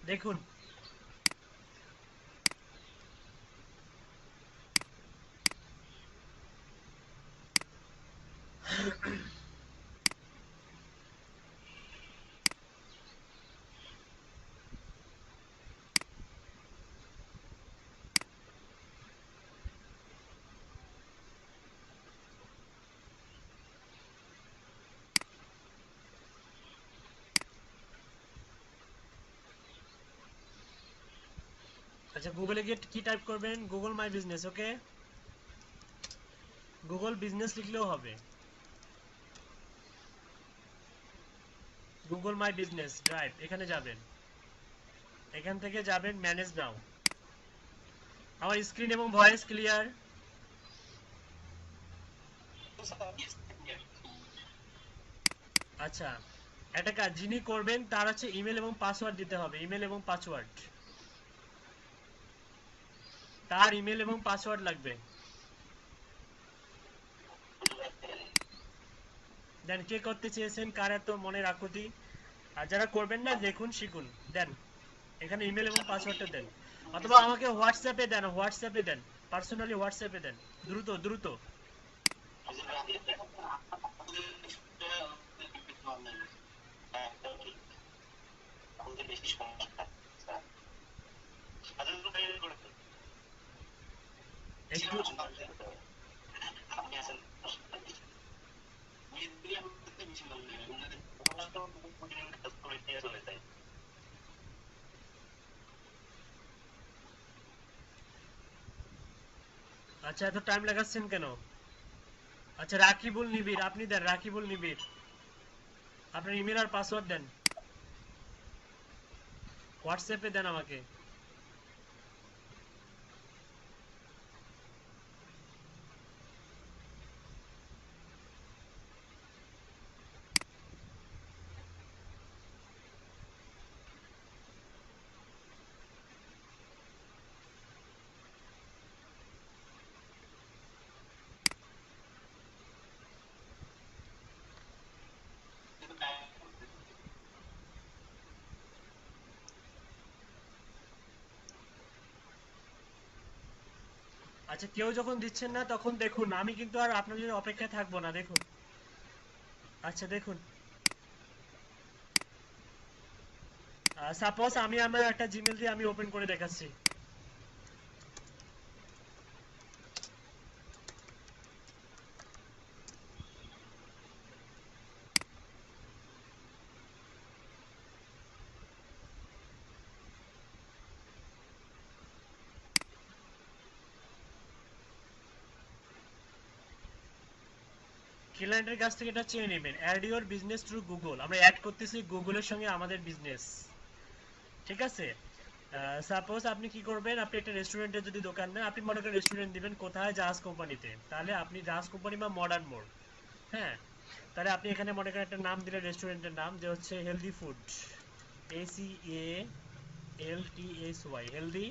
দেখুন, আচ্ছা গুগলে গিয়ে কি টাইপ করবেন, Google my business, okay, Google business লিখলেও হবে, গুগল মাই বিজনেস ড্রাইভ, এখানে যাবেন, এখান থেকে যাবেন ম্যানেজ নাও। আমার স্ক্রিন এবং ভয়েস ক্লিয়ার? আচ্ছা একটা কাজ যিনি করবেন তার হচ্ছে ইমেল এবং পাসওয়ার্ড দিতে হবে, ইমেল এবং পাসওয়ার্ড, তার ইমেল এবং পাসওয়ার্ড লাগবে। দেন কে করতে চেয়েছেন, কার এত মনের আকুতি, আর যারা করবেন না দেখুন শিখুন, দেন এখানে ইমেল এবং পাসওয়ার্ডটা দেন, অথবা আমাকে হোয়াটসঅ্যাপে দেন, হোয়াটসঅ্যাপে দেন, পার্সোনালি হোয়াটসঅ্যাপে দেন, দ্রুত দ্রুত। বেশি সমস্যা একটু আপনি আছেন চলে যায়। আচ্ছা এত টাইম লাগাচ্ছেন কেন? আচ্ছা রাকিবুল নিবিড়, আপনি দেন রাকিবুল নিবিড়, আপনার ইমেল আর পাসওয়ার্ড দেন, হোয়াটসঅ্যাপে দেন আমাকে। আচ্ছা কেউ যখন দিচ্ছেন না তখন দেখুন, আমি কিন্তু আর আপনার জন্য অপেক্ষায় থাকবো না, দেখুন। আচ্ছা দেখুন, সাপোজ আমি আমার একটা জিমেল দিয়ে আমি ওপেন করে দেখাচ্ছি। ক্লায়েন্টের কাছ থেকে এটা চেয়ে নেবেন, add your business through Google. আমরা অ্যাড করতেছি গুগলের সঙ্গে আমাদের বিজনেস, ঠিক আছে? সাপোজ আপনি কি করবেন, আপনি একটা রেস্টুরেন্টে যদি দোকান দেন, আপনি মনে করেন রেস্টুরেন্ট দিবেন কোথায়, জাহাজ কোম্পানিতে, তাহলে আপনি জাহাজ কোম্পানি বা মডার্ন মোড়, হ্যাঁ, তাহলে আপনি এখানে মনে করেন একটা নাম দিলেন রেস্টুরেন্টের নাম, যে হচ্ছে healthy food, ACALTSY, healthy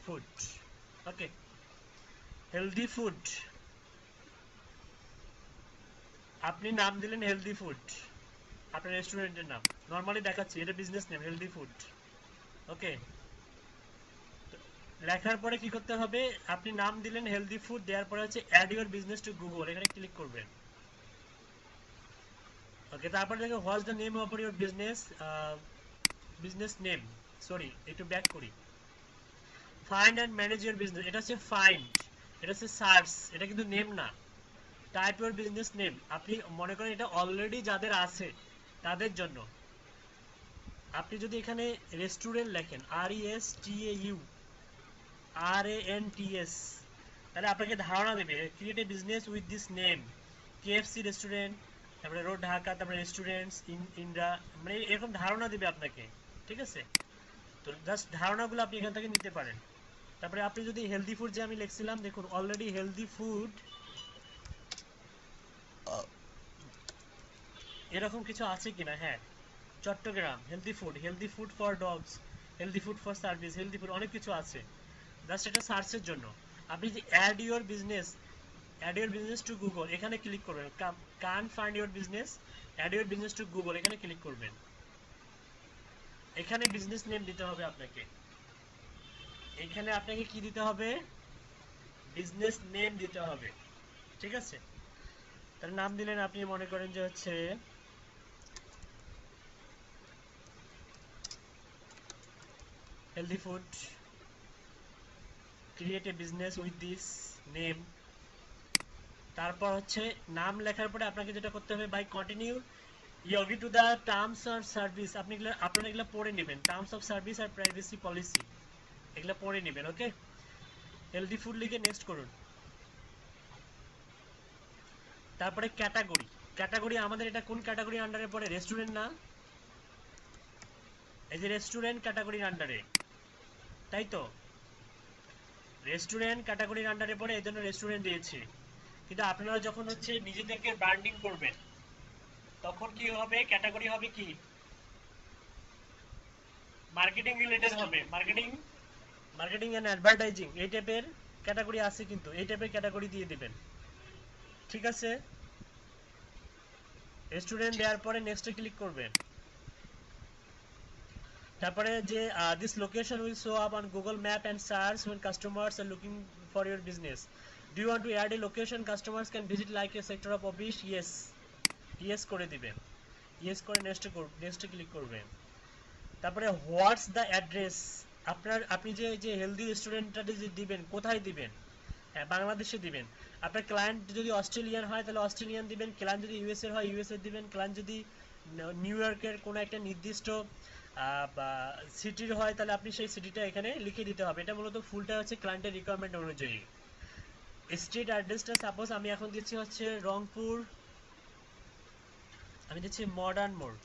food. Okay, healthy food, আপনি নাম দিলেন হেলদি ফুড, আপনার রেস্টুরেন্টের নাম নরমালি দেখাচ্ছি, এটা বিজনেস নেম হেলদি ফুড। ওকে, লেখার পরে কি করতে হবে, আপনি নাম দিলেন হেলদি ফুড, দেওয়ার পরে হচ্ছে add your business to Google, এখানে ক্লিক করবেন। ওকে, তারপরে দেখো what's the name of your business, business name, sorry একটু ব্যাক করি, find and manage your business, এটা হচ্ছে ফাইন্ড, এটা হচ্ছে সার্চ, এটা কিন্তু নেম না। টাইপ ইউর বিজনেস নেম, আপনি মনে করেন এটা অলরেডি যাদের আছে তাদের জন্য, আপনি যদি এখানে রেস্টুরেন্ট লেখেন RESTAURANTS, তাহলে আপনাকে ধারণা দেবে create a business with this name, KFC restaurant, তারপরে রোড ঢাকা, তারপরে রেস্টুরেন্টস ইন্দ্রা, মানে এরকম ধারণা দিবে আপনাকে, ঠিক আছে? তো জাস্ট ধারণাগুলো আপনি এখান থেকে নিতে পারেন। তারপরে আপনি যদি হেলদি ফুড, যে আমি লিখছিলাম দেখুন অলরেডি হেলদি ফুড এরকম কিছু আছে কিনা, হ্যাঁ, Chittagong healthy food for dogs, healthy food for service, healthy food, অনেক কিছু আছে। জাস্ট এটা সার্চের জন্য। আপনি যে add your business to Google, এখানে ক্লিক করবেন, can find your business, add your business to Google, এখানে ক্লিক করবেন। এখানে বিজনেস নেম দিতে হবে আপনাকে, এখানে আপনাকে কি দিতে হবে, বিজনেস নেম দিতে হবে, ঠিক আছে? তার নাম দিলেন, আপনি মনে করেন যে হচ্ছে healthy food, create a business with this name. তারপর হচ্ছে নাম লেখার পরে আপনাকে যেটা করতে হবে, by continue you agree to the terms of service, আপনারা এগুলো পড়ে নেবেন, টার্মস অফ সার্ভিস আর প্রাইভেসি পলিসি, এগুলো পড়ে নেবেন। ওকে, হেলদি ফুড লিখে নেক্সট করুন। তারপরে ক্যাটাগরি আমাদের এটা কোন ক্যাটাগরির আন্ডারে পড়ে, রেস্টুরেন্ট না, এই যে রেস্টুরেন্ট ক্যাটাগরির আন্ডারে, তাই তো, রেস্টুরেন্ট ক্যাটাগরির আন্ডারে পড়ে, এই জন্য রেস্টুরেন্ট দিয়েছি। কিন্তু আপনারা যখন হচ্ছে নিজেদেরকে ব্র্যান্ডিং করবেন, তখন কি হবে, ক্যাটাগরি হবে কি, মার্কেটিং রিলেটেড হবে, মার্কেটিং এন্ড অ্যাডভার্টাইজিং, এই টাইপের ক্যাটাগরি আছে, কিন্তু এই টাইপের ক্যাটাগরি দিয়ে দিবেন, ঠিক আছে? রেস্টুরেন্ট দেওয়ার পরে নেক্সটে ক্লিক করবেন। তারপরে যে this location will show up on Google map and search when customers are looking for your business. Do you want to add a location customers can visit like a sector of office? Yes করে দিবেন, yes করে নেক্সটে ক্লিক করবেন। তারপরে হোয়াটস দ্য অ্যাড্রেস, আপনি যে হেলদি রেস্টুরেন্টটা যে দিবেন, কোথায় দিবেন, হ্যাঁ বাংলাদেশে দিবেন। আপনার ক্লায়েন্ট যদি অস্ট্রেলিয়ান হয় তাহলে অস্ট্রেলিয়ান দিবেন, ক্লায়েন্ট যদি ইউএসএর হয় ইউএসএ দিবেন, ক্লায়েন্ট যদি নিউ ইয়র্কের কোনো একটা নির্দিষ্ট বা সিটির হয় তাহলে আপনি সেই সিটিটা এখানে লিখে দিতে হবে। এটা মূলত ফুলটা হচ্ছে ক্লায়েন্টের রিকোয়ারমেন্ট অনুযায়ী। স্ট্রিট অ্যাড্রেসটা সাপোজ আমি এখন দিচ্ছি হচ্ছে রংপুর, আমি দিচ্ছি মডার্ন মোড়,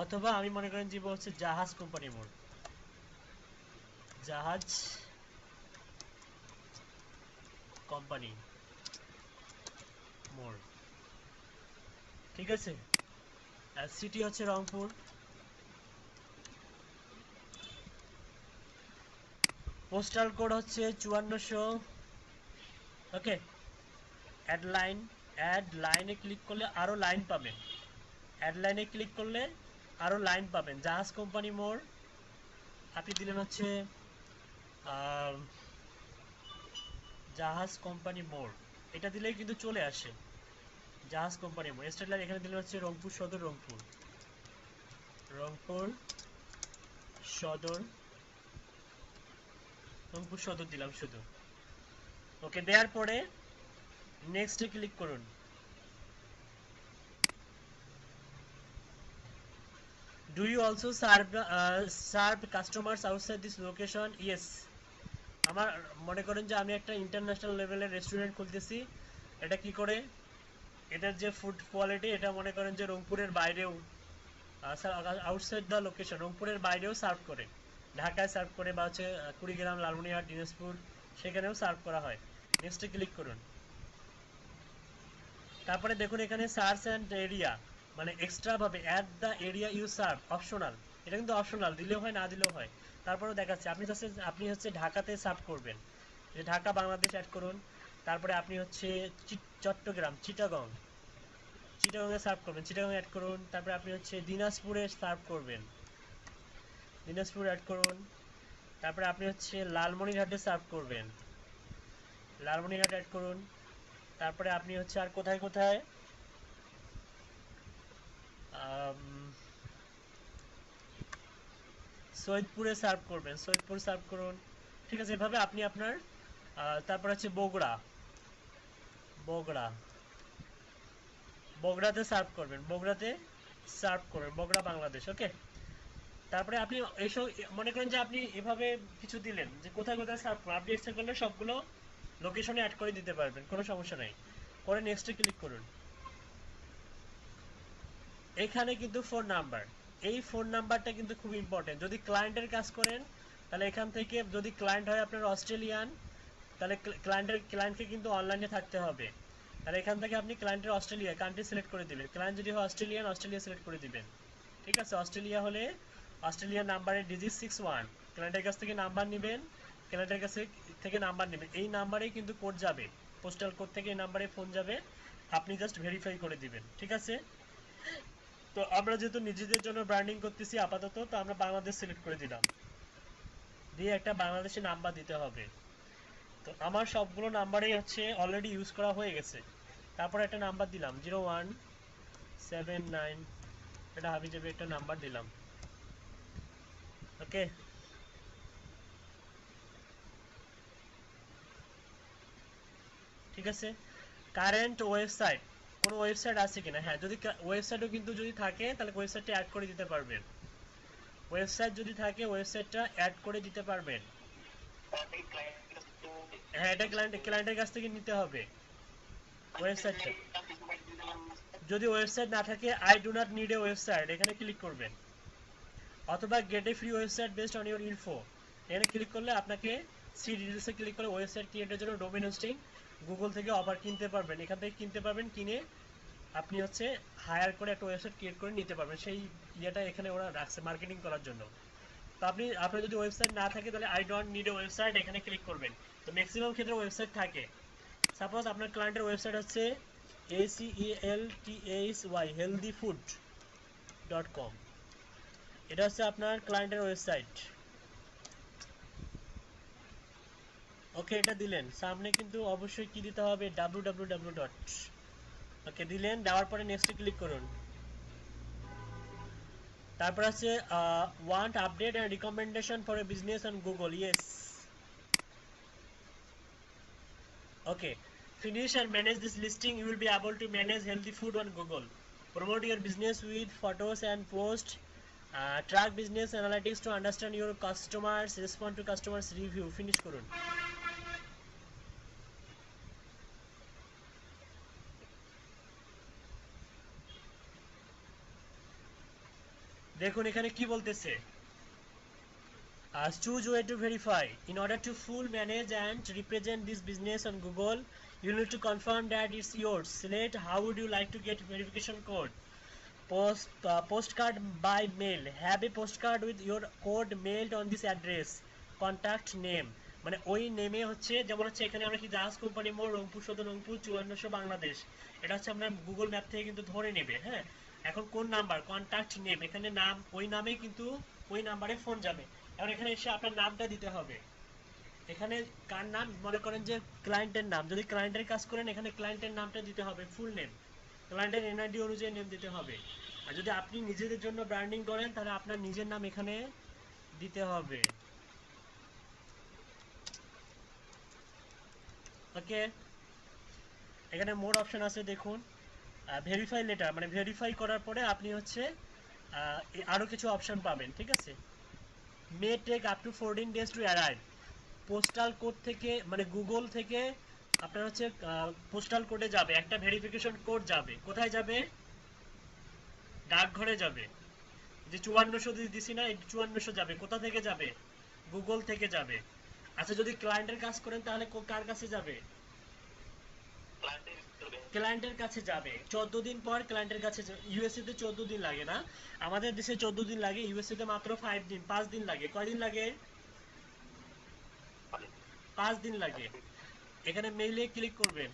অথবা আমি মনে করেন দিব হচ্ছে জাহাজ কোম্পানি মোড়, জাহাজ কোম্পানি মোড়, ঠিক আছে? আর সিটি হচ্ছে রংপুর, পোস্টাল কোড হচ্ছে 5400। ওকে, অ্যাড লাইনে ক্লিক করলে আরো লাইন পাবেন, অ্যাড লাইনে ক্লিক করলে আরো লাইন পাবেন। জাহাজ কোম্পানি মোড় আপনি দিলেন হচ্ছে জাহাজ কোম্পানি মোড়, এটা দিলেই কিন্তু চলে আসে জাহাজ কোম্পানি মোড়। স্টেট লাইন এখানে দিলে হচ্ছে রংপুর সদর, রংপুর সদর দিলাম শুধু। ওকে, দেওয়ার পরে নেক্সটে ক্লিক করুন। Do you also serve customers outside this location? Yes. আমার মনে করেন যে আমি একটা ইন্টারন্যাশনাল লেভেলের রেস্টুরেন্ট খুলতেছি, এটা কি করে, এটার যে ফুড কোয়ালিটি এটা মনে করেন যে রংপুরের বাইরেও, আউটসাইড দ্য লোকেশন, রংপুরের বাইরেও সার্ভ করে, ঢাকায় সার্ভ করে, বা হচ্ছে কুড়িগ্রাম, লালমনিরহাট, দিনাজপুর সেখানেও সার্ভ করা হয়। নেক্সটে ক্লিক করুন। তারপরে দেখুন এখানে সার্চ অ্যান্ড এরিয়া, মানে এক্সট্রা ভাবে add the area you serve, optional. এটা কিন্তু অপশনাল, দিলেও হয় না দিলেও হয়। তারপরেও দেখাচ্ছে আপনি হচ্ছে ঢাকাতে সার্ভ করবেন, যে ঢাকা বাংলাদেশ অ্যাড করুন। তারপরে আপনি হচ্ছে চট্টগ্রাম, চিটাগংয়ে সার্ভ করবেন, চিটাগং অ্যাড করুন। তারপরে আপনি হচ্ছে দিনাজপুরে সার্ভ করবেন, দিনাজপুর অ্যাড করুন। তারপরে আপনি হচ্ছে লালমনিরহাটে সার্ভ করবেন, লালমনিরহাট অ্যাড করুন। তারপরে আপনি হচ্ছে আর কোথায় কোথায়, সৈয়দপুরে সার্ভ করবেন, সৈয়দপুর সার্ভ করুন। ঠিক আছে, এভাবে আপনি আপনার তারপর হচ্ছে বগুড়া, বগুড়া বগুড়াতে সার্ভ করবেন, বগুড়াতে সার্ভ করবেন, বগুড়া বাংলাদেশ। ওকে, তারপরে আপনি এইসব মনে করেন যে আপনি এভাবে কিছু দিলেন যে কোথায় কোথায় সার্ভ করবেন, আপনি ইচ্ছা করলে সবগুলো লোকেশনে অ্যাড করে দিতে পারবেন, কোনো সমস্যা নাই। পরে নেক্সটে ক্লিক করুন। এখানে কিন্তু ফোন নাম্বার, এই ফোন নাম্বারটা কিন্তু খুব ইম্পর্টেন্ট। যদি ক্লায়েন্টের কাজ করেন তাহলে এখান থেকে, যদি ক্লায়েন্ট হয় আপনার অস্ট্রেলিয়ান, তাহলে ক্লায়েন্টকে কিন্তু অনলাইনে থাকতে হবে। তাহলে এখান থেকে আপনি ক্লায়েন্টের অস্ট্রেলিয়া কান্ট্রি সিলেক্ট করে দিবেন। ক্লায়েন্ট যদি হয় অস্ট্রেলিয়ান, অস্ট্রেলিয়া সিলেক্ট করে দিবেন। ঠিক আছে, অস্ট্রেলিয়া হলে অস্ট্রেলিয়ার নাম্বারের ডিজিট 61, ক্লায়েন্টের কাছ থেকে নাম্বার নেবেন, ক্লায়েন্টের কাছ থেকে নাম্বার নেবেন, এই নাম্বারেই কিন্তু কোড যাবে, পোস্টাল কোড থেকে এই নাম্বারে ফোন যাবে, আপনি জাস্ট ভেরিফাই করে দিবেন। ঠিক আছে, তো আমরা যেহেতু নিজেদের জন্য ব্র্যান্ডিং করতেছি আপাতত, তো আমরা বাংলাদেশ সিলেক্ট করে দিলাম, দিয়ে একটা বাংলাদেশি নাম্বার দিতে হবে। তো আমার সবগুলো নাম্বারই হচ্ছে অলরেডি ইউজ করা হয়ে গেছে। তারপর একটা নাম্বার দিলাম 0179, এটা হাবিজাবি একটা নাম্বার দিলাম। ওকে, ঠিক আছে। কারেন্ট ওয়েবসাইট, কোনো ওয়েবসাইট আছে কিনা, হ্যাঁ, যদি ওয়েবসাইটও কিন্তু যদি থাকে তাহলে ওয়েবসাইটটা অ্যাড করে দিতে পারবেন, ওয়েবসাইট যদি থাকে ওয়েবসাইটটা অ্যাড করে দিতে পারবেন। হ্যাঁ, এটা ক্লায়েন্টের কাছ থেকে নিতে হবে ওয়েবসাইটটা। যদি ওয়েবসাইট না থাকে, I do not need a website, এখানে ক্লিক করবেন, অথবা gate A free website based on your info, এখানে ক্লিক করলে আপনাকে সি ডিটেলসে ক্লিক করে ওয়েবসাইট ক্রিয়েটের জন্য ডোমেইন হোস্টিং গুগল থেকে অফার কিনতে পারবেন, এখান থেকে কিনতে পারবেন, কিনে আপনি হচ্ছে হায়ার করে একটা ওয়েবসাইট ক্রিয়েট করে নিতে পারবেন। সেই ইয়েটা এখানে ওরা রাখছে মার্কেটিং করার জন্য। তো আপনার যদি ওয়েবসাইট না থাকে তাহলে I don't need a website এখানে ক্লিক করবেন। তো ম্যাক্সিমাম ক্ষেত্রে ওয়েবসাইট থাকে। সাপোজ আপনার ক্লায়েন্টের ওয়েবসাইট হচ্ছে ACELTHY healthyfood.com, এটা হচ্ছে আপনার ক্লায়েন্টের ওয়েবসাইট। ওকে, এটা দিলেন, সামনে কিন্তু অবশ্যই কি দিতে হবে, www ডট। ওকে দিলেন, দেওয়ার পরে নেক্সটে ক্লিক করুন। তারপর আছে want update and recommendation for a business on Google, yes. Okay, finish and manage this listing. You will be able to manage healthy food on Google. Promote your business with photos and post. Track business analytics to understand your customers. Respond to customers review. Finish করুন। দেখুন এখানে কি বলতেছে, choose way to verify. In order to full manage and represent this business on Google, you need to confirm that it's yours. Select how would you like to get verification code. Postcard by mail. Have a postcard with your code mailed on this address. Contact name, মানে ওই নেমে হচ্ছে, যেমন হচ্ছে এখানে আমরা কি জাহাজ কোম্পানি মোড়, রংপুর সদর, রংপুর 5400 বাংলাদেশ, এটা হচ্ছে আমরা গুগল ম্যাপ থেকে কিন্তু ধরে নেবে। হ্যাঁ, এখন কোন নাম্বার, কন্ট্যাক্ট নেম, এখানে নাম, ওই নামে কিন্তু ওই নাম্বারে ফোন যাবে। এখন এখানে এসে আপনার নামটা দিতে হবে। এখানে কার নাম, মনে করেন যে ক্লায়েন্টের নাম, যদি ক্লায়েন্টের কাজ করেন এখানে ক্লায়েন্টের নামটা দিতে হবে, ফুল নেম, ক্লায়েন্টের এনআইডি অনুযায়ী নেম দিতে হবে। আর যদি আপনি নিজেদের জন্য ব্র্যান্ডিং করেন তাহলে আপনার নিজের নাম এখানে দিতে হবে। ওকে, এখানে মোর অপশন আছে দেখুন, ভেরিফাই লেটার, মানে ভেরিফাই করার পরে আপনি হচ্ছে আরো কিছু অপশন পাবেন। ঠিক আছে, may take up to 14 days to arrive, postal code থেকে মানে গুগল থেকে আপনার হচ্ছে পোস্টাল কোডে যাবে, একটা ভেরিফিকেশন কোড যাবে, কোথায় যাবে? ডাকঘরে যাবে। যে 5400 দিছি না, এই 5400 যাবে, কোথা থেকে যাবে? গুগল থেকে যাবে। আচ্ছা যদি ক্লায়েন্টের কাজ করেন তাহলে কার কাছে যাবে? ক্লায়েন্টের কাছে যাবে। 14 দিন পর ক্লায়েন্টের কাছে। ইউএসএ তে 14 দিন লাগে না, আমাদের দেশে 14 দিন লাগে, ইউএসএ তে মাত্র 5 দিন লাগে। কয়দিন লাগে? 5 দিন লাগে। এখানে মেইলে ক্লিক করবেন,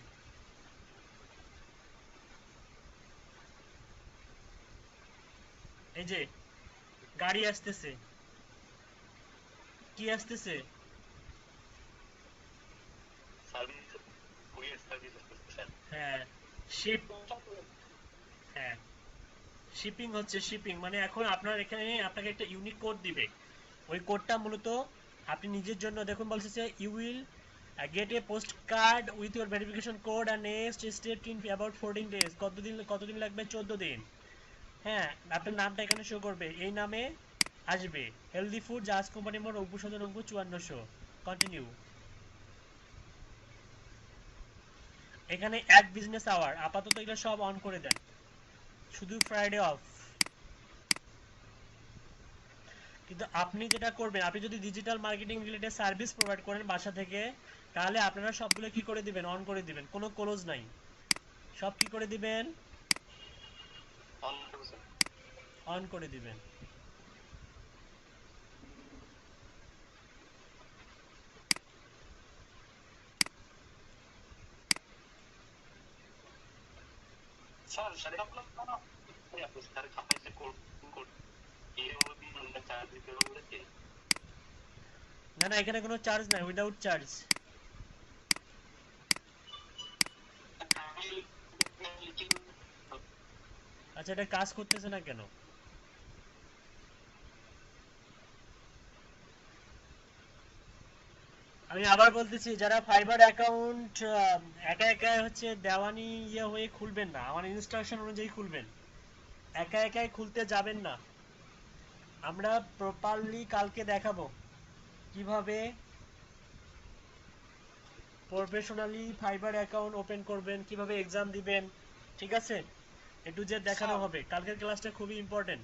এই যে গাড়ি আসতেছে, কি আসতেছে? হ্যাঁ শিপ, হ্যাঁ শিপিং হচ্ছে, শিপিং মানে এখন আপনার এখানে আপনাকে একটা ইউনিক কোড দিবে, ওই কোডটা মূলত আপনি নিজের জন্য দেখুন বলছে যে you will get a post card with your verification code and next step in about 14 days. কতদিন লাগবে? 14 দিন। হ্যাঁ আপনার নামটা এখানে শো করবে, এই নামে আসবে হেলদি ফুড জাহাজ কোম্পানি মোড় উপসদন অঙ্ক 5400। কন্টিনিউ। এখানে অ্যাড বিজনেস আওয়ার আপাতত এগুলো সব অন করে দেন, শুধু ফ্রাইডে অফ। কিন্তু আপনি যেটা করবেন, আপনি যদি digital marketing related service provide করেন বাসা থেকে, তাহলে আপনারা সবগুলো কি করে দিবেন? অন করে দিবেন, কোনো ক্লোজ নাই, সব কি করে দিবেন? অন করে দিবেন। স্যার সেটা আপনার কোনো না না এখানে কোনো চার্জ নাই, উইদাউট চার্জ। আচ্ছা এটা কাজ করতেছে না কেন? আমি আবার বলতেছি, যারা ফাইবার অ্যাকাউন্ট একা একা হচ্ছে দেওয়ানি ইয়ে হয়ে খুলবেন না, আমার ইনস্ট্রাকশন অনুযায়ী খুলবেন, একা একাই খুলতে যাবেন না। আমরা প্রপারলি কালকে দেখাবো কিভাবে প্রফেশনালি ফাইবার অ্যাকাউন্ট ওপেন করবেন, কিভাবে এক্সাম দিবেন, ঠিক আছে? একটু যে দেখানো হবে, কালকের ক্লাসটা খুবই ইম্পর্টেন্ট।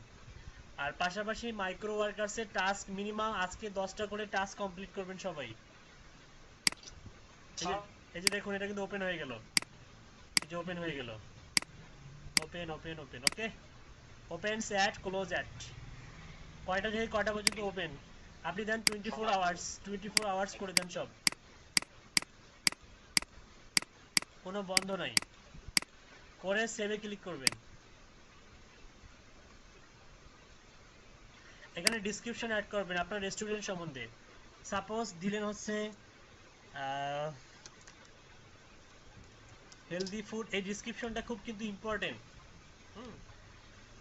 আর পাশাপাশি মাইক্রো ওয়ার্কার্সের টাস্ক মিনিমাম আজকে 10টা করে টাস্ক কমপ্লিট করবেন সবাই। এই যে দেখুন এটা কিন্তু ওপেন হয়ে গেল, এই যে ওপেন হয়ে গেল, open open open, okay open sat close at, কয়টা থেকে কয়টা পর্যন্ত ওপেন আপনি দেন 24 আওয়ার্স, 24 আওয়ার্স করে দেন সব, কোনো বন্ধ নাই, করে সেভে ক্লিক করবেন। এখানে ডেসক্রিপশন অ্যাড করবেন আপনার রেস্টুরেন্ট সম্বন্ধে, সাপোজ দিলেন হচ্ছে হেলদি ফুড, এই ডেসক্রিপশনটা খুব কিন্তু ইম্পর্টেন্ট।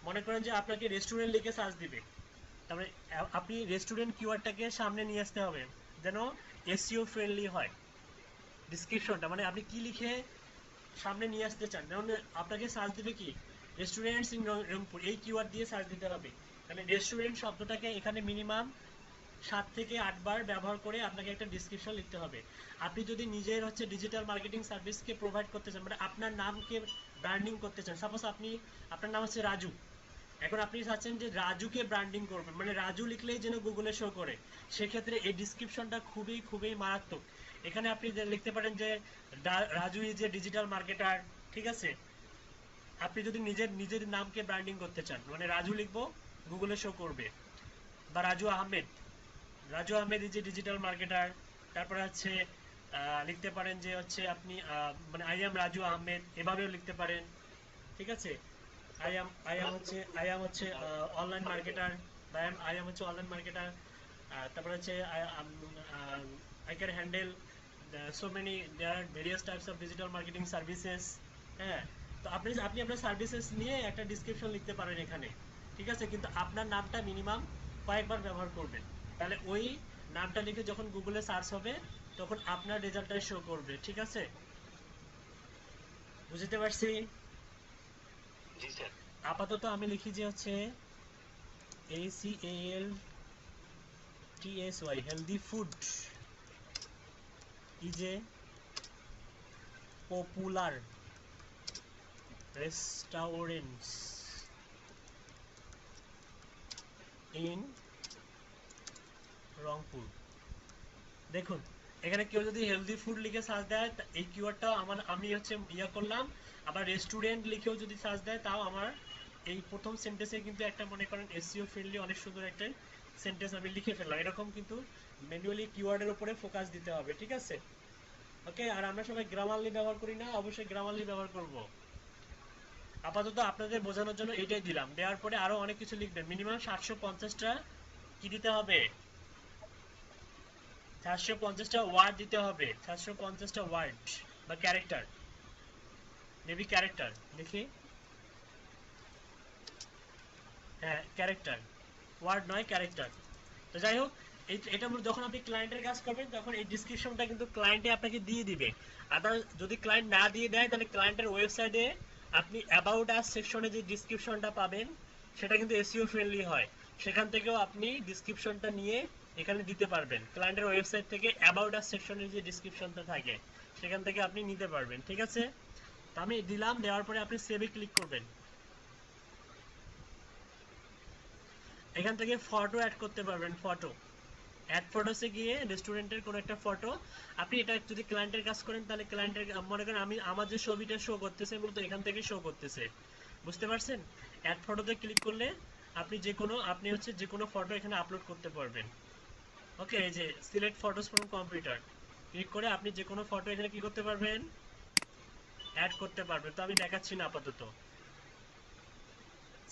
মনে করেন যে আপনাকে রেস্টুরেন্ট লিখে সার্চ দিবে, তারপরে আপনি রেস্টুরেন্ট কিওয়ার্ডটাকে সামনে নিয়ে আসতে হবে যেন এসইও ফ্রেন্ডলি হয় ডেসক্রিপশনটা, মানে আপনি কি লিখে সামনে নিয়ে আসতে চান। যেমন আপনাকে সার্চ দিবে কি রেস্টুরেন্টস ইন রংপুর, এই কিওয়ার্ড দিয়ে সার্চ দিতে হবে। তাহলে রেস্টুরেন্ট শব্দটাকে এখানে মিনিমাম 7 থেকে 8 বার ব্যবহার করে আপনাকে একটা ডেসক্রিপশন লিখতে হবে। আপনি যদি নিজের হচ্ছে ডিজিটাল মার্কেটিং সার্ভিসকে প্রোভাইড করতে চান, মানে আপনার নামকে ব্র্যান্ডিং করতে চান, সাপোজ আপনার নাম হচ্ছে রাজু, এখন আপনি চাচ্ছেন যে রাজুকে ব্র্যান্ডিং করবেন, মানে রাজু লিখলেই যেন গুগলে শো করে, সেক্ষেত্রে এই ডেসক্রিপশনটা খুবই খুবই মারাত্মক। এখানে আপনি লিখতে পারেন যে Raju is a digital marketer, ঠিক আছে? আপনি যদি নিজের নামকে ব্র্যান্ডিং করতে চান, মানে রাজু লিখবো গুগলে শো করবে, বা Raju Ahmed is a digital marketer. তারপরে হচ্ছে লিখতে পারেন যে হচ্ছে আপনি মানে আই এম রাজু আহমেদ, এভাবেও লিখতে পারেন, ঠিক আছে? আই এম হচ্ছে অনলাইন মার্কেটার, বা আই এম হচ্ছে অনলাইন মার্কেটার। তারপরে হচ্ছে I can handle so many, there are various types of digital marketing services. হ্যাঁ, তো আপনি আপনার সার্ভিসেস নিয়ে একটা ডিসক্রিপশন লিখতে পারেন এখানে, ঠিক আছে? কিন্তু আপনার নামটা মিনিমাম কয়েকবার ব্যবহার করবেন, তাহলে ওই নামটা লিখে যখন গুগলে সার্চ হবে তখন আপনার রেজাল্টটাই শো করবে, ঠিক আছে? বুঝতে পারছি? আপাতত আমি লিখি যে হচ্ছে ACALTSY healthy food, is a popular restaurants in Rangpur. দেখুন এখানে কেউ যদি হেলদি ফুড লিখে সার্চ দেয় এই কিওয়ার্ডটা আমি হচ্ছে ইয়া করলাম, আবার রেস্টুরেন্ট লিখেও যদি সার্চ দেয় তাও আমার এই প্রথম সেন্টেন্সে কিন্তু একটা মনে করেন এসইও ফ্রেন্ডলি অনেক সুন্দর একটা সেন্টেন্স আমি লিখে ফেললাম। এরকম কিন্তু ম্যানুয়ালি কিওয়ার্ডের উপরে ফোকাস দিতে হবে, ঠিক আছে? ওকে, আর আমরা সবাই গ্রামারলি ব্যবহার করি না, অবশ্যই গ্রামারলি ব্যবহার করব। আপাতত আপনাদের বোঝানোর জন্য এটাই দিলাম, দেওয়ার পরে আরো অনেক কিছু লিখবেন। মিনিমাম 750টা কি দিতে হবে, 750টা ওয়ার্ড দিতে হবে, 750টা ওয়ার্ড বা ক্যারেক্টার, মেবি ক্যারেক্টার দেখি, হ্যাঁ ক্যারেক্টার, ওয়ার্ড নয় ক্যারেক্টার। তো যাই হোক, এটা যখন আপনি ক্লায়েন্টের কাজ করবেন তখন এই ডিসক্রিপশনটা কিন্তু ক্লায়েন্টে আপনাকে দিয়ে দিবে। আবার যদি ক্লায়েন্ট না দিয়ে দেয় তাহলে ক্লায়েন্টের ওয়েবসাইটে আপনি অ্যাবাউট আস সেকশনে যে ডিসক্রিপশনটা পাবেন সেটা কিন্তু এসইও ফ্রেন্ডলি হয়, সেখান থেকেও আপনি ডিসক্রিপশনটা নিয়ে এখানে দিতে পারবেন। ক্লায়েন্টের ওয়েবসাইট থেকে অ্যাবাউট আস সেকশনের যে ডিসক্রিপশনটা থাকে সেখান থেকে আপনি নিতে পারবেন, ঠিক আছে? তো আমি দিলাম, দেওয়ার পরে আপনি সেভে ক্লিক করবেন। এখান থেকে ফটো অ্যাড করতে পারবেন, ফটো অ্যাড ফটোসে গিয়ে রেস্টুরেন্টের কোনো একটা ফটো, আপনি এটা যদি ক্লায়েন্টের কাজ করেন তাহলে ক্লায়েন্টের মনে করেন আমি আমার যে ছবিটা শো করতেছে মূলত এখান থেকে শো করতেছে, বুঝতে পারছেন? অ্যাড ফটোতে ক্লিক করলে আপনি যে কোনো ফটো এখানে আপলোড করতে পারবেন। ওকে, এই যে select photos from computer click করে আপনি যে কোনো ফটো এখানে কি করতে পারবেন, অ্যাড করতে পারবেন। তো আমি দেখাচ্ছি না আপাতত।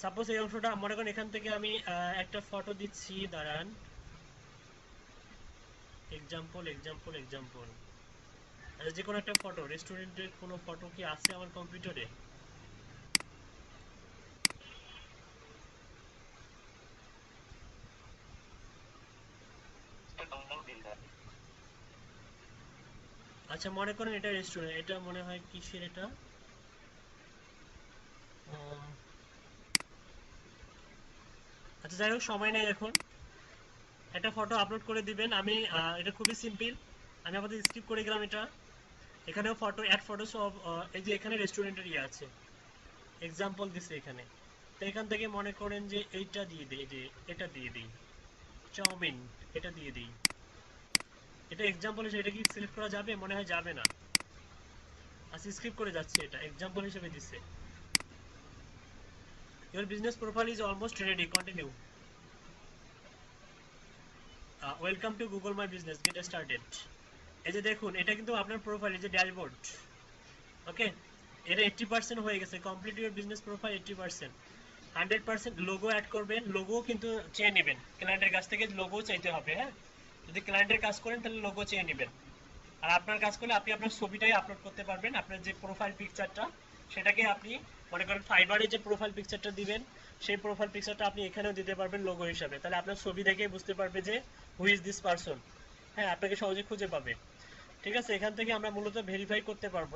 সাপোজ এই অংশটা মনে করেন এখান থেকে আমি একটা ফটো দিচ্ছি, দাঁড়ান, এক্সাম্পল, আচ্ছা যে কোনো একটা ফটো, রেস্টুরেন্টের কোনো ফটো কি আছে আমার কম্পিউটারে? আচ্ছা মনে করেন এটা রেস্টুরেন্ট, এটা মনে হয় কিসের এটা, আচ্ছা যাই হোক সময় নেই এখন, একটা ফটো আপলোড করে দিবেন। আমি এটা খুবই সিম্পল, আমি আপাতত স্কিপ করে গেলাম এটা। এখানেও ফটো অ্যাড ফটো সব, এই যে এখানে রেস্টুরেন্টের ইয়ে আছে, এক্সাম্পল দিছে এখানে। তো এখান থেকে মনে করেন যে এইটা দিয়ে দিই, যে এটা দিয়ে দিই, চাউমিন, এটা দিয়ে দিই। এটা এক্সাম্পল হিসেবে এটা কি সিলেক্ট করা যাবে? মনে হয় যাবে না, আচ্ছা স্কিপ করে যাচ্ছে, এটা এক্সাম্পল হিসেবে দিচ্ছে। Your business profile is almost ready, continue. Welcome to Google my business, get started. এই যে দেখুন এটা কিন্তু আপনার প্রোফাইল, এই যে ড্যাশবোর্ড, ওকে এটা 80% হয়ে গেছে, complete your business profile 80%। 100% logo অ্যাড করবেন, লোগো কিন্তু চেয়ে নেবেন ক্লায়েন্টের কাছ থেকে, লোগো চাইতে হবে। হ্যাঁ, যদি ক্লায়েন্টের কাজ করেন তাহলে লোগো চেয়ে নেবেন, আর আপনার কাজ করলে আপনি আপনার ছবিটাই আপলোড করতে পারবেন, আপনার যে প্রোফাইল পিকচারটা সেটাকে আপনি মনে করেন ফাইবারে যে প্রোফাইল পিকচারটা দিবেন সেই প্রোফাইল পিকচারটা আপনি এখানেও দিতে পারবেন লোগো হিসাবে, তাহলে আপনার ছবি দেখে বুঝতে পারবে যে হু ইজ দিস পারসন, হ্যাঁ আপনাকে সহজে খুঁজে পাবে, ঠিক আছে? এখান থেকে আমরা মূলত ভেরিফাই করতে পারবো,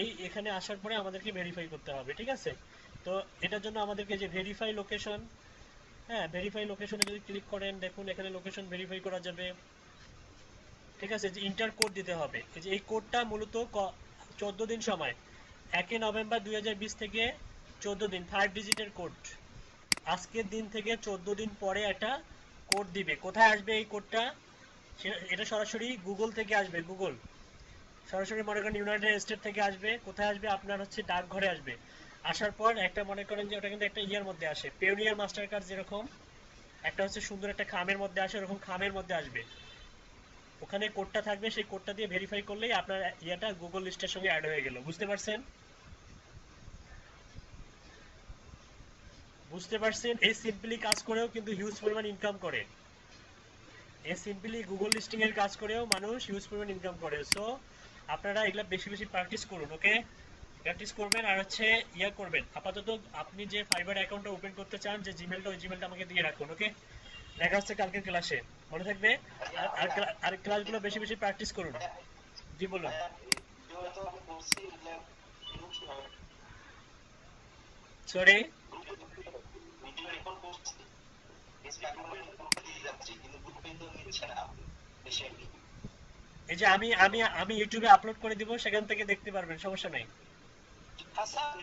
এই এখানে আসার পরে আমাদেরকে ভেরিফাই করতে হবে, ঠিক আছে? তো এটার জন্য আমাদেরকে যে ভেরিফাই লোকেশন, হ্যাঁ ভেরিফাই লোকেশনে যদি ক্লিক করেন দেখুন এখানে লোকেশন ভেরিফাই করা যাবে, ঠিক আছে? যে ইন্টার কোড দিতে হবে, এই যে এই কোডটা মূলত 14 দিন সময়, 1 নভেম্বর 2020 থেকে 14 দিন, 3rd ডিজিটের কোড। আজকের দিন থেকে 14 দিন পরে একটা কোড দিবে। কোথায় আসবে এই কোডটা? এটা সরাসরি গুগল থেকে আসবে, গুগল সরাসরি মনে করেন ইউনাইটেড স্টেট থেকে আসবে। কোথায় আসবে? আপনার হচ্ছে ডাকঘরে আসবে। আসার পর একটা মনে করেন যে ওটা কিন্তু একটা ইয়ার মধ্যে আসে, পেওনিয়ার মাস্টার কার্ড যেরকম একটা হচ্ছে সুন্দর একটা খামের মধ্যে আসে, ওরকম খামের মধ্যে আসবে, ওখানে কোডটা থাকবে, সেই কোডটা দিয়ে ভেরিফাই করলেই আপনার ইয়াটা গুগল লিস্টের সঙ্গে অ্যাড হয়ে গেল। বুঝতে পারছেন? বুঝতে পারছেন? এই সিম্পলি কাজ করেও কিন্তু হিউজ পরিমাণ ইনকাম করে, এই সিম্পলি গুগল লিস্টিং এর কাজ করেও মানুষ হিউজ পরিমাণ ইনকাম করে। সো আপনারা এগুলা বেশি বেশি প্র্যাকটিস করুন, ওকে? প্র্যাকটিস করবেন আর হচ্ছে ইয়া করবেন। আপাতত আপনি যে ফাইবার অ্যাকাউন্টটা ওপেন করতে চান, যে জিমেলটা, ওই জিমেলটা আমাকে দিয়ে রাখুন, ওকে? দেখা হচ্ছে কালকের ক্লাসে, মনে থাকবে? আর ক্লাসগুলো বেশি বেশি প্র্যাকটিস করুন। জি বলুন। সরি, ভিডিও রেকর্ড করছি, গ্রুপে দিয়ে যাচ্ছি কিন্তু গ্রুপে তো নিচ্ছে না বেশি। এই যে আমি আমি আমি ইউটিউবে আপলোড করে দিব, সেখান থেকে দেখতে পারবেন, সমস্যা নাই। হ্যাঁ স্যার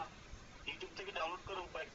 ইউটিউব থেকে ডাউনলোড করে উপায়